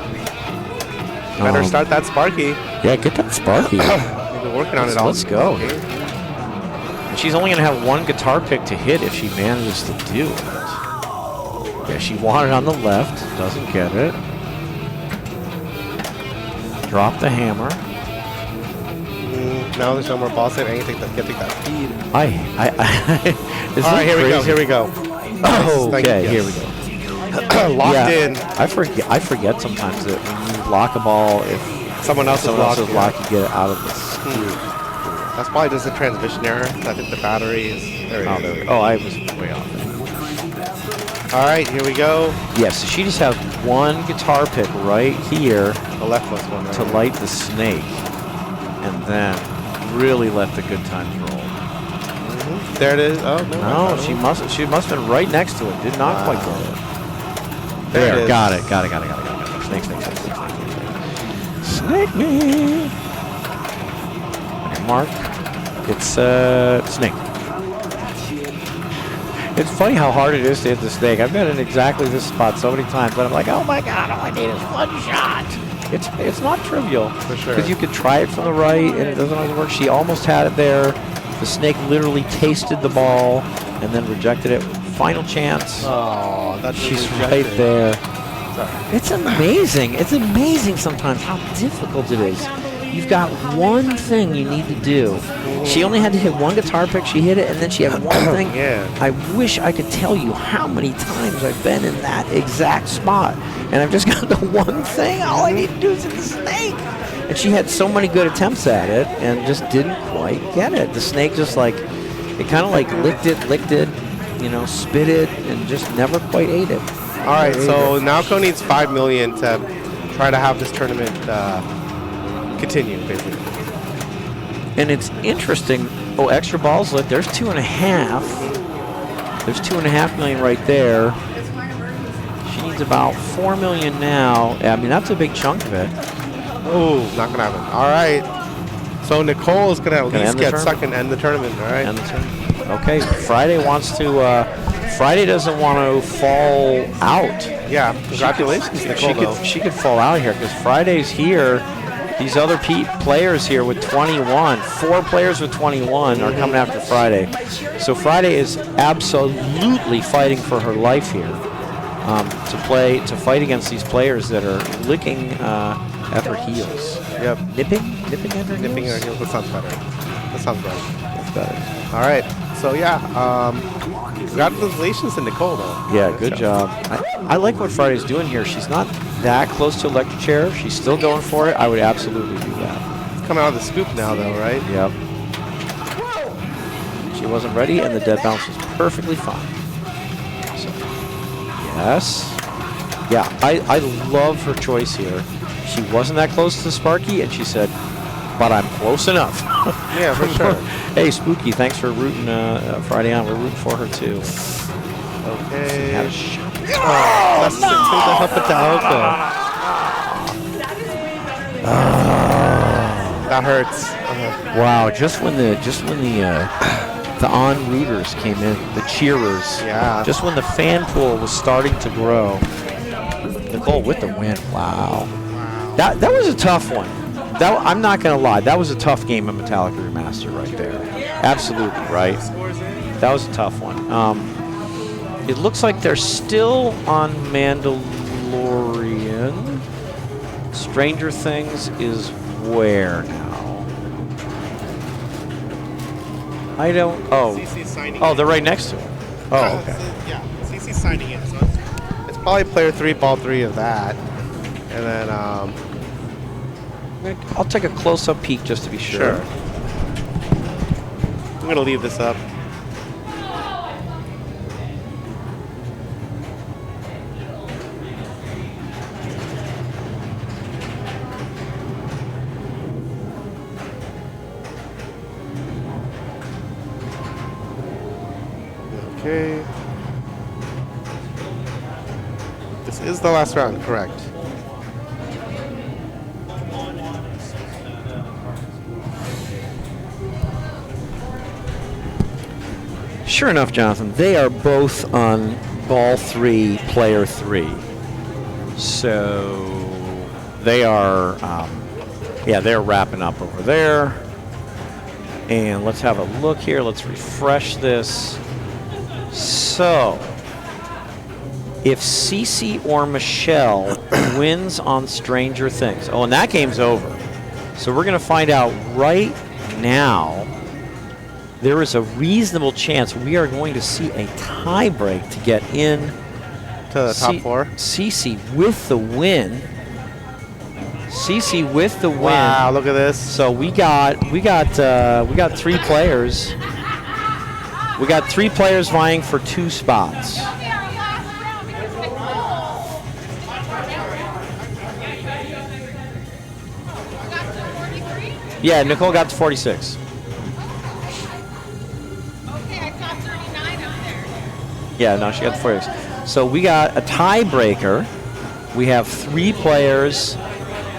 S1: Better start that Sparky.
S2: Yeah, get that Sparky.
S1: We've been working on it all.
S2: Let's go. And she's only going to have one guitar pick to hit if she manages to do it. Yeah, she wanted on the left. Doesn't get it. Drop the hammer.
S1: Now there's no more ball save. Anything that getting that feed.
S2: All
S1: right, here we go.
S2: Oh, okay,
S1: yes.
S2: here we go.
S1: Locked in.
S2: I forget sometimes that when you lock a ball, if
S1: someone else is locked,
S2: you get it out of the skew.
S1: That's probably just a transmission error. I think the battery is. There we go.
S2: Oh, I was way off.
S1: All right, here we go.
S2: Yes, so she just has one guitar pick right here.
S1: The leftmost one. Right
S2: to light the snake, and then really let the good times roll.
S1: There it is. Oh no!
S2: No, she must have been right next to it. Did not quite get it.
S1: There it is.
S2: Got it. Snake. Snake me. Okay, Mark. It's snake. It's funny how hard it is to hit the snake. I've been in exactly this spot so many times, but I'm like, oh my god, all I need is one shot. It's not trivial.
S1: For sure.
S2: Because you could try it from the right, and it doesn't always work. She almost had it there. The snake literally tasted the ball and then rejected it. Final chance.
S1: Oh, that's
S2: She's right there.
S1: Sorry.
S2: It's amazing. It's amazing sometimes how difficult it is. You've got one thing you need to do. She only had to hit one guitar pick. She hit it, and then she had one thing.
S1: Yeah.
S2: I wish I could tell you how many times I've been in that exact spot, and I've just got the one thing. All I need to do is hit the snake. And she had so many good attempts at it, and just didn't quite get it. The snake just like, it kind of like licked it, spit it, and just never quite ate it.
S1: All right, so Naoko needs 5 million to try to have this tournament continue, basically.
S2: And it's interesting. Oh, extra balls lit. There's 2.5. There's 2.5 million right there. She needs about 4 million now. I mean, that's a big chunk of it.
S1: Oh, not gonna happen. All right. So Nicole is gonna at least get
S2: tournament?
S1: stuck and end the tournament. All right.
S2: End the tournament. Okay. Friday wants to. Friday doesn't want to fall out.
S1: Yeah. Congratulations, Nicole.
S2: She could fall out here because Friday's here. These other players here with 21, 4 players with 21 are coming after Friday. So Friday is absolutely fighting for her life here to fight against these players that are licking at her heels.
S1: Yep.
S2: Nipping at her heels?
S1: Nipping at her heels. That sounds better.
S2: That's better.
S1: All right. So yeah, congratulations to Nicole though.
S2: Yeah, good job. I like what Friday's doing here. She's not that close to electric chair. She's still going for it. I would absolutely do that.
S1: It's coming out of the scoop now though, right?
S2: Yep. She wasn't ready, and the dead bounce was perfectly fine. So, yes. Yeah, I love her choice here. She wasn't that close to Sparky, and she said, but I'm close enough.
S1: Yeah, for sure.
S2: Hey, Spooky, thanks for rooting Friday on. We're rooting for her, too.
S1: Okay.
S2: Had a shot.
S1: Let's take the Metallica. That hurts.
S2: Wow, just when the on rooters came in, the cheerers.
S1: Yeah.
S2: Just when the fan pool was starting to grow. Nicole with the win. Wow. That was a tough one. I'm not going to lie. That was a tough game of Metallica Remastered right there. Absolutely, right? That was a tough one. It looks like they're still on Mandalorian. Stranger Things is where now? I don't... Oh. Oh, they're right next to it. Oh, okay.
S1: Yeah, CC's signing in. So it's probably player 3, ball 3 of that. And then...
S2: I'll take a close-up peek just to be sure.
S1: Sure. I'm going to leave this up. Okay. This is the last round, correct?
S2: Sure enough, Jonathan, they are both on ball 3, player 3. So they are, they're wrapping up over there. And let's have a look here. Let's refresh this. So if Cece or Michelle wins on Stranger Things, oh, and that game's over. So we're going to find out right now. There is a reasonable chance we are going to see a tie break to get in
S1: to the top 4.
S2: Cece with the win. Cece with the win.
S1: Wow, look at this.
S2: So we got 3 players. We got 3 players vying for 2 spots. Yeah, Nicole got to 46. Yeah, no, she got the 46. So we got a tiebreaker. We have 3 players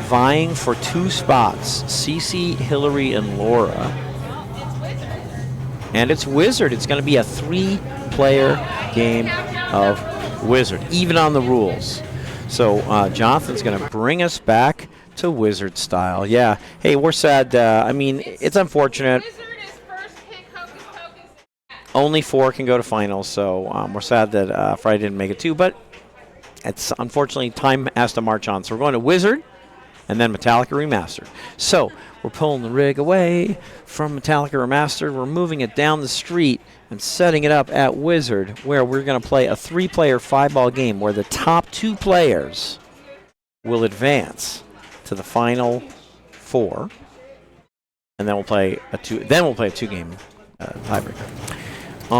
S2: vying for 2 spots. Cece, Hillary, and Laura. And it's Wizard. It's going to be a 3-player game of Wizard, even on the rules. So Jonathan's going to bring us back to Wizard style. Yeah. Hey, we're sad. I mean, it's unfortunate. Only 4 can go to finals, so we're sad that Friday didn't make it too. But it's unfortunately time has to march on. So we're going to Wizard and then Metallica Remastered. So we're pulling the rig away from Metallica Remastered. We're moving it down the street and setting it up at Wizard, where we're going to play a 3-player 5-ball game where the top 2 players will advance to the final 4, and then we'll play a 2-game tiebreaker.
S3: So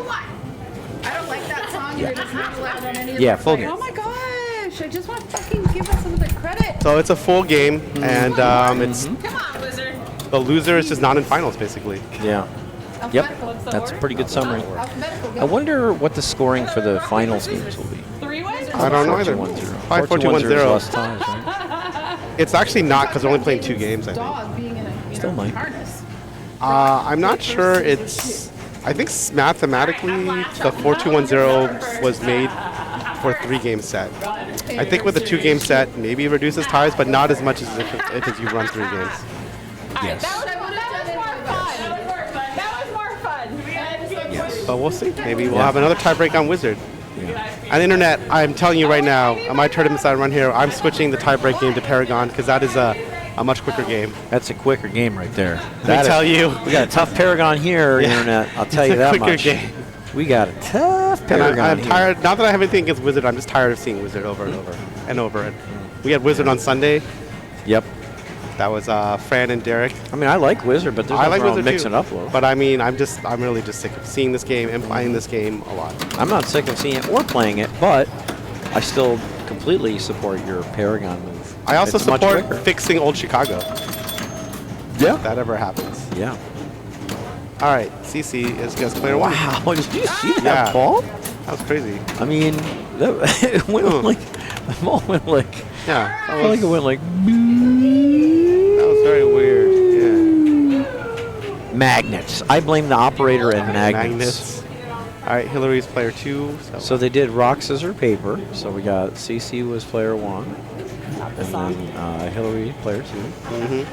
S3: what? I don't like that song. You're just not allowed on any of
S2: Yeah,
S3: the
S2: full
S3: players.
S2: game.
S3: Oh my gosh! I just want to fucking give us some of the credit.
S1: So it's a full game, and it's
S3: Come on, Wizard.
S1: the loser is just not in finals, basically.
S2: Yeah. Yep. That's a pretty good summary. I wonder what the scoring for the finals games will be.
S1: I don't know either.
S2: 4-2-1-0.
S1: 5-4-2-1-0.
S2: Less ties, right?
S1: It's actually not because we're only playing 2 games, I think.
S3: Dog being in a
S2: Still might.
S3: harness.
S1: I'm not sure it's... I think mathematically the 4-2-1-0 was made for a 3-game set. I think with a 2-game set, maybe it reduces ties, but not as much as if you run 3 games.
S2: Yes.
S3: That was more fun.
S2: Yes.
S1: But we'll see. Maybe we'll have another tiebreak on Wizard. And Internet, I'm telling you right now, on my tournament side run here, I'm switching the tiebreak game to Paragon because that is a much quicker game.
S2: That's a quicker game right there.
S1: Let me tell you.
S2: We got a tough Paragon here,
S1: Yeah.
S2: Internet. I'll tell
S1: It's
S2: you
S1: a
S2: that
S1: quicker
S2: much.
S1: game.
S2: We got a tough
S1: And
S2: Paragon
S1: I'm
S2: here.
S1: tired. Not that I have anything against Wizard, I'm just tired of seeing Wizard over and over and over. And we had Wizard on Sunday.
S2: Yep.
S1: That was Fran and Derek.
S2: I mean, I like Wizard, but there's
S1: I
S2: nothing
S1: like
S2: wrong
S1: Wizard
S2: with mixing
S1: too.
S2: up a little.
S1: But I mean, I'm really just sick of seeing this game and playing this game a lot.
S2: I'm not sick of seeing it or playing it, but I still completely support your Paragon move.
S1: I also
S2: It's much
S1: support
S2: quicker.
S1: fixing old Chicago.
S2: Yeah.
S1: If that ever happens.
S2: Yeah.
S1: All right, CC is just player 1.
S2: Wow, did you see that
S1: Yeah.
S2: ball?
S1: That was crazy.
S2: I mean, it went
S1: Oh.
S2: like, the ball went like,
S1: Yeah,
S2: I feel like it went like,
S1: that was very weird.
S2: magnets. I blame the operator and
S1: Yeah.
S2: magnets.
S1: All right, Hillary's player 2.
S2: So they did rock, scissors, paper. So we got CC was player 1. And then Hillary, player 2.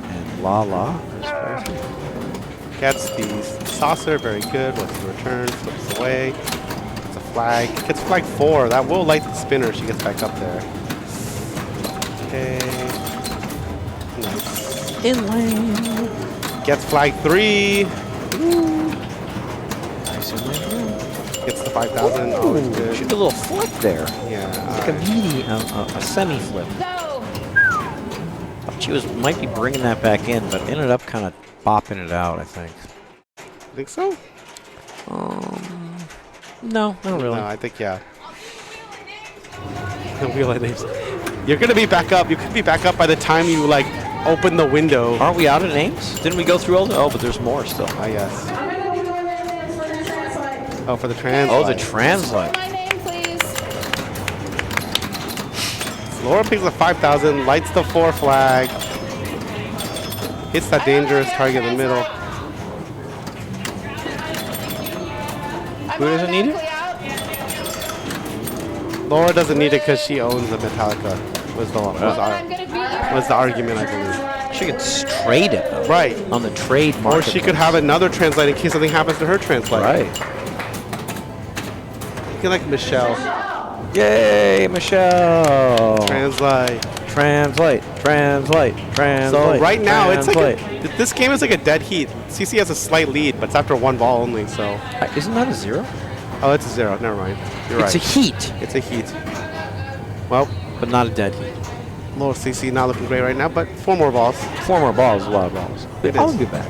S2: And Lala is player 3.
S1: Gets the saucer, very good. What's the return? Flips away. It's a flag. Gets flag 4. That will light the spinner. She gets back up there. Okay. Nice.
S2: In lane.
S1: Gets flag 3.
S2: Nice in lane.
S1: Gets the 5,000. Always
S2: Shoot
S1: good.
S2: a little flip there.
S1: Yeah.
S2: Like a a semi flip. She might be bringing that back in, but ended up kind of bopping it out, I think.
S1: Think so?
S2: No, not really.
S1: No, I think, yeah. You're going to be back up. You could be back up by the time you, like, open the window.
S2: Aren't we out of names? Didn't we go through all the... Oh, but there's more still.
S1: I guess. Oh, for the trans.
S2: Oh, the translate.
S3: My name, please.
S1: Laura picks the 5,000, lights the 4 flag, hits that dangerous target in the middle.
S2: Who doesn't need it?
S1: Laura doesn't need it because she owns the Metallica. Was the argument, I believe.
S2: She could trade it, though.
S1: Right.
S2: On the trade
S1: Or
S2: market.
S1: she could have another translate in case something happens to her translate.
S2: Right.
S1: You like Michelle.
S2: Yay, Michelle.
S1: Translate.
S2: Translate.
S1: So right now,
S2: translate.
S1: it's like this game is like a dead heat. CC has a slight lead, but it's after 1 ball only. So.
S2: Isn't that a 0?
S1: Oh, it's a 0. Never mind. You're right.
S2: It's a heat,
S1: It's a heat. Well,
S2: but not a dead heat.
S1: Lower CC not looking great right now, but 4 more balls.
S2: 4 more balls, a lot of balls.
S1: It
S2: I'll
S1: is.
S2: be back.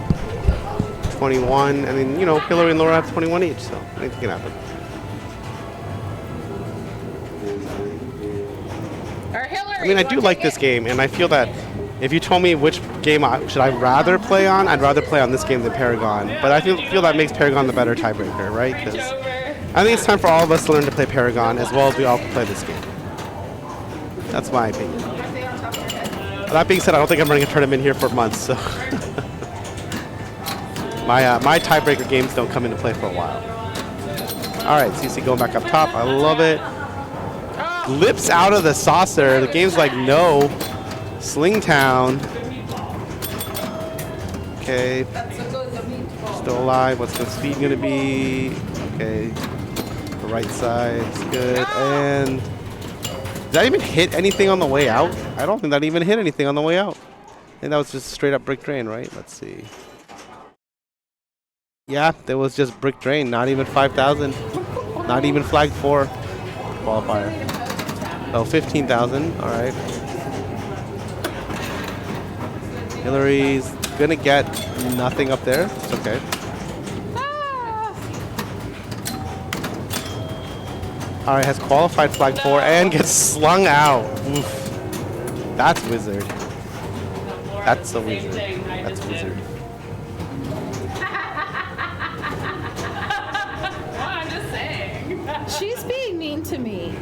S1: 21, and then, Hillary and Laura have 21 each, so anything can happen.
S3: Or Hillary.
S1: I mean, I do like this game, and I feel that If you told me which game should I rather play on, I'd rather play on this game than Paragon. But I feel that makes Paragon the better tiebreaker, right? Because I think it's time for all of us to learn to play Paragon as well as we all play this game. That's my opinion. That being said, I don't think I'm running a tournament here for months, so my tiebreaker games don't come into play for a while. All right, CC going back up top. I love it. Lips out of the saucer. The game's like, no. Slingtown. Okay. Still alive. What's the speed going to be? Okay. The right side's good. And did that even hit anything on the way out? I don't think that even hit anything on the way out. I think that was just straight up brick drain, right? Let's see. Yeah, there was just brick drain. Not even 5,000. Not even flag 4 qualifier. Oh, 15,000. All right. Hillary's gonna get nothing up there. It's okay. All right, has qualified flag 4 and gets slung out. Oof. That's wizard. That's a wizard. That's wizard.
S3: I'm just saying. She's being mean to me.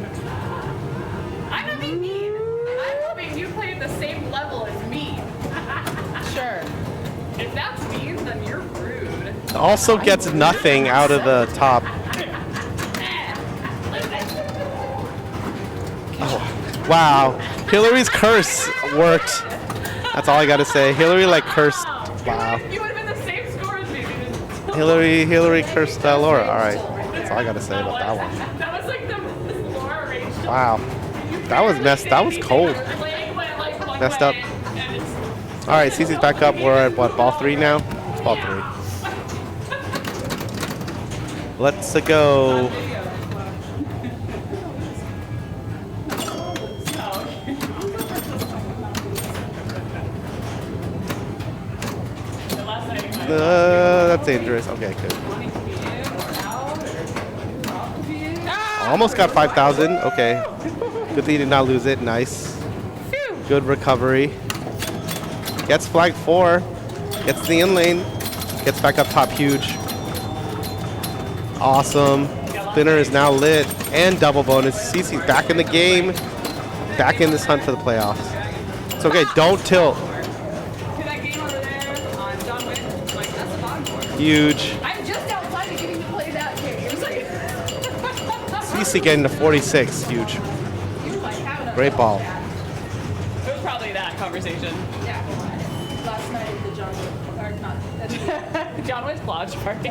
S3: I'm not being mean. I'm hoping you play at the same level as me. Sure. If that's mean, then you're rude.
S1: Also gets nothing out of the top. Oh, wow. Hillary's curse worked. That's all I gotta say. Hillary like cursed. Wow.
S3: You would have been the same score as me.
S1: Hillary cursed Laura. All right. That's all I gotta say about that one.
S3: That was like the Laura rage.
S1: Wow. That was messed. That was cold. Messed up. All right, Cece's back up. We're at what, ball 3 now? It's ball 3. Let's go. That's dangerous. Okay, good. Almost got 5,000. Okay. Good thing you did not lose it. Nice. Good recovery. Gets flag 4. Gets the in lane. Gets back up top. Huge. Awesome. Spinner is now lit. And double bonus. CC's back in the game. Back in this hunt for the playoffs. It's okay. Don't tilt. Huge.
S3: I'm just outside of getting to play that game.
S1: CC getting to 46. Huge. Great ball.
S3: It was probably that conversation. Yeah. Last night at the John Wick, or not, John Wick's lodge party.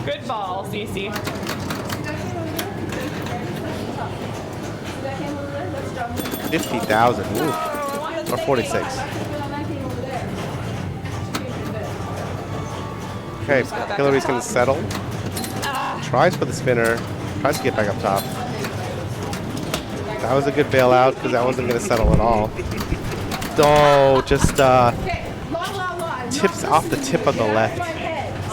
S3: Good ball, Cece.
S1: 50,000. Or 46. Okay, Hillary's going to settle. Tries for the spinner. Tries to get back up top. That was a good bailout because that wasn't going to settle at all. Oh, just tips off the tip of the left.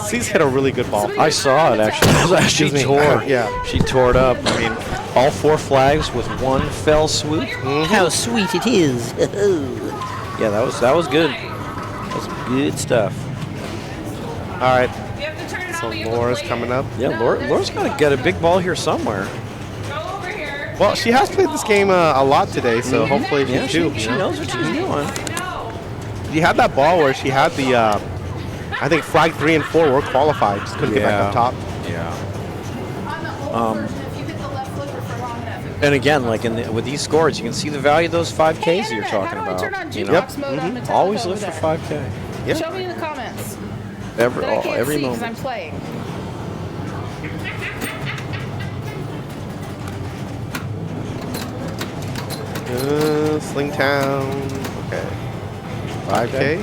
S1: C's hit a really good ball.
S2: I saw it actually. She tore.
S1: Yeah.
S2: She tore it up. I mean, all 4 flags with one fell swoop. How sweet it is. Yeah, that was good. That was good stuff.
S1: All right. So Laura's coming up.
S2: Yeah, Laura's got to get a big ball here somewhere.
S1: Well, she has played this game a lot today, so hopefully she too.
S2: She knows what she's doing.
S1: You had that ball where she had the, I think flag 3 and 4 were qualified. Just couldn't get back up top.
S2: Yeah. And again, like with these scores, you can see the value of those 5Ks that you're talking about. You know, always live for 5K.
S1: Yeah.
S3: Show me in the comments.
S2: Every
S3: moment.
S2: moment.
S3: I'm playing.
S1: Slingtown. Okay. 5K.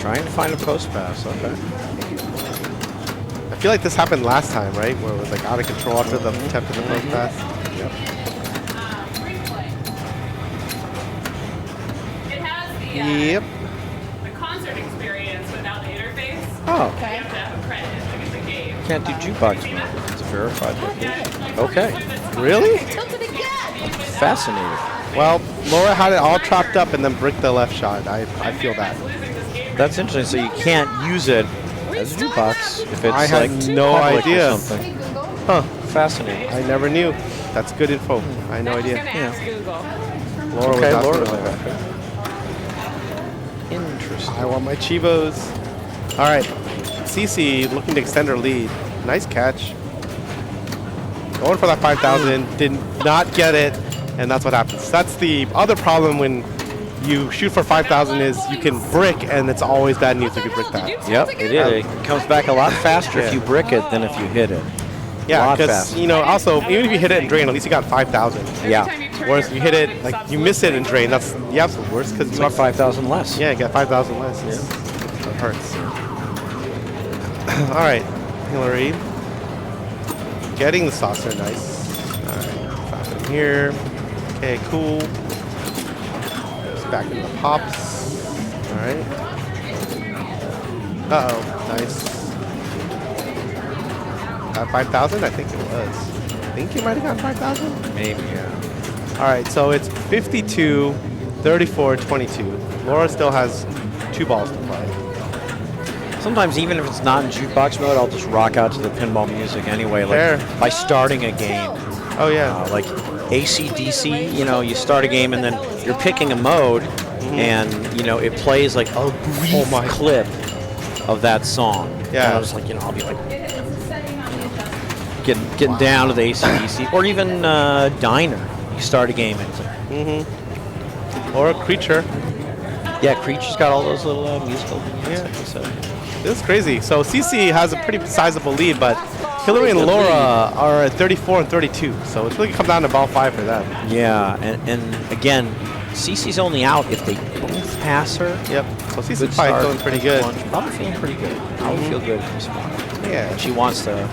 S2: Trying to find a post pass. Okay.
S1: I feel like this happened last time, right? Where it was like out of control after the attempt at the post pass.
S2: Yep.
S3: It has the
S1: Yep.
S3: the concert experience without the interface.
S2: Oh.
S3: You have to have a credit to get the game.
S2: Can't do jukebox mode. It's a verified location. Okay.
S1: Really?
S3: Tilted again.
S2: Fascinating.
S1: Well, Laura had it all chopped up and then bricked the left shot. I feel that.
S2: That's interesting. So you can't use it as a jukebox if it's
S1: I had
S2: like
S1: no
S2: public or
S1: idea.
S2: something.
S1: Huh.
S2: Fascinating.
S1: I never knew. That's good info. I had no idea. Laura
S2: Okay,
S1: was
S2: Laura.
S1: asking about that.
S2: Interesting.
S1: I want my Chivos. All right. Cece looking to extend her lead. Nice catch. Going for that 5,000. Did not get it. And that's what happens. That's the other problem when you shoot for 5,000 is you can brick, and it's always bad news if you brick that.
S2: Yep, it is. It comes back a lot faster if you brick it than if you hit it.
S1: Yeah, because, you know, also, even if you hit it and drain, at least you got 5,000.
S2: Yeah.
S1: Whereas if you hit it, like, you miss it and drain, that's the absolute worst. Because
S2: It's about 5,000 less.
S1: Yeah, you got 5,000 less.
S2: Yeah.
S1: It hurts. All right, Hillary. Getting the saucer, nice. All right, clap it in here. Okay, cool. Just back into the pops. All right. Uh-oh, nice. 5,000? I think it was. I think you might have gotten 5,000?
S2: Maybe, yeah.
S1: All right, so it's 52, 34, 22. Laura still has 2 balls to play.
S2: Sometimes even if it's not in jukebox mode, I'll just rock out to the pinball music anyway, like
S1: Fair.
S2: by starting a game.
S1: Oh, yeah.
S2: Like AC/DC, you know, you start a game and then you're picking a mode, and you know it plays like a brief clip of that song.
S1: Yeah.
S2: And I was like, you know, I'll be like getting down to the AC/DC, or even Diner. You start a game and it's like,
S1: Or a creature.
S2: yeah, Creature's got all those little musical.
S1: Yeah.
S2: So.
S1: This is crazy. So Cece has a pretty sizable lead, but Hillary and Laura are at 34 and 32. So it's really come down to ball 5 for them.
S2: Yeah, and again, Cece's only out if they both pass her.
S1: Yep. So Cece's
S2: Good
S1: probably
S2: start.
S1: feeling pretty good.
S2: Probably feeling pretty good. I would feel good from spot.
S1: Yeah.
S2: She wants to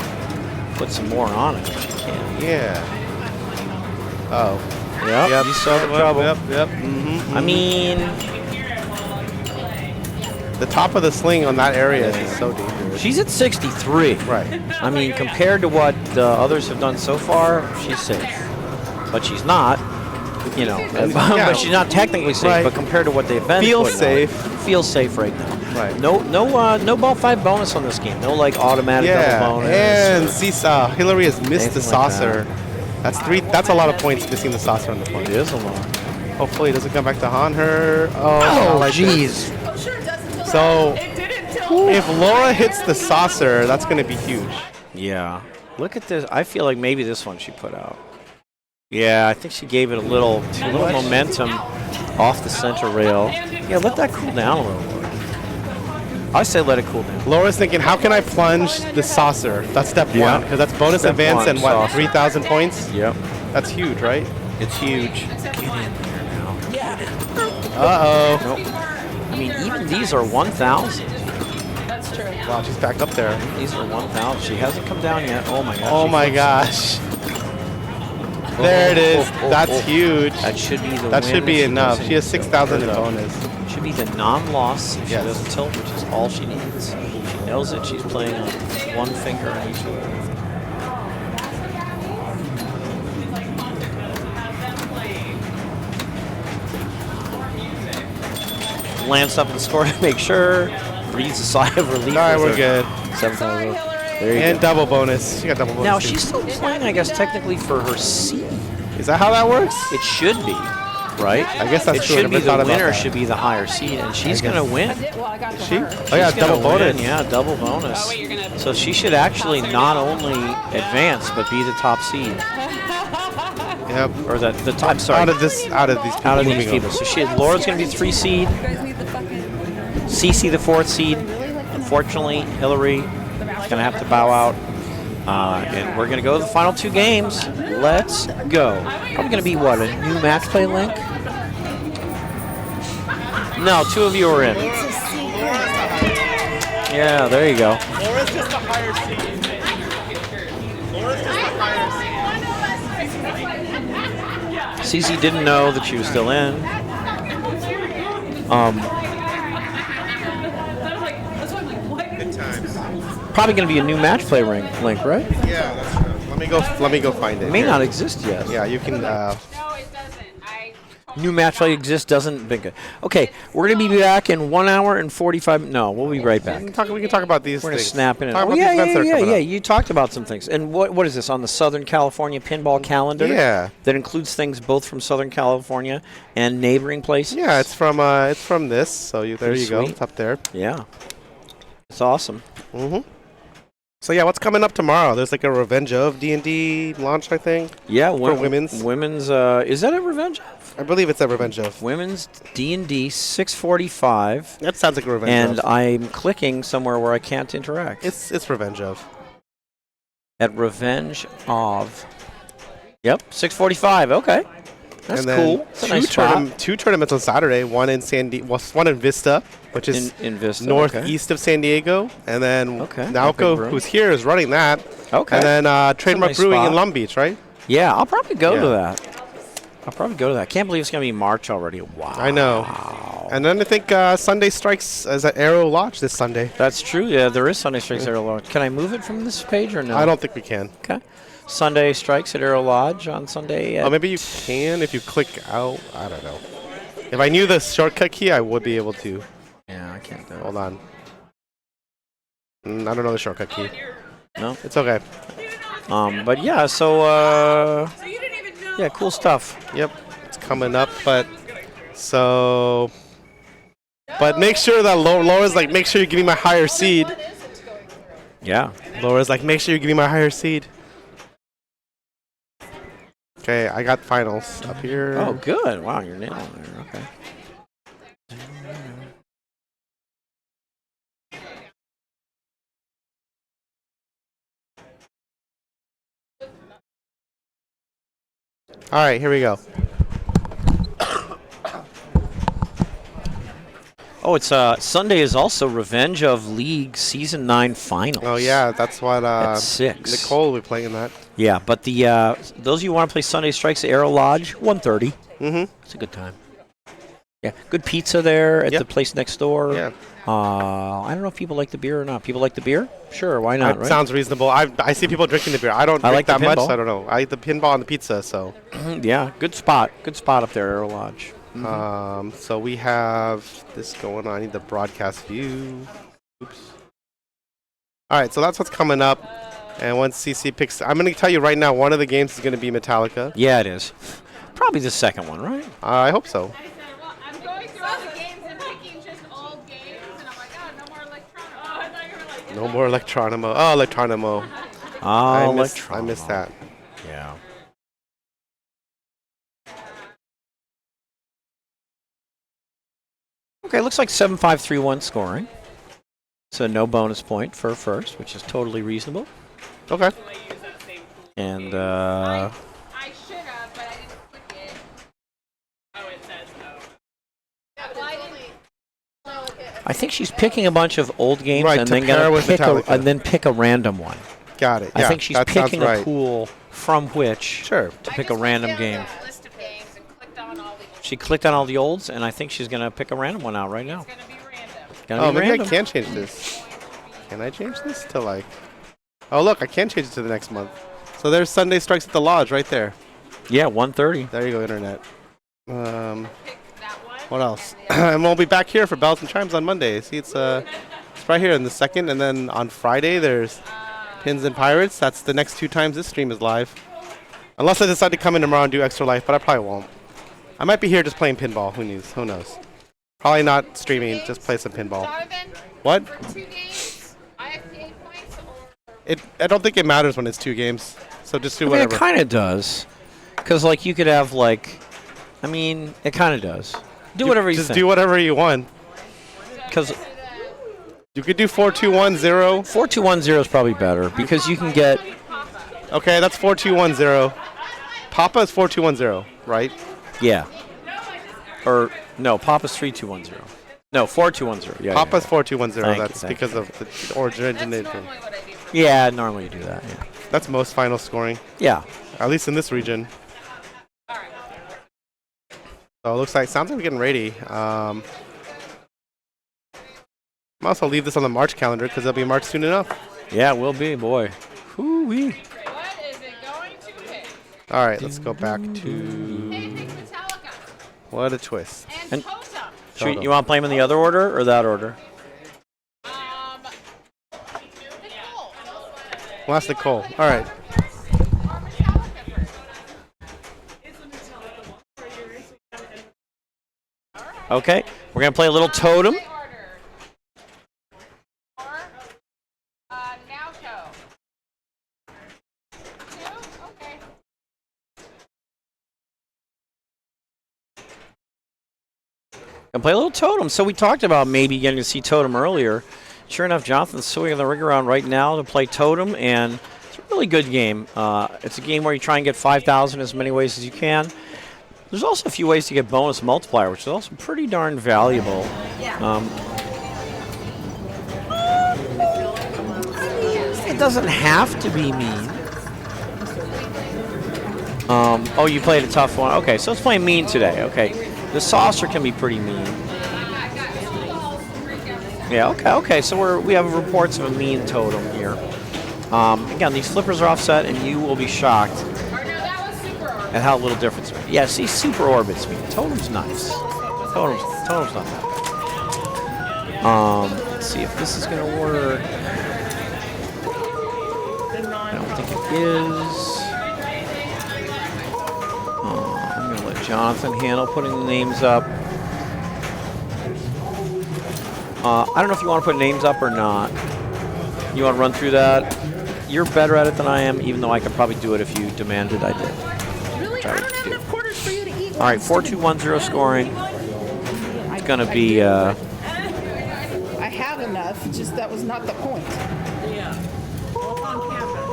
S2: put some more on it if she can.
S1: Yeah. Oh.
S2: Yep, you saw the trouble.
S1: Yep.
S2: I mean,
S1: The top of the sling on that area is so dangerous.
S2: she's at 63.
S1: Right.
S2: I mean, compared to what the others have done so far, she's safe. But she's not, you know. But she's not technically safe.
S1: Right.
S2: But compared to what they've been,
S1: Feels
S2: putting out,
S1: safe.
S2: feels safe right now.
S1: Right.
S2: No ball 5 bonus on this game. No like automatic
S1: Yeah.
S2: double bonus.
S1: And Cece, Hillary has missed the
S2: Anything like
S1: saucer. That's 3. That's a lot of points missing the saucer on the point.
S2: It is a lot.
S1: Hopefully it doesn't come back to haunt her.
S2: Oh,
S1: not like this.
S2: jeez.
S1: So if Laura hits the saucer, that's going to be huge.
S2: Yeah. Look at this. I feel like maybe this one she put out. Yeah, I think she gave it a little momentum off the center rail. Yeah, let that cool down a little bit. I say let it cool down.
S1: Laura's thinking, how can I plunge the saucer? That's step 1, because that's bonus
S2: Step
S1: advance
S2: 1,
S1: and what,
S2: saucer.
S1: 3,000 points?
S2: Yep.
S1: That's huge, right?
S2: It's huge. Get in there now.
S1: Uh-oh.
S2: Nope. I mean, even these are 1,000.
S3: That's true.
S1: Wow, she's back up there.
S2: These are 1,000. She hasn't come down yet. Oh my gosh.
S1: Oh
S2: she
S1: my
S2: flips.
S1: gosh. There it is. That's huge.
S2: That should be the
S1: That
S2: win
S1: should be
S2: if
S1: enough.
S2: doesn't
S1: She has 6,000 in
S2: tilt.
S1: bonus.
S2: Should be the non-loss if
S1: Yes.
S2: she doesn't tilt, which is all she needs. She knows it. She's playing on one finger on each one. Lands up and score to make sure. Breathes a sigh of relief.
S1: All right,
S2: with
S1: we're
S2: her
S1: good.
S2: 7,000. There you
S1: And
S2: go.
S1: double bonus. She got double bonus.
S2: Now
S1: too.
S2: she's still playing, I guess, technically for her seed.
S1: Is that how that works?
S2: It should be, right?
S1: I guess that's
S2: it
S1: true. I
S2: should be
S1: never
S2: the
S1: thought about
S2: winner
S1: that.
S2: should be the higher seed, and she's going to win.
S3: Well, I got to
S1: She?
S3: her.
S1: Oh yeah,
S2: She's gonna
S1: double bonus.
S2: win, yeah, double bonus.
S3: Oh, wait, you're gonna-
S2: So she should actually not only advance but be the top seed,
S1: Yep.
S2: or the top. Sorry,
S1: Out of these people.
S2: out of these
S1: moving
S2: people.
S1: on.
S2: So Laura's going to be 3 seed, Cece the 4th seed. Unfortunately, Hillary is going to have to bow out. And we're going to go to the final 2 games. Let's go. Probably going to be, what, a new match play link? No, 2 of you are in. Yeah, there you go.
S1: Laura's just a higher seed. Laura's just a higher seed.
S2: Cece didn't know that she was still in.
S1: Good times.
S2: Probably going to be a new match play link, right?
S1: Yeah, that's true. Let me go find it.
S2: It may
S1: Here.
S2: not exist yet.
S1: Yeah, you can.
S3: No, it doesn't.
S2: New match play exists, doesn't. Okay, we're going to be back in 1 hour and 45. No, we'll be right back.
S1: We can talk about these
S2: We're going to
S1: things.
S2: snap in.
S1: Talk
S2: Oh,
S1: about
S2: yeah,
S1: these events that are
S2: yeah,
S1: coming
S2: yeah.
S1: up.
S2: You talked about some things. And what is this on the Southern California pinball calendar?
S1: Yeah.
S2: That includes things both from Southern California and neighboring places?
S1: Yeah, it's from this. So there you go.
S2: Sweet.
S1: It's up there.
S2: Yeah. It's awesome.
S1: Mm-hmm. So yeah, what's coming up tomorrow? There's like a Revenge of D&D launch, I think.
S2: Yeah,
S1: for women's.
S2: Women's. Is that a Revenge?
S1: I believe it's a Revenge of.
S2: Women's D&D 645.
S1: That sounds like a Revenge
S2: And
S1: of.
S2: I'm clicking somewhere where I can't interact.
S1: It's Revenge of.
S2: At Revenge of. Yep, 645. Okay. That's
S1: and then
S2: cool. That's a nice spot.
S1: two tournaments on Saturday. One in one in Vista, which is
S2: in Vista,
S1: northeast of San Diego, and then
S2: Okay.
S1: Naoko, who's here, is running that.
S2: Okay.
S1: And then Trademark
S2: nice
S1: Brewing
S2: spot.
S1: in Long Beach, right?
S2: Yeah, I'll probably go
S1: Yeah.
S2: to that. I'll probably go to that. Can't believe it's going to be March already. Wow.
S1: I know. And then I think Sunday Strikes is at Arrow Lodge this Sunday.
S2: That's true. Yeah, there is Sunday Strikes at Arrow Lodge. Can I move it from this page or no?
S1: I don't think we can.
S2: Okay. Sunday Strikes at Arrow Lodge on Sunday.
S1: Oh, maybe you can if you click out. I don't know. If I knew the shortcut key, I would be able to.
S2: Yeah, I can't do it.
S1: Hold on. I don't know the shortcut key.
S2: No?
S1: It's okay.
S2: But yeah, so, yeah, cool stuff.
S1: Yep. It's coming up, but make sure that Laura's like, make sure you give me my higher seed.
S2: Yeah.
S1: Laura's like, make sure you give me my higher seed. Okay, I got finals up here.
S2: Oh, good. Wow, you're nailing there. Okay.
S1: All right, here we go.
S2: Oh, it's Sunday is also Revenge of League Season 9 Finals.
S1: Oh yeah, that's what
S2: At 6.
S1: Nicole will be playing in that.
S2: Yeah, but the those of you who want to play Sunday Strikes at Arrow Lodge, 1:30.
S1: Mm-hmm.
S2: It's a good time. Yeah, good pizza there at
S1: Yep.
S2: the place next door.
S1: Yeah.
S2: I don't know if people like the beer or not. People like the beer? Sure, why not,
S1: That
S2: right?
S1: sounds reasonable. I see people drinking the beer. I don't
S2: I
S1: drink
S2: like the
S1: that much,
S2: pinball.
S1: so I don't know. I eat the pinball and the pizza, so.
S2: Yeah, good spot. Good spot up there, Arrow Lodge.
S1: So we have this going on. I need the broadcast view. Oops. All right, so that's what's coming up. And once CC picks, I'm going to tell you right now, one of the games is going to be Metallica.
S2: Yeah, it is. Probably the second one, right?
S1: I hope so.
S3: I'm going through all the games and picking just old games, and I'm like, oh, no more Electronic. Oh, I thought you were like,
S1: No more Electronimo. Oh, Electronimo.
S2: Oh,
S1: I missed that.
S2: Yeah. Okay, looks like 7-5-3-1 scoring. So no bonus point for first, which is totally reasonable.
S1: Okay.
S2: And
S3: I should have, but I didn't click it. Oh, it says no. Yeah, well, I didn't.
S2: I think she's picking a bunch of old games
S1: Right,
S2: and
S1: to
S2: then
S1: pair
S2: gonna
S1: with
S2: pick
S1: Metallica.
S2: pick a random one.
S1: Got it.
S2: I
S1: Yeah,
S2: think she's
S1: that sounds
S2: picking a
S1: right.
S2: pool from which
S1: Sure.
S2: to pick a random game.
S3: List of games and clicked on all the.
S2: She clicked on all the olds, and I think she's gonna pick a random one out right now.
S3: It's gonna be random.
S2: Gonna
S1: Oh,
S2: be
S1: maybe
S2: random.
S1: I can change this. Can I change this to like... Oh, look, I can change it to the next month. So there's Sunday Strikes at the Lodge right there.
S2: Yeah, 1:30.
S1: There you go, Internet.
S3: Pick that one.
S1: What else? And we'll be back here for Bells and Chimes on Monday. See, it's right here in the second. And then on Friday, there's Pins and Pirates. That's the next 2 times this stream is live. Unless I decide to come in tomorrow and do Extra Life, but I probably won't. I might be here just playing pinball. Who knows? Who knows? Probably not streaming, just play some pinball.
S3: Donovan,
S1: What?
S3: for 2 games, I have to 8 points or.
S1: I don't think it matters when it's 2 games. So just do
S2: I mean,
S1: whatever.
S2: it kind of does, because like you could have like, I mean, it kind of does. Do whatever you
S1: Just
S2: think.
S1: do whatever you want.
S2: Because
S1: You could do 4210.
S2: 4210 is probably better because you can get.
S1: Okay, that's 4210. Papa is 4210, right?
S2: Yeah. Or no, Papa's 3210. No, 4210. Yeah.
S1: Papa's
S2: yeah,
S1: 4210.
S2: Thank you,
S1: That's
S2: thank
S1: because of the origination.
S3: That's normally what I do.
S2: yeah, normally you do that. Yeah.
S1: That's most final scoring,
S2: Yeah.
S1: at least in this region.
S3: All right.
S1: So it looks like, sounds like we're getting ready. I'm also leave this on the March calendar because it'll be March soon enough.
S2: Yeah, it will be, boy. Hoo-wee.
S3: What is it going to pick?
S1: All right, let's go back to.
S3: Hey, pick Metallica.
S1: What a twist.
S2: And you want to play them in the other order or that order?
S1: Well, that's Nicole. All right.
S2: Okay, we're going to play a little Totem. And play a little Totem. So we talked about maybe getting to see Totem earlier. Sure enough, Jonathan's swinging the ring around right now to play Totem, and it's a really good game. It's a game where you try and get 5,000 as many ways as you can. There's also a few ways to get bonus multiplier, which is also pretty darn valuable. It doesn't have to be mean. Oh, you played a tough one. Okay, so it's playing mean today. Okay. The saucer can be pretty mean. Yeah, okay. So we have reports of a mean Totem here. Again, these flippers are offset, and you will be shocked at how little difference. Yeah, see, super orbits mean. Totem's nice. Totem's not that bad. Let's see if this is going to work. I don't think it is. I'm going to let Jonathan handle putting the names up. I don't know if you want to put names up or not. You want to run through that? You're better at it than I am, even though I could probably do it if you demanded I did.
S3: Really? I don't have enough quarters for you to eat.
S2: All right, 4-2-1-0 scoring. It's going to be...
S3: I have enough, just that was not the point.
S5: Yeah. Well, on camera.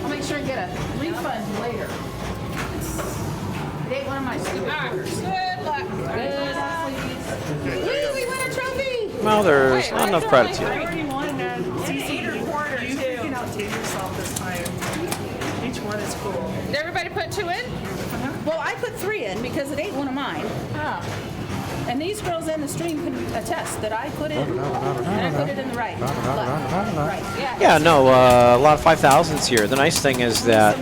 S3: I'll make sure I get a refund later. It ain't one of my stupid quarters. Good luck. Good luck, please. Woo, we won a trophy!
S2: Well, there's not enough credits
S5: I
S2: here.
S5: already won, CC, you can outdo yourself this time. Each one is cool.
S3: Did everybody put 2 in? Well, I put 3 in because it ain't one of mine. Oh. And these girls in the stream can attest that I put it, and I put it in the right. Right.
S2: Yeah, no, a lot of 5,000s here. The nice thing is that,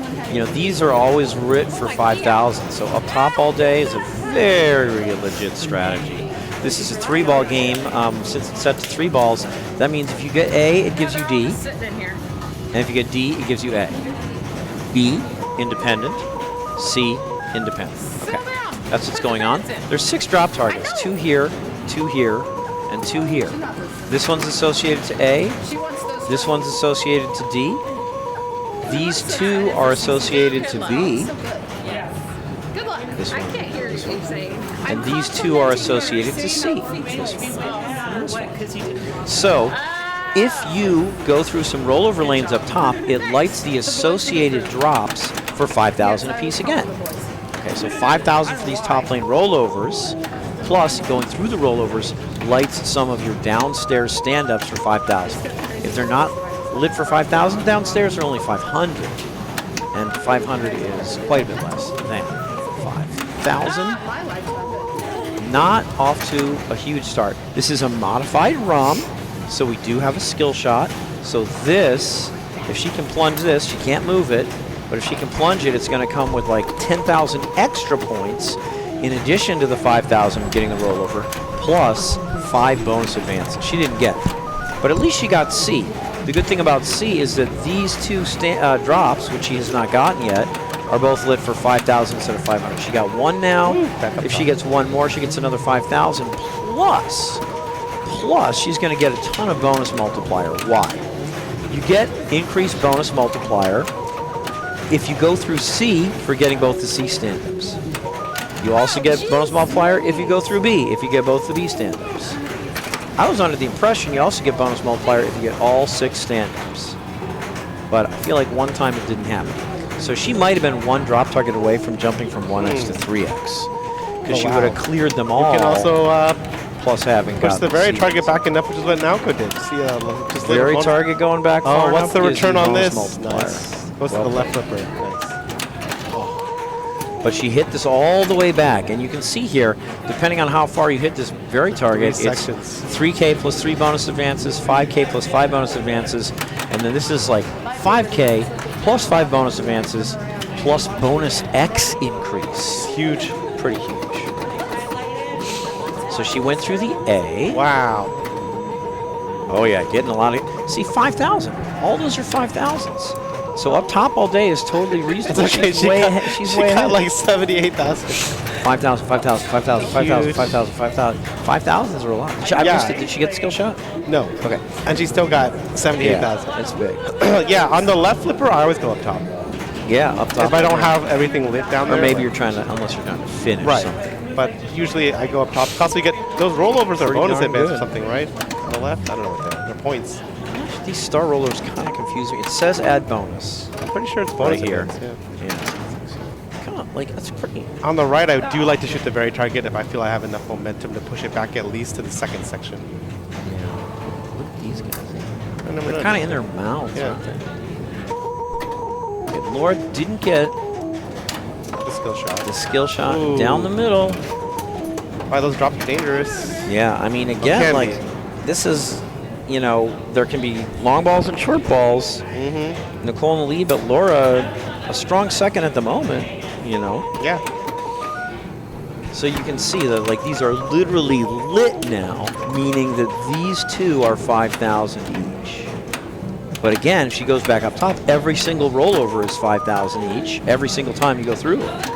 S2: these are always writ for 5,000. So up top all day is a very legit strategy. This is a 3-ball game. Since it's set to 3 balls, that means if you get A, it gives you D. And if you get D, it gives you A. B, independent. C, independent. Okay, that's what's going on. There's 6 drop targets, 2 here, 2 here, and 2 here. This one's associated to A. This one's associated to D. These 2 are associated to B.
S3: Good luck.
S2: This one.
S3: I can't hear you saying.
S2: And these 2 are associated to C. So, if you go through some rollover lanes up top, it lights the associated drops for 5,000 apiece again. Okay, so 5,000 for these top lane rollovers, plus going through the rollovers lights some of your downstairs stand-ups for 5,000. If they're not lit for 5,000 downstairs, they're only 500. And 500 is quite a bit less than 5,000. Not off to a huge start. This is a modified ROM, so we do have a skill shot. So this, if she can plunge this, she can't move it, but if she can plunge it, it's going to come with like 10,000 extra points in addition to the 5,000 getting the rollover, plus 5 bonus advances. She didn't get it, but at least she got C. The good thing about C is that these 2 drops, which she has not gotten yet, are both lit for 5,000 instead of 500. She got 1 now. If she gets 1 more, she gets another 5,000. Plus, she's going to get a ton of bonus multiplier. Why? You get increased bonus multiplier if you go through C for getting both the C stand-ups. You also get bonus multiplier if you go through B, if you get both the B stand-ups. I was under the impression you also get bonus multiplier if you get all 6 stand-ups. But I feel like one time it didn't happen. So she might have been 1 drop target away from jumping from 1x to 3x. Because she would have cleared them all.
S1: You can also
S2: plus having
S1: push the very target back enough, which is what Naoko did. See, just
S2: very target going back far
S1: what's the return on this?
S2: Nice.
S1: Goes to the left flipper. Nice.
S2: But she hit this all the way back, and you can see here, depending on how far you hit this very target, it's 3K plus 3 bonus advances, 5K plus 5 bonus advances, and then this is like 5K plus 5 bonus advances, plus bonus X increase.
S1: Huge.
S2: Pretty huge. So she went through the A.
S1: Wow.
S2: Oh yeah, getting a lot of. See, 5,000. All those are 5,000s. So up top all day is totally reasonable.
S1: It's okay.
S2: She's way ahead. She's way ahead.
S1: Like 78,000.
S2: 5,000, 5,000, 5,000, 5,000, 5,000, 5,000. 5,000s are a lot. I missed it. Did she get the skill shot?
S1: No.
S2: Okay.
S1: And she still got 78,000.
S2: It's big.
S1: Yeah, on the left flipper, I always go up top.
S2: Yeah, up top.
S1: If I don't have everything lit down there.
S2: Or maybe you're trying to, unless you're trying to finish something.
S1: But usually I go up top. Plus we get, those rollovers are
S2: Pretty
S1: bonus
S2: darn
S1: advance or
S2: good.
S1: something, right? On the left? I don't know what they're. They're points.
S2: These star rollers kind of confuse me. It says add bonus.
S1: I'm pretty sure it's bonus
S2: Right here.
S1: advance, yeah.
S2: Yeah. Come on, like, that's pretty.
S1: On the right, I do like to shoot the very target if I feel I have enough momentum to push it back at least to the second section.
S2: Yeah. Look at these guys.
S1: And
S2: They're kind of in their mouths,
S1: Yeah.
S2: aren't they? Okay, Laura didn't get
S1: the skill shot.
S2: the skill shot
S1: Ooh.
S2: down the middle.
S1: Why those drops are dangerous.
S2: Yeah, I mean, again,
S1: can
S2: like,
S1: be.
S2: this is, you know, there can be long balls and short balls.
S1: Mm-hmm.
S2: Nicole in the lead, but Laura, a strong second at the moment, you know.
S1: Yeah.
S2: So you can see that, like, these are literally lit now, meaning that these two are 5,000 each. But again, if she goes back up top, every single rollover is 5,000 each, every single time you go through it. So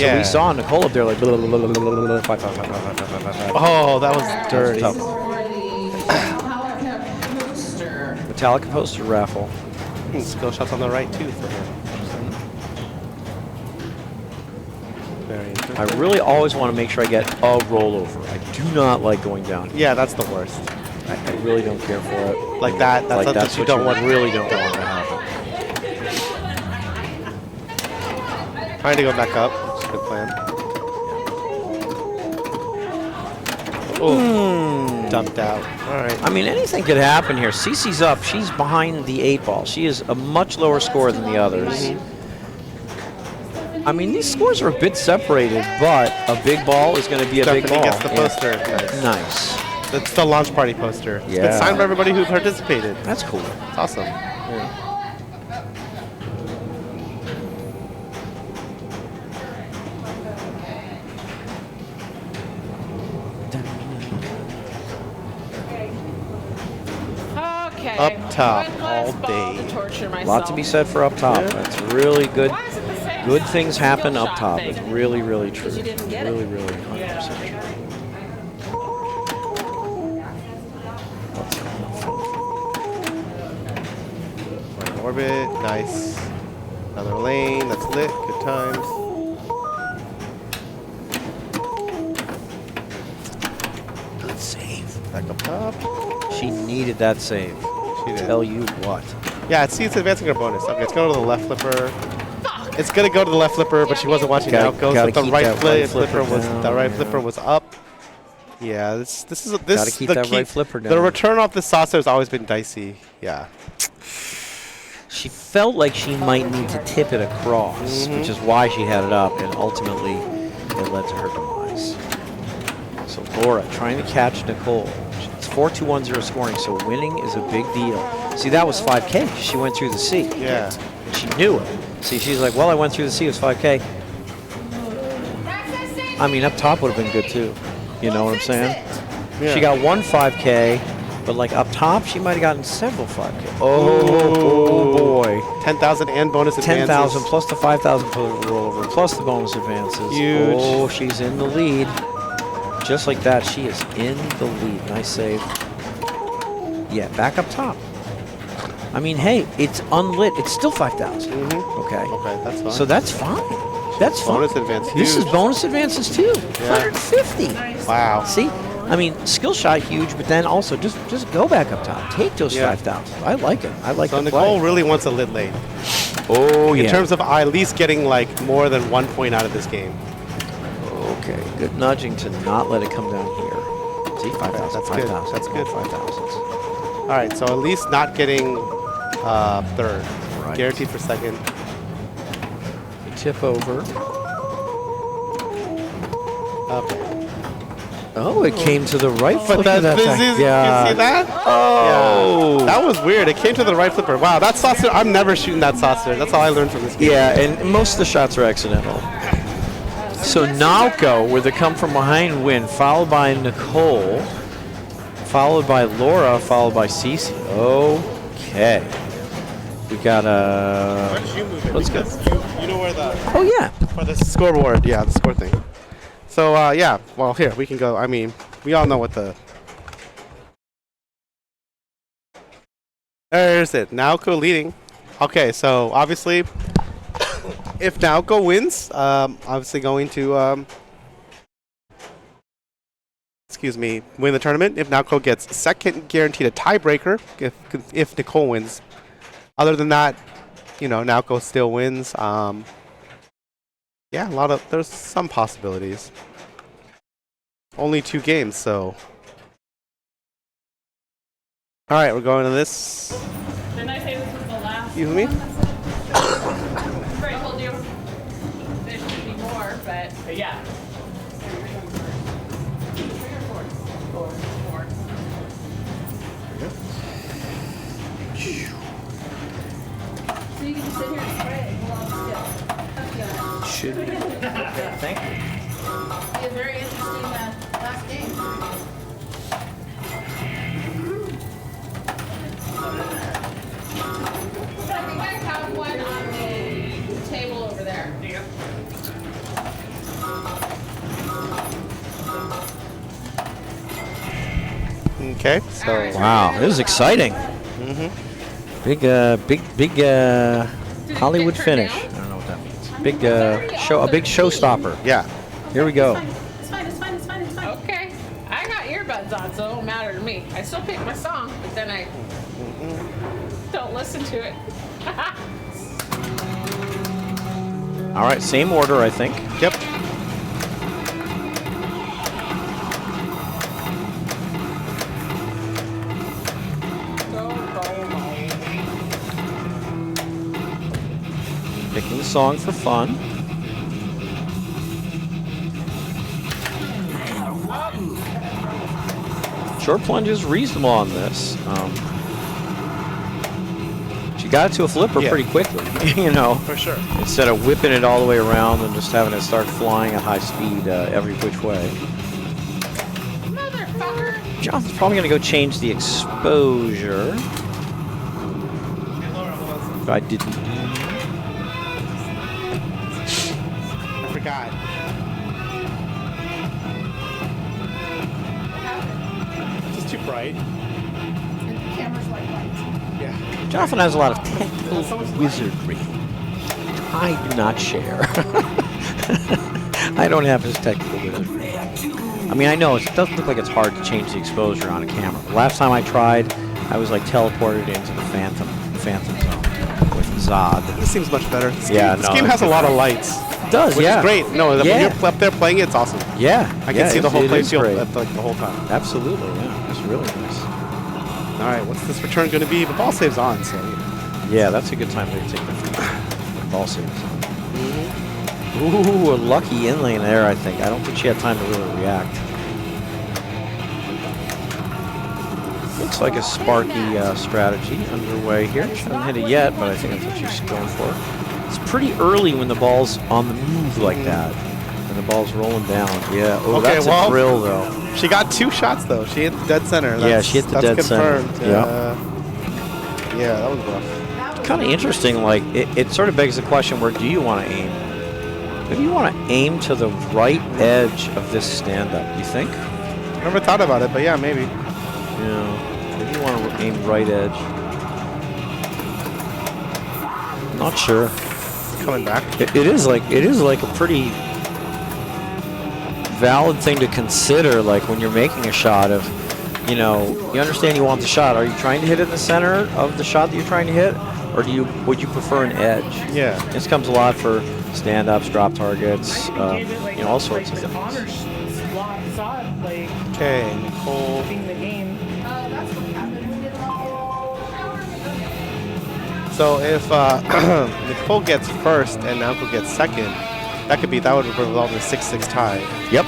S1: Yeah.
S2: we saw Nicole up there like, blah, blah, blah, blah, blah, blah, blah, 5,000, 5,000, 5,000.
S1: Oh, that was dirty.
S2: Tough.
S3: Metallica poster.
S2: Metallica poster raffle.
S1: Skill shots on the right too for her. Very interesting.
S2: I really always want to make sure I get a rollover. I do not like going down.
S1: Yeah, that's the worst.
S2: I really don't care for it.
S1: Like that. That's
S2: Like
S1: something
S2: that's
S1: you
S2: what
S1: don't
S2: you
S1: want.
S2: really don't want to happen.
S1: Trying to go back up. That's a good plan. Oh, dumped out. All right.
S2: I mean, anything could happen here. Cece's up. She's behind the 8 ball. She is a much lower score than the others. I mean, these scores are a bit separated, but a big ball is going to be a big
S1: Definitely
S2: ball.
S1: gets the
S2: Yeah.
S1: poster. Nice.
S2: Nice.
S1: That's the launch party poster. It's been
S2: Yeah.
S1: signed by everybody who participated.
S2: That's cool.
S1: It's awesome.
S3: Okay.
S1: Up top
S3: One
S1: all
S3: last ball
S1: day.
S3: to torture
S2: A
S3: myself.
S2: lot to be said for up top.
S1: Yeah.
S2: That's really good.
S3: Why is it the same
S2: Good
S3: size
S2: things
S3: as
S2: happen
S3: skill
S2: up
S3: shot
S2: top.
S3: thing?
S2: It's really, really true.
S3: you didn't get it.
S2: Really, really 100% true. What's that?
S1: Right orbit. Nice. Another lane. That's lit. Good times.
S2: Good save.
S1: Back up top.
S2: She needed that save.
S1: She did.
S2: Tell you what.
S1: Yeah, see, it's advancing her bonus. Okay, it's going to the left flipper. It's gonna go to the left flipper, but she wasn't watching
S2: Gotta-
S1: how it goes.
S2: gotta
S1: But the
S2: keep
S1: right,
S2: that right flipper
S1: flipper was
S2: down,
S1: the right
S2: yeah.
S1: flipper was up. Yeah, this is
S2: Gotta
S1: this
S2: keep
S1: the
S2: that
S1: key.
S2: right flipper
S1: The
S2: down.
S1: return off the saucer has always been dicey. Yeah.
S2: She felt like she might need to tip it across, which is why she had it up, and ultimately it led to her demise. So Laura trying to catch Nicole. It's 4-2-1-0 scoring, so winning is a big deal. See, that was 5K. She went through the C.
S1: Yeah.
S2: She knew it. See, she's like, well, I went through the C, it was 5K. I mean, up top would have been good too. You know what I'm saying?
S1: Yeah.
S2: She got one 5K, but like up top, she might have gotten several 5K. Oh boy.
S1: 10,000 and bonus advances.
S2: 10,000 plus the 5,000 for the rollover, plus the bonus advances.
S1: Huge.
S2: Oh, she's in the lead. Just like that, she is in the lead. Nice save. Yeah, back up top. I mean, hey, it's unlit. It's still 5,000. Okay.
S1: Okay, that's fine.
S2: So that's fine. That's fine.
S1: Bonus advance,
S2: This is
S1: huge.
S2: bonus advances too. 150.
S1: Wow.
S2: See, I mean, skill shot huge, but then also just go back up top. Take those
S1: Yeah.
S2: 5,000. I like it. I like
S1: So
S2: the
S1: Nicole
S2: play.
S1: really wants a lit lane.
S2: Oh
S1: In terms of at least getting like more than 1 point out of this game.
S2: Okay, good nudging to not let it come down here. See, 5,000.
S1: That's good.
S2: 5,000.
S1: That's good.
S2: 5,000.
S1: All right, so at least not getting third.
S2: Right.
S1: Guaranteed for second.
S2: Tip over.
S1: Okay.
S2: Oh, it came to the right
S1: But
S2: flipper
S1: that's
S2: that time.
S1: busy.
S2: Yeah.
S1: You see that?
S2: Oh.
S1: Yeah. That was weird. It came to the right flipper. Wow, that saucer. I'm never shooting that saucer. That's all I learned from this game.
S2: Yeah, and most of the shots are accidental. So Naoko with a come from behind win, followed by Nicole, followed by Laura, followed by Cece. Okay. We got
S1: Why did you move it?
S2: Let's go.
S1: Because you know where the
S2: Oh yeah.
S1: for the scoreboard. Yeah, the score thing. So yeah. Well, here we can go. I mean, we all know what the. There's it. Naoko leading. Okay, so obviously, if Naoko wins, obviously going to excuse me, win the tournament. If Naoko gets second, guaranteed a tiebreaker. If Nicole wins. Other than that, you know, Naoko still wins. Yeah, there's some possibilities. Only 2 games, so. All right, we're going to this.
S5: Didn't I say this was the last?
S1: Excuse me?
S5: I told you there should be more, but yeah.
S3: So you can just sit here and spray it while it's still.
S2: Should be. Thank you.
S3: Be a very interesting last game.
S5: I think I have one on the table over there.
S1: Okay, so.
S2: Wow, this is exciting. Big Hollywood
S5: turn
S2: finish.
S5: down?
S2: I don't know what that means. Big show, a big showstopper.
S1: Yeah.
S2: Here we go.
S3: It's fine, it's fine, it's fine, it's fine.
S5: Okay. I got earbuds on, so it don't matter to me. I still pick my song, but then I don't listen to it.
S2: All right, same order, I think.
S1: Yep.
S2: Picking the song for fun. Short plunge is reasonable on this. She got it to a flipper
S1: Yeah.
S2: pretty quickly, you know.
S1: For sure.
S2: Instead of whipping it all the way around and just having it start flying at high speed every which way.
S5: Motherfucker.
S2: Jonathan's probably going to go change the exposure. If I didn't.
S1: I forgot. It's just too bright.
S3: And the camera's like lights.
S1: Yeah.
S2: Jonathan has a lot of technical wizardry. I do not share. I don't have his technical wizardry. I mean, I know it doesn't look like it's hard to change the exposure on a camera. The last time I tried, I was like teleported into the Phantom Zone with Zod.
S1: This seems much better. This game has a lot of lights.
S2: It does,
S1: Which
S2: yeah.
S1: is great. No, when
S2: Yeah.
S1: you're up there playing it, it's awesome.
S2: Yeah.
S1: I can see the whole play field
S2: great.
S1: like the whole time.
S2: Absolutely, yeah. It's really nice.
S1: All right, what's this return going to be? The ball save's on, so.
S2: Yeah, that's a good time to take the ball saves. Ooh, a lucky inlane there, I think. I don't think she had time to really react. Looks like a Sparky strategy underway here. She hasn't hit it yet, but I think that's what she's going for. It's pretty early when the ball's on the move like that. When the ball's rolling down. Yeah, oh,
S1: Okay,
S2: that's
S1: well,
S2: a thrill, though.
S1: She got 2 shots, though. She hit the dead center.
S2: Yeah, she hit the dead center.
S1: confirmed. Yeah, that was rough.
S2: Kind of interesting, like, it sort of begs the question, where do you want to aim? Maybe you want to aim to the right edge of this stand-up, you think?
S1: Never thought about it, but yeah, maybe.
S2: Yeah, maybe you want to aim right edge. Not sure.
S1: Coming back.
S2: It is like a pretty valid thing to consider, like when you're making a shot of, you know, you understand you want the shot. Are you trying to hit it in the center of the shot that you're trying to hit, or would you prefer an edge?
S1: Yeah.
S2: This comes a lot for stand-ups, drop targets, you know, all sorts of things.
S5: Honor slot, Zod, like,
S1: Okay, Nicole.
S5: being the game.
S3: That's what happened. We did it all.
S1: So if Nicole gets first and Naoko gets second, that would result in a 6-6 tie.
S2: Yep.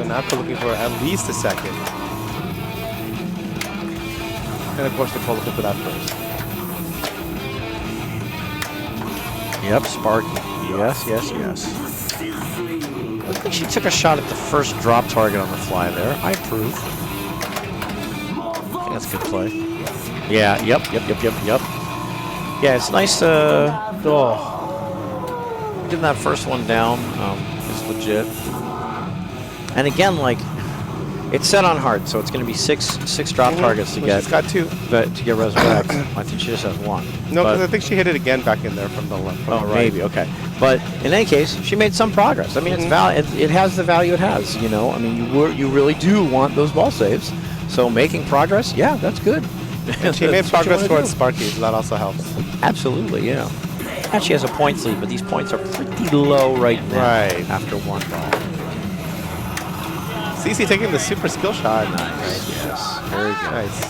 S1: Nako looking for at least a second. And of course, Nicole looking for that first.
S2: Yep, Sparky. Yes, yes, yes. I think she took a shot at the first drop target on the fly there. I approve. I think that's good play. Yeah, yep. Yeah, it's nice to... Getting that first one down is legit. And again, like, it's set on hard, so it's going to be six drop targets to get.
S1: She's got 2.
S2: But to get resurrect, I think she just has 1.
S1: No, because I think she hit it again back in there from the left. From the right.
S2: Maybe, okay. But in any case, she made some progress. I mean, it's it has the value it has, you know. I mean, you really do want those ball saves. So making progress, yeah, that's good.
S1: And she made progress towards Sparky, so that also helps.
S2: Absolutely, yeah. And she has a points lead, but these points are pretty low right now.
S1: Right.
S2: After 1 ball.
S1: Cece taking the super skill shot.
S2: Nice, yes. Very good.
S1: Nice.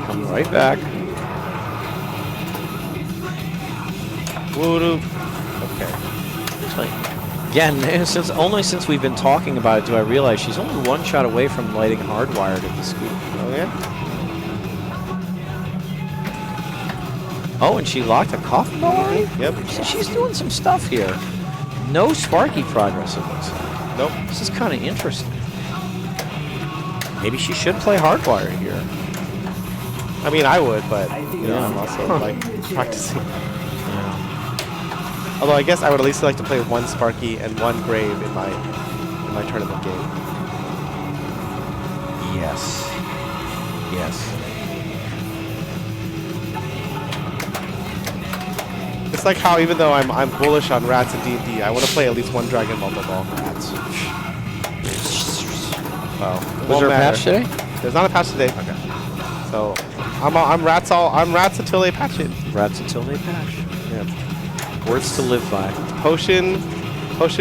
S2: Coming right back.
S1: Voodoo. Okay.
S2: It's like, again, since we've been talking about it, do I realize she's only 1 shot away from lighting hardwired at the scoop.
S1: Oh, yeah?
S2: Oh, and she locked a coffin ball already?
S1: Yep.
S2: She's doing some stuff here. No Sparky progress, it looks like.
S1: Nope.
S2: This is kind of interesting. Maybe she should play hardwire here.
S1: I mean, I would, but, you know, I'm also, like, practicing.
S2: Yeah.
S1: Although I guess I would at least like to play 1 Sparky and 1 Grave in my tournament game.
S2: Yes. Yes.
S1: It's like how even though I'm bullish on rats and D&D, I want to play at least 1 Dragon Ball Ball rats. Well,
S2: Was there a patch today?
S1: There's not a patch today. Okay. So I'm rats until they patch it.
S2: Rats until they patch.
S1: Yeah.
S2: Words to live by.
S1: Potion,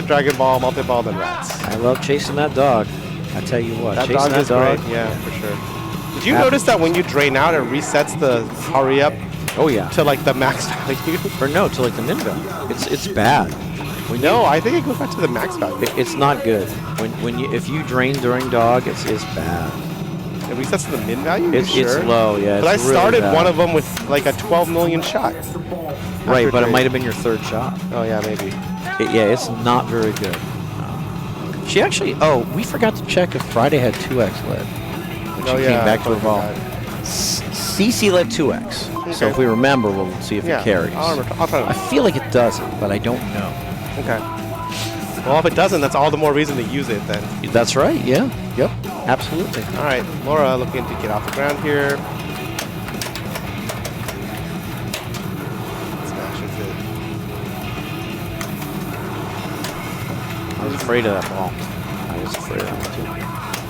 S1: Dragon Ball, multi-ball, then rats.
S2: I love chasing that dog. I tell you what,
S1: That
S2: chasing
S1: dog
S2: that
S1: is
S2: dog.
S1: great. Yeah, for sure. Did you notice that when you drain out, it resets the hurry up
S2: Oh yeah.
S1: to like the max value?
S2: Or no, to like the min value. It's bad.
S1: No, I think it goes back to the max value.
S2: It's not good. If you drain during dog, it's bad.
S1: It resets to the min value?
S2: It's
S1: sure?
S2: low, yeah.
S1: But I
S2: it's really
S1: started
S2: bad.
S1: one of them with like a 12 million shot.
S2: Right, but it
S1: drain.
S2: might have been your 3rd shot.
S1: Oh yeah, maybe.
S2: Yeah, it's not very good. She actually, we forgot to check if Friday had 2x lead. When she came back to her ball. CC led 2x. So
S1: Okay.
S2: if we remember, we'll see if
S1: Yeah,
S2: it carries.
S1: I'll try to.
S2: I feel like it doesn't, but I don't know.
S1: Okay. Well, if it doesn't, that's all the more reason to use it then.
S2: That's right, yeah. Yep, absolutely.
S1: All right, Laura looking to get off the ground here. Smashes it.
S2: I was afraid of that ball. I was afraid of that one too.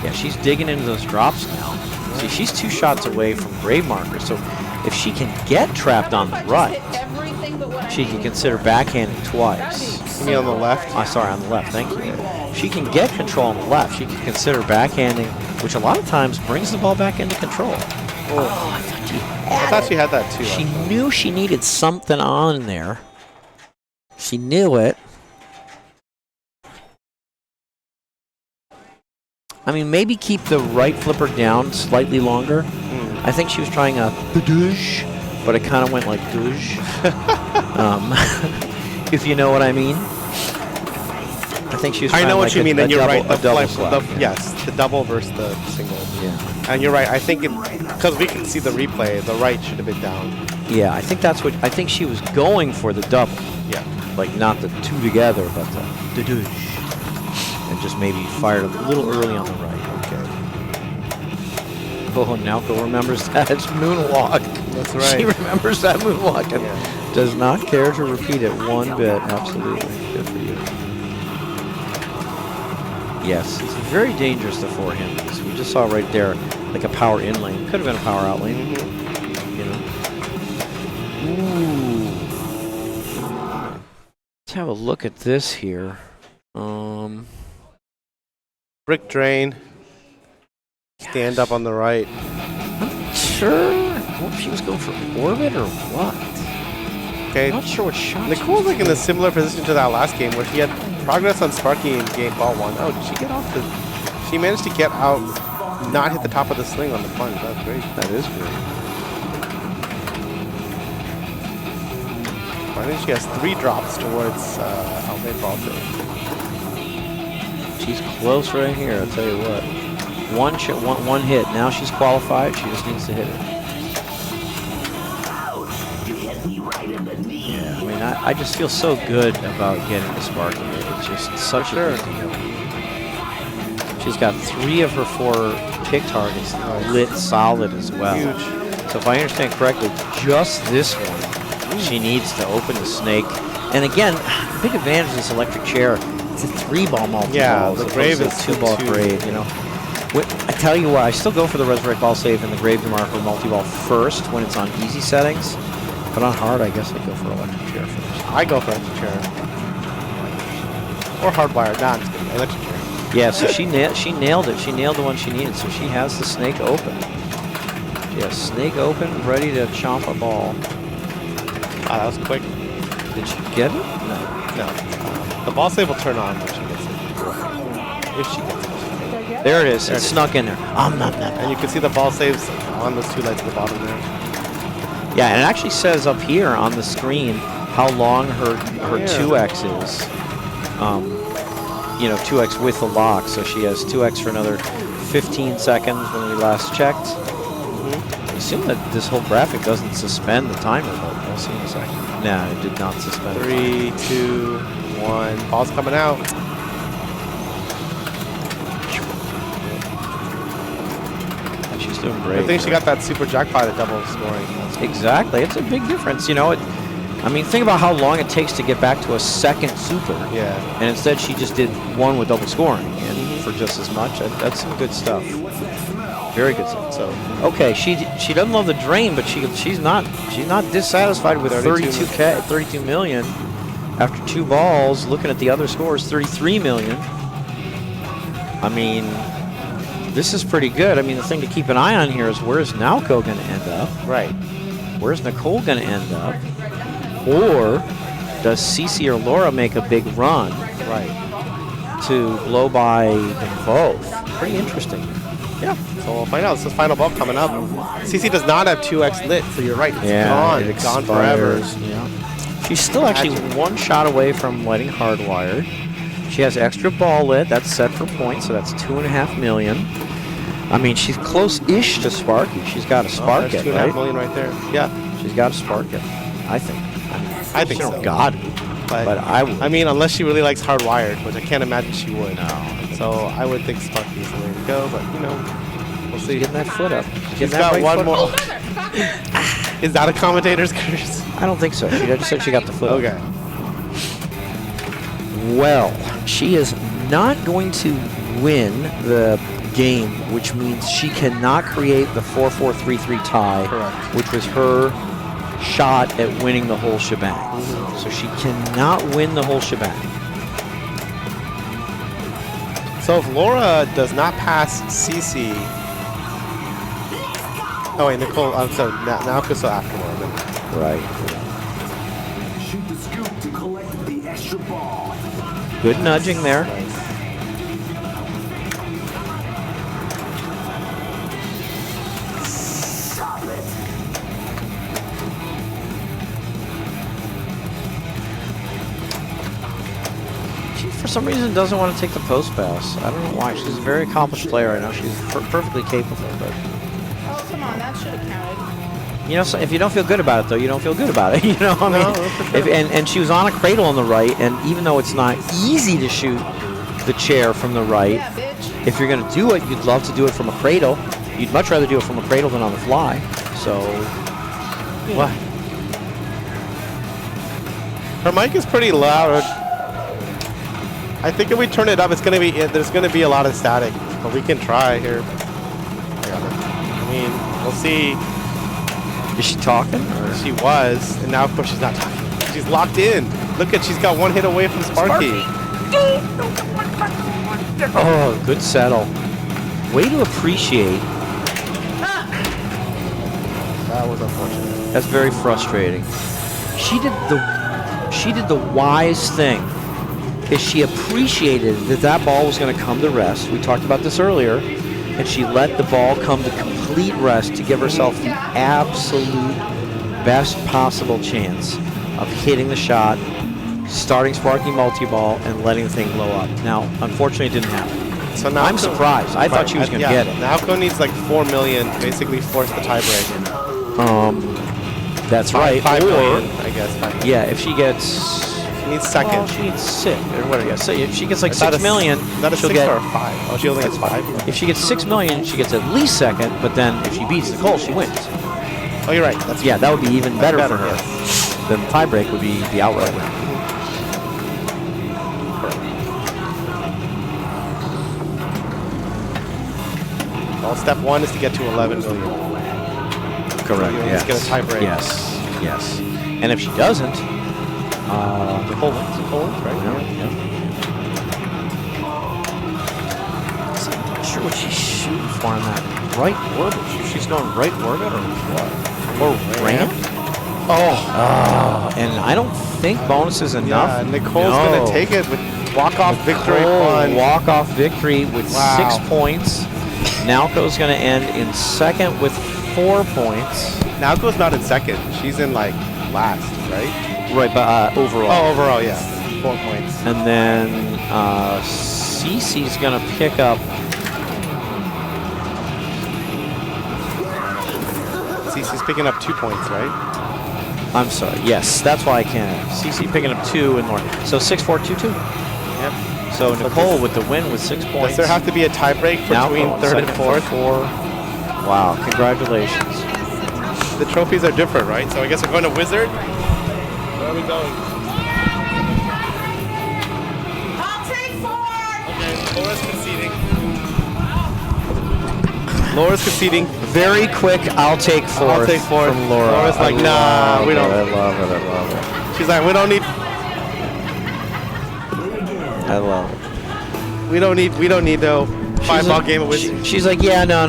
S2: Yeah, she's digging into those drops now. See, she's 2 shots away from grave marker, so if she can get trapped on the right, she can consider backhanding twice.
S1: You mean on the left?
S2: Sorry, on the left, thank you. If she can get control on the left, she can consider backhanding, which a lot of times brings the ball back into control. Oh, I thought she had
S1: I thought she had that too.
S2: She knew she needed something on there. She knew it. I mean, maybe keep the right flipper down slightly longer. I think she was trying a douche, but it kind of went like douche. If you know what I mean. I think she was trying
S1: I know what
S2: like
S1: you mean, and you're
S2: double,
S1: right.
S2: A double
S1: flip,
S2: slap.
S1: yes, the double versus the single.
S2: Yeah.
S1: And you're right. I think because we can see the replay, the right should have been down.
S2: Yeah, I think that's what, I think she was going for the double.
S1: Yeah.
S2: Like not the 2 together, but the douche. And just maybe fired a little early on the right.
S1: Okay.
S2: Oh, Naoko remembers that moonwalk.
S1: That's right.
S2: She remembers that moonwalk and
S1: Yeah.
S2: does not care to repeat it one bit. Absolutely. Good for you. Yes, it's very dangerous to forehand this. We just saw right there, like a power in lane. Could have been a power out lane. You know. Ooh. Let's have a look at this here.
S1: Brick drain. Stand up on the right.
S2: I'm not sure if she was going for orbit or what.
S1: Okay.
S2: I'm not sure what shot.
S1: Nicole's like in a similar position to that last game where she had Progress on Sparky in game ball 1. Oh, did she get off the... She managed to get out, not hit the top of the sling on the plunge. That's great.
S2: That is great.
S1: I think she has 3 drops towards outlane ball save.
S2: She's close right here, I'll tell you what. One hit. Now she's qualified. She just needs to hit it. Yeah, I mean, I just feel so good about getting the Sparky. It's just such a good deal. She's got 3 of her 4 pick targets lit solid as well.
S1: Huge.
S2: So if I understand correctly, just this one, she needs to open the snake. And again, the big advantage of this electric chair, it's a 3-ball multi-ball.
S1: Yeah, the grave is
S2: 2-ball grave, you know. I tell you what, I still go for the resurrect ball save and the grave demarker multi-ball first when it's on easy settings. But on hard, I guess I go for electric chair first.
S1: I go for electric chair. Or hardwired. Nah, I'm just kidding. Electric chair.
S2: Yeah, so she nailed it. She nailed the one she needed. So she has the snake open. She has snake open, ready to chomp a ball.
S1: Ah, that was quick.
S2: Did she get it?
S1: No. The ball save will turn on when she gets it. If she gets it.
S2: There it is. It snuck in there.
S1: And you can see the ball saves on those 2 lights at the bottom there.
S2: Yeah, and it actually says up here on the screen how long her 2x is. You know, 2x with the lock. So she has 2x for another 15 seconds when we last checked. I assume that this whole graphic doesn't suspend the timer, but we'll see in a second. Nah, it did not suspend.
S1: 3, 2, 1. Ball's coming out.
S2: She's doing great.
S1: I think she got that super jackpot at double scoring.
S2: Exactly. It's a big difference. You know, I mean, think about how long it takes to get back to a second super.
S1: Yeah.
S2: And instead, she just did 1 with double scoring, and for just as much. That's some good stuff. Very good stuff.
S1: So
S2: okay, she doesn't love the drain, but she's not dissatisfied with 32 million after 2 balls. Looking at the other scores, 33 million. I mean, this is pretty good. I mean, the thing to keep an eye on here is where's Naoko going to end up?
S1: right.
S2: Where's Nicole going to end up? Or does Cece or Laura make a big run
S1: Right.
S2: to blow by them both? Pretty interesting.
S1: Yeah. So we'll find out. This is final ball coming up. CC does not have 2x lit, so you're right. It's gone.
S2: It
S1: Gone forever.
S2: Yeah. She's still actually 1 shot away from lighting hardwired. She has extra ball lit. That's set for points, so that's 2.5 million. I mean, she's close-ish to Sparky. She's got to spark
S1: there's
S2: it,
S1: 2.5
S2: right?
S1: million right there. Yeah.
S2: She's got to spark it, I think.
S1: I think
S2: She
S1: so.
S2: don't got to, but I would.
S1: I mean, unless she really likes hardwired, which I can't imagine she would.
S2: No.
S1: So I would think Sparky is the way to go, but you know, we'll see.
S2: Getting that foot up.
S1: She's got one more.
S5: Motherfucker.
S1: Is that a commentator's curse?
S2: I don't think so. She just said she got the foot up.
S1: Okay.
S2: Well, she is not going to win the game, which means she cannot create the 4-4-3-3 tie,
S1: Correct.
S2: which was her shot at winning the whole shebang. So she cannot win the whole shebang.
S1: So if Laura does not pass CC, oh wait, Nicole. I'm sorry. Now so after Laura. Then.
S2: Right.
S6: Shoot the scoop to collect the extra ball.
S2: Good nudging there. She, for some reason, doesn't want to take the post pass. I don't know why. She's a very accomplished player. I know she's perfectly capable, but
S3: Oh, come on, that should have counted.
S2: you know, so if you don't feel good about it, though, you don't feel good about it. You know, I mean,
S1: No, for sure.
S2: and she was on a cradle on the right, and even though it's not easy to shoot the chair from the right,
S3: Yeah, bitch.
S2: if you're going to do it, you'd love to do it from a cradle. You'd much rather do it from a cradle than on the fly. So, what?
S1: Her mic is pretty loud. I think if we turn it up, it's gonna be there's gonna be a lot of static, but we can try here. I mean, we'll see.
S2: Is she talking? Or?
S1: She was, and now of course she's not talking. She's locked in. Look at, she's got 1 hit away from Sparky.
S2: Oh, good settle. Way to appreciate.
S1: That was unfortunate.
S2: That's very frustrating. She did the wise thing. is she appreciated that that ball was going to come to rest. We talked about this earlier. And she let the ball come to complete rest to give herself the absolute best possible chance of hitting the shot, starting Sparky multi-ball, and letting the thing blow up. Now, unfortunately, it didn't happen.
S1: So now
S2: I'm surprised. I thought she was going to get it.
S1: Naoko needs like 4 million, basically force the tiebreak.
S2: That's right.
S1: 5
S2: or,
S1: million, I guess. 5 million.
S2: Yeah, if she gets...
S1: She needs second.
S2: Well, she needs 6. Or what do you say? If she gets like 6 million,
S1: she'll
S2: she'll
S1: 6
S2: get...
S1: or 5? Oh, she only gets 5.
S2: If she gets 6 million, she gets at least second, but then if she beats Nicole, she wins.
S1: Oh, you're right.
S2: Yeah, that would be even better for her.
S1: Yeah.
S2: Then the tiebreak would be the outright win.
S1: Well, step 1 is to get to 11 million.
S2: Correct.
S1: Let's get a tiebreak.
S2: Yes. Yes. And if she doesn't,
S1: Nicole wins. Nicole wins, right?
S2: yeah. So I'm not sure what she's shooting for on that right orbit. She's going right orbit or what? Or ramp?
S1: Oh.
S2: And I don't think bonus is enough.
S1: Yeah, Nicole's going to take it with walk-off victory.
S2: Walk-off victory with 6 points. Naoko's going to end in second with 4 points.
S1: Naoko's not in second. She's in like last, right?
S2: Right, but overall.
S1: Oh, overall, yeah. 4 points.
S2: And then Cece's going to pick up.
S1: Cece's picking up 2 points, right?
S2: I'm sorry. Yes, that's why I can't. Cece picking up 2 and more. So 6-4, 2-2.
S1: Yep.
S2: So Nicole with the win with 6 points.
S1: Does there have to be a tiebreak between third and fourth?
S2: Wow, congratulations.
S1: The trophies are different, right? So I guess we're going to Wizard. Where are we going?
S3: I'll take 4.
S1: Okay, Laura's conceding. Laura's conceding.
S2: Very quick, I'll take 4.
S1: I'll take 4
S2: from Laura.
S1: Laura's like, nah, we don't.
S2: I love it. I love it.
S1: She's like, we don't need.
S2: I love it.
S1: We don't need no 5-ball game of Wizard.
S2: She's like, yeah, no.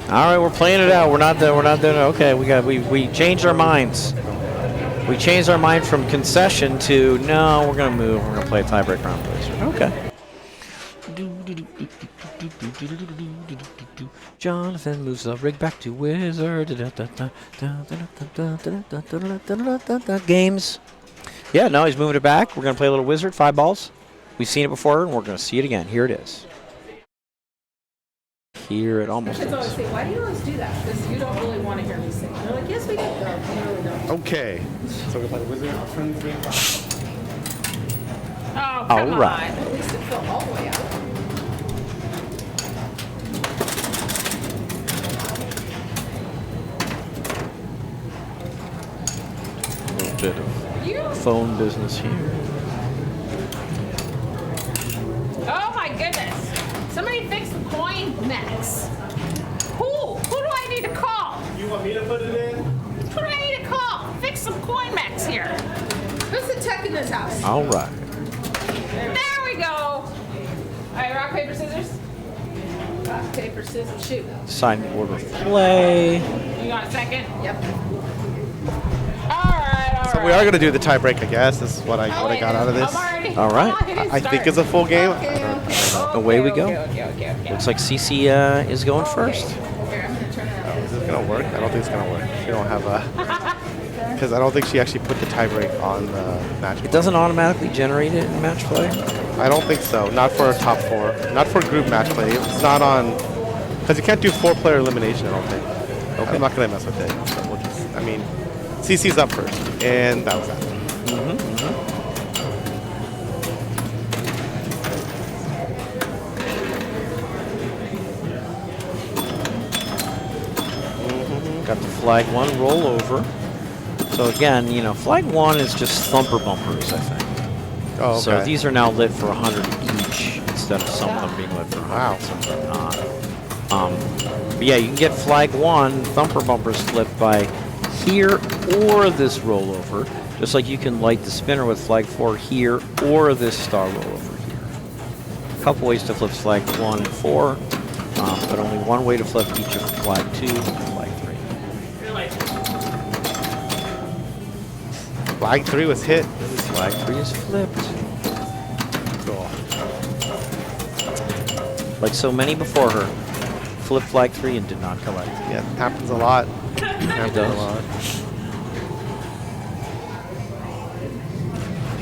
S2: All right, we're playing it out. We're not there. Okay, we changed our minds. We changed our mind from concession to no. We're gonna move. We're gonna play a tiebreak round, please. Okay. Jonathan moves the rig back to Wizard. Games. Yeah, no, he's moving it back. We're gonna play a little Wizard. 5 balls. We've seen it before, and we're gonna see it again. Here it is. Here it almost is.
S5: Kids always say, why do you always do that? Because you don't really want to hear me sing. They're like, yes, we do. No, we really don't.
S1: Okay. So we're going to play Wizard. Our friends game.
S5: Oh, come
S2: All right.
S5: on. At least it fell all the way out.
S2: A little bit of phone business here.
S5: Oh my goodness. Somebody fix the coin mechs. Who do I need to call?
S1: You want me to put it in?
S5: Who do I need to call? Fix some coin mechs here.
S3: Who's the tech in this house?
S2: All right.
S5: There we go. All right, rock, paper, scissors. Rock, paper, scissors, shoot.
S2: Sign order play.
S5: You got a second?
S3: Yep.
S5: All right.
S1: So we are going to do the tiebreak, I guess. This is what I got out of this.
S2: All right.
S1: I think it's a full game.
S2: Away we go.
S5: Okay.
S2: Looks like Cece is going first.
S3: Here, I'm gonna turn it
S1: Oh, is this going to work? I don't think it's going to work. She don't have a... Because I don't think she actually put the tiebreak on the match.
S2: It doesn't automatically generate it in match play?
S1: I don't think so. Not for a top 4. Not for group match play. It's not on... Because you can't do 4-player elimination, I don't think. Okay. I'm not going to mess with it. So we'll just... I mean, CC's up first. And that was that.
S2: Got the flag 1 rollover. So again, flag 1 is just thumper bumpers, I think.
S1: Oh, okay.
S2: So these are now lit for 100 each instead of some of them being lit for 100.
S1: Wow.
S2: Some of them not. But yeah, you can get flag 1 thumper bumpers flipped by here or this rollover. Just like you can light the spinner with flag 4 here or this star roll over here. A couple ways to flip flag 1 and 4, but only one way to flip each of flag 2 and flag 3.
S1: Flag 3 was hit.
S2: Flag 3 is flipped.
S1: Cool.
S2: Like so many before her, flipped flag 3 and did not collect.
S1: Yeah, it happens a lot.
S2: It does.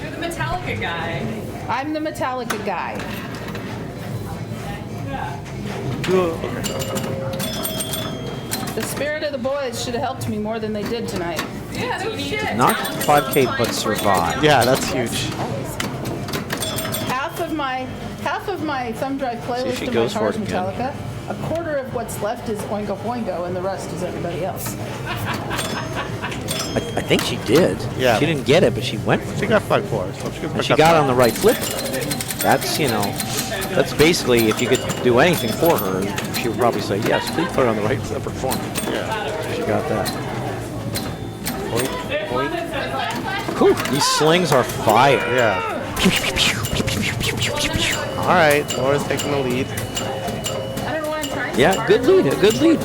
S5: You're the Metallica guy.
S3: I'm the Metallica guy. The spirit of the boys should have helped me more than they did tonight.
S5: Yeah, no shit.
S2: Not 5K, but survive.
S1: Yeah, that's huge.
S3: Half of my thumb drive playlist
S2: she
S3: of my
S2: goes for
S3: car is
S2: it again.
S3: Metallica. A quarter of what's left is Oingo Boingo, and the rest is everybody else.
S2: I think she did.
S1: Yeah.
S2: She didn't get it, but she went for
S1: She
S2: it.
S1: got flag 4. So
S2: She got on the right flip. That's, you know, that's basically, if you could do anything for her, she would probably say, yes, please put it on the right flipper for me.
S1: Yeah.
S2: So she got that.
S5: There's one that says like,
S2: Whew, these slings are fire.
S1: Yeah. All right, Laura's taking the lead.
S3: I don't know why I'm trying.
S2: Yeah, good lead, a good lead.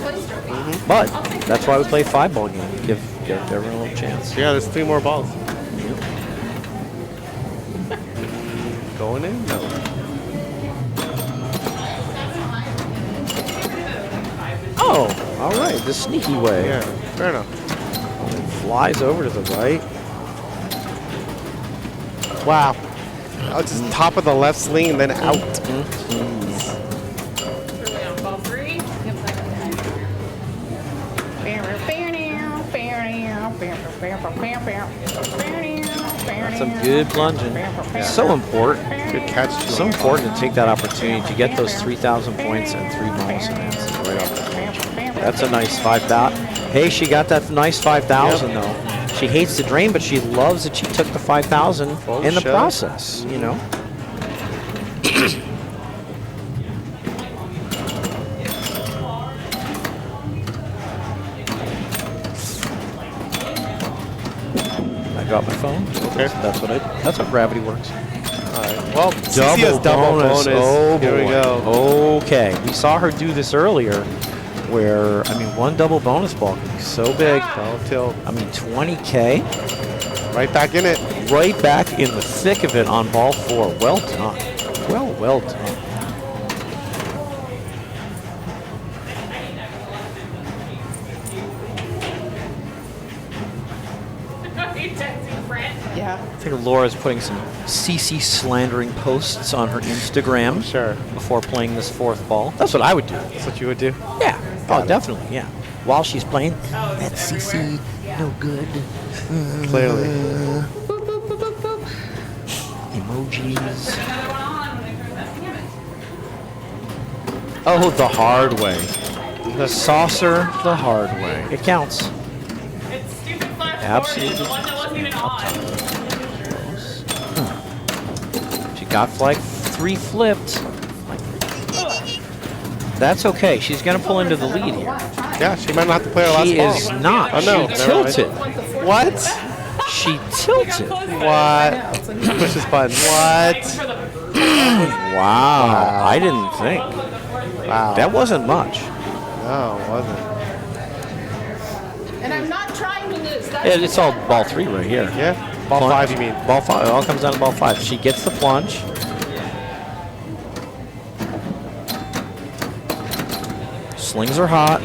S2: But that's why we play 5-ball game. Give everyone a little chance.
S1: Yeah, there's 3 more balls. Going in? No.
S2: Oh, all right, the sneaky way.
S1: Yeah, fair enough.
S2: Flies over to the right.
S1: Wow. I was just top of the left sling and then out.
S5: really on ball 3.
S2: That's some good plunging. So important.
S1: Good catch.
S2: So important to take that opportunity to get those 3,000 points and 3 bonus advances right off the bench. That's a nice 5,000. Hey, she got that nice 5,000 though. She hates the drain, but she loves that she took the 5,000 in the process, you know? I dropped my phone.
S1: Okay.
S2: That's how gravity works.
S1: All right. Well, CC has double bonus.
S2: Oh,
S1: Here we
S2: boy.
S1: go.
S2: Okay, we saw her do this earlier, where I mean, one double bonus ball can be so big.
S1: Ball tilt.
S2: I mean, 20K,
S1: Right back in it.
S2: right back in the thick of it on ball 4. Well done. Well done.
S3: Yeah.
S2: I think Laura's putting some CC slandering posts on her Instagram
S1: Sure.
S2: before playing this 4th ball. That's what I would do.
S1: That's what you would do?
S2: Yeah.
S1: Got it.
S2: Definitely. Yeah. While she's playing, that CC no good.
S1: Clearly.
S2: Emojis. Oh, the hard way. The saucer, the hard way. It counts.
S5: It's stupid flash
S2: Absolutely.
S5: The one that wasn't even on.
S2: She got flag 3 flipped. That's okay. She's going to pull into the lead here.
S1: Yeah, she might not have to play her last
S2: She
S1: ball.
S2: is not.
S1: Oh, no.
S2: She
S1: Never mind.
S2: tilted.
S1: What?
S2: She tilted.
S1: What? Push this button. What?
S2: Wow. I didn't think.
S1: Wow.
S2: That wasn't much.
S1: No, it wasn't.
S3: And I'm not trying to lose. That's
S2: It's all ball 3 right here.
S1: Yeah? Ball
S2: Plunge.
S1: 5, you mean?
S2: Ball 5. It all comes down to ball 5. She gets the plunge. Slings are hot.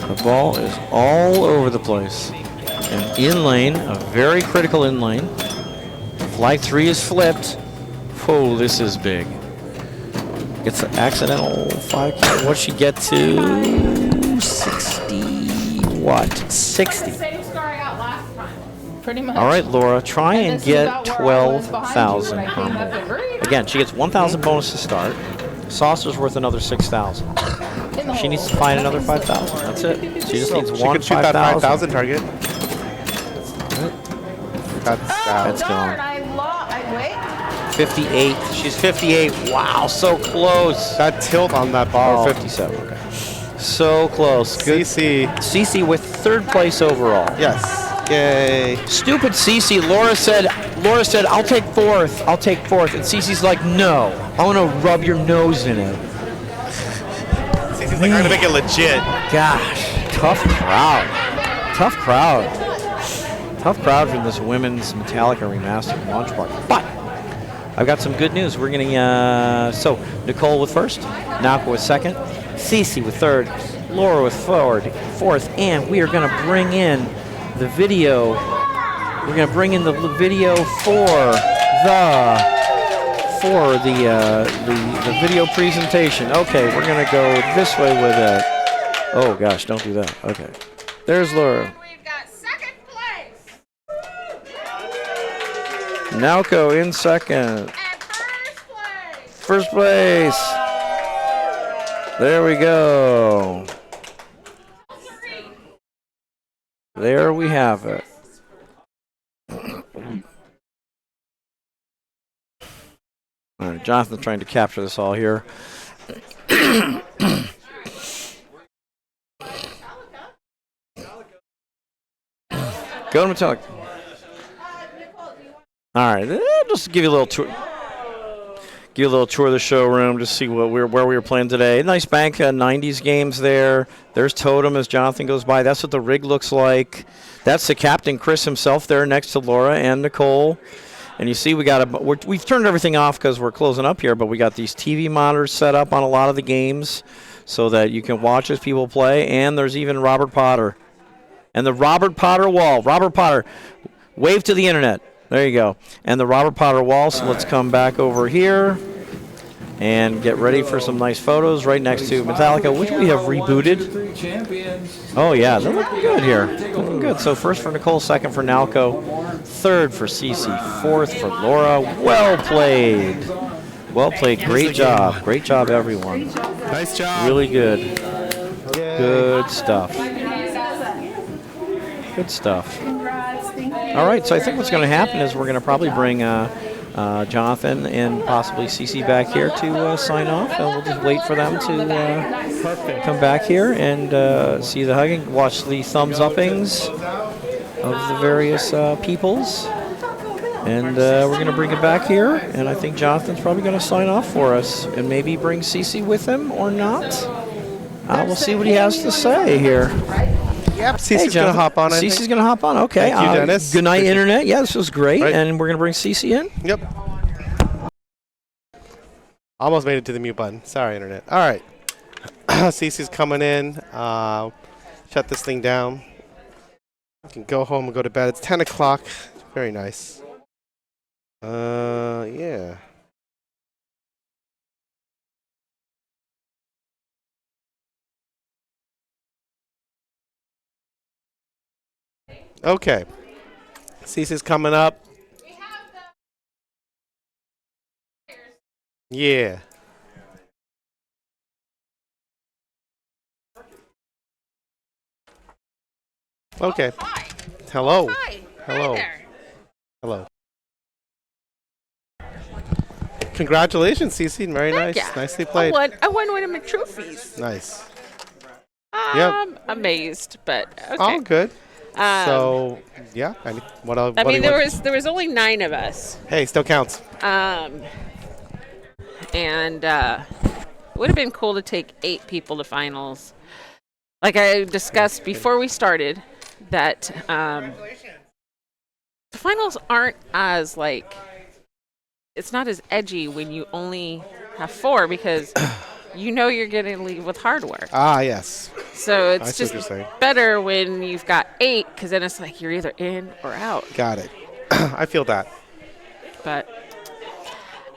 S2: The ball is all over the place. And in lane, a very critical in lane. Flag 3 is flipped. Oh, this is big. Gets an accidental 5K. What'd she get to? 60. What? 60.
S5: Same score I got last time.
S3: pretty much.
S2: All right, Laura, try and
S3: this is
S2: get
S3: about where I was behind you
S2: 12,000
S3: when I came up and read.
S2: Again, she gets 1,000 bonus to start. Saucer's worth another 6,000.
S3: In the
S2: She
S3: hole.
S2: neast to find another 5,000. That's it. She just needs
S1: She
S2: one
S1: could shoot that
S2: 5,000.
S1: 5,000 target. That's
S3: Oh,
S2: That's
S3: darn,
S2: gone.
S3: wait.
S2: 58. She's 58. Wow, so close.
S1: that tilt on that ball.
S2: Or 57. Okay. So close. Good.
S1: CC.
S2: CC with 3rd place overall.
S1: Yes. Yay.
S2: Stupid Cece. Laura said, I'll take fourth. I'll take fourth. And Cece's like, no. I want to rub your nose in it.
S1: Cece's like, I'm going to make it legit.
S2: Gosh. Tough crowd. Tough crowd. Tough crowd for this women's Metallica Remastered launch party. But I've got some good news. We're going to, so Nicole with first, Naka with second, Cece with third, Laura with fourth, and we are going to bring in the video. We're going to bring in the video for the video presentation. Okay, we're going to go this way with it. Oh gosh, don't do that. Okay, there's Laura.
S5: We've got second place.
S2: Naoko in second.
S5: And first place.
S2: First place. There we go. There we have it. All right, Jonathan's trying to capture this all here. Go to Metallica. All right, just give you a little tour. Give you a little tour of the showroom, just see where we were playing today. Nice bank of 90s games there. There's Totem as Jonathan goes by. That's what the rig looks like. That's the captain, Chris himself, there next to Laura and Nicole. And you see we've turned everything off because we're closing up here, but we got these TV monitors set up on a lot of the games so that you can watch as people play. And there's even Robert Potter. And the Robert Potter wall. Robert Potter, wave to the internet. There you go. And the Robert Potter wall, so let's come back over here and get ready for some nice photos right next to Metallica, which we have rebooted. Oh, yeah, they're looking good here. Looking good. So first for Nicole, second for Nalco, third for Cece, fourth for Laura. Well played. Well played. Great job. Great job, everyone.
S1: Nice job.
S2: Really good. Good stuff. Good stuff. All right, so I think what's going to happen is we're going to probably bring Jonathan and possibly Cece back here to sign off, and we'll just wait for them to come back here and see the hugging, watch the thumbs-uppings of the various peoples, and we're going to bring it back here, and I think Jonathan's probably going to sign off for us, and maybe bring Cece with him or not. We'll see what he has to say here.
S1: Yep, Cece's going to hop on, I think.
S2: Cece's going to hop on, okay.
S1: Thank you, Dennis.
S2: Good night, Internet. Yeah, this was great, and we're going to bring Cece in.
S1: Yep. Almost made it to the mute button. Sorry, Internet. All right. Cece's coming in. Shut this thing down. I can go home and go to bed. It's 10 o'clock. Very nice. Yeah. Okay. Cece's coming up. Yeah. Okay.
S5: Oh, hi.
S1: Hello.
S5: Hi.
S1: Hello.
S5: Hi there.
S1: Hello. Congratulations, Cece. Very nice.
S7: Yeah.
S1: Nicely played.
S7: I won one of my trophies.
S1: Nice. Yep.
S7: Amazed, but okay.
S1: All good.
S7: Um,
S1: Yeah. What else?
S7: I mean, there was only 9 of us.
S1: Hey, still counts.
S7: And it would have been cool to take 8 people to finals. Like I discussed before we started, that the finals aren't as it's not as edgy when you only have 4 because you know you're going to leave with hardware.
S1: Ah, yes.
S7: So
S1: I
S7: it's
S1: see what
S7: just
S1: you're saying.
S7: better when you've got 8 because then it's like you're either in or out.
S1: Got it. I feel that.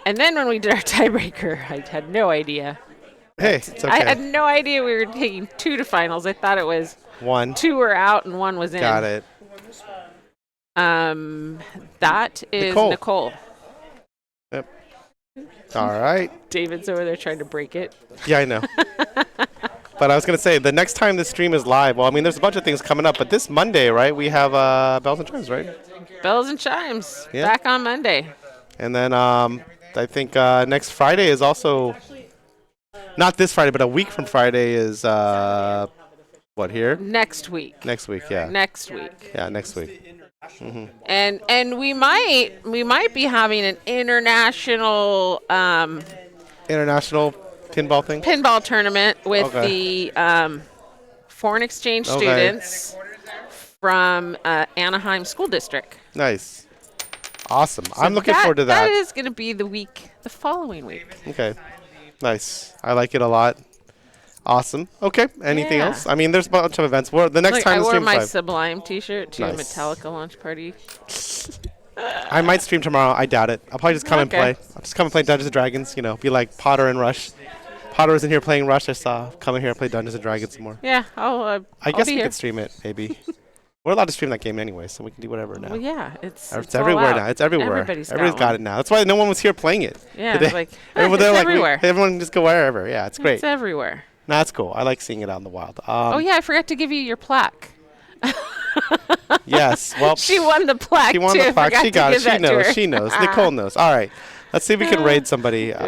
S7: And then when we did our tiebreaker, I had no idea.
S1: Hey, it's okay.
S7: I had no idea we were taking 2 to finals. I thought it was
S1: 1.
S7: 2 were out and 1 was in.
S1: Got it.
S7: That is Nicole.
S1: Yep. All right.
S7: David's over there trying to break it.
S1: Yeah, I know. But I was going to say, the next time the stream is live, well, I mean, there's a bunch of things coming up, but this Monday, right, we have Bells and Chimes, right?
S7: Bells and Chimes.
S1: Yeah.
S7: Back on Monday.
S1: And then I think next Friday is also, not this Friday, but a week from Friday is What, here?
S7: Next week.
S1: Next week, yeah.
S7: Next week.
S1: Yeah, next week.
S7: And we might be having an international
S1: International pinball thing?
S7: pinball tournament with
S1: Okay.
S7: the foreign exchange
S1: Okay.
S7: students from Anaheim School District.
S1: Nice. Awesome. I'm
S7: So
S1: looking forward to
S7: That
S1: that.
S7: is going to be the following week.
S1: Okay. Nice. I like it a lot. Awesome. Okay. Anything
S7: Yeah.
S1: else? I mean, there's a bunch of events. The next
S7: Look,
S1: time
S7: I
S1: the
S7: wore
S1: stream's
S7: my
S1: live.
S7: Sublime T-shirt to a
S1: Nice.
S7: Metallica launch party.
S1: I might stream tomorrow. I doubt it. I'll probably just come and
S7: Okay.
S1: play. I'll just come and play Dungeons & Dragons. You know, be like Potter and Rush. Potter was in here playing Rush. I saw. Come in here and play Dungeons & Dragons some more.
S7: Yeah,
S1: I
S7: I'll
S1: guess
S7: be
S1: we
S7: here.
S1: could stream it, maybe. We're allowed to stream that game anyway, so we can do whatever now.
S7: Well, yeah, it's
S1: It's
S7: all
S1: everywhere
S7: out.
S1: now. It's everywhere.
S7: Everybody's
S1: got
S7: one.
S1: it now. That's why no one was here playing it.
S7: Yeah,
S1: today.
S7: it's like
S1: Everyone,
S7: it's
S1: they're like,
S7: everywhere.
S1: everyone can just go wherever. Yeah, it's great.
S7: It's everywhere.
S1: Nah, that's cool. I like seeing it out in the wild.
S7: Oh yeah, I forgot to give you your plaque.
S1: Yes. Well,
S7: She won the plaque
S1: she won
S7: too.
S1: the plaque.
S7: Forgot
S1: She
S7: to
S1: got it.
S7: give
S1: She
S7: that to
S1: knows.
S7: her.
S1: She knows. Nicole knows. All right. Let's see if we can raid somebody.
S7: Oops.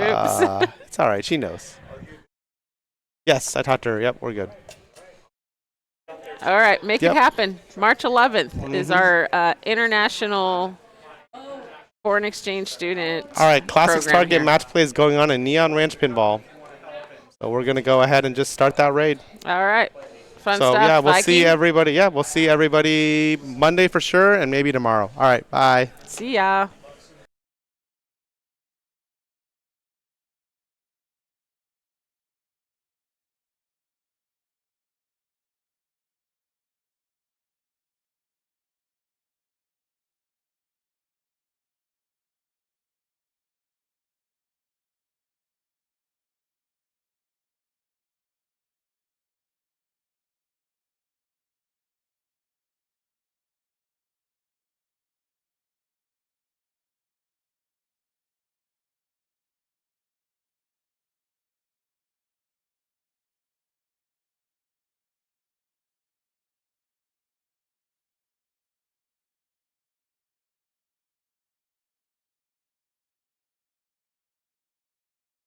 S1: It's all right. She knows. Yes, I talked to her. Yep, we're good.
S7: All right, make
S1: Yep.
S7: it happen. March 11th is our international foreign exchange student.
S1: All right. Classics
S7: program
S1: Target
S7: here.
S1: match play is going on in Neon Ranch Pinball. So we're going to go ahead and just start that raid.
S7: All right, fun
S1: So,
S7: stuff.
S1: yeah, we'll see
S7: Viking.
S1: everybody. Yeah, we'll see everybody Monday for sure and maybe tomorrow. All right. Bye.
S7: See ya.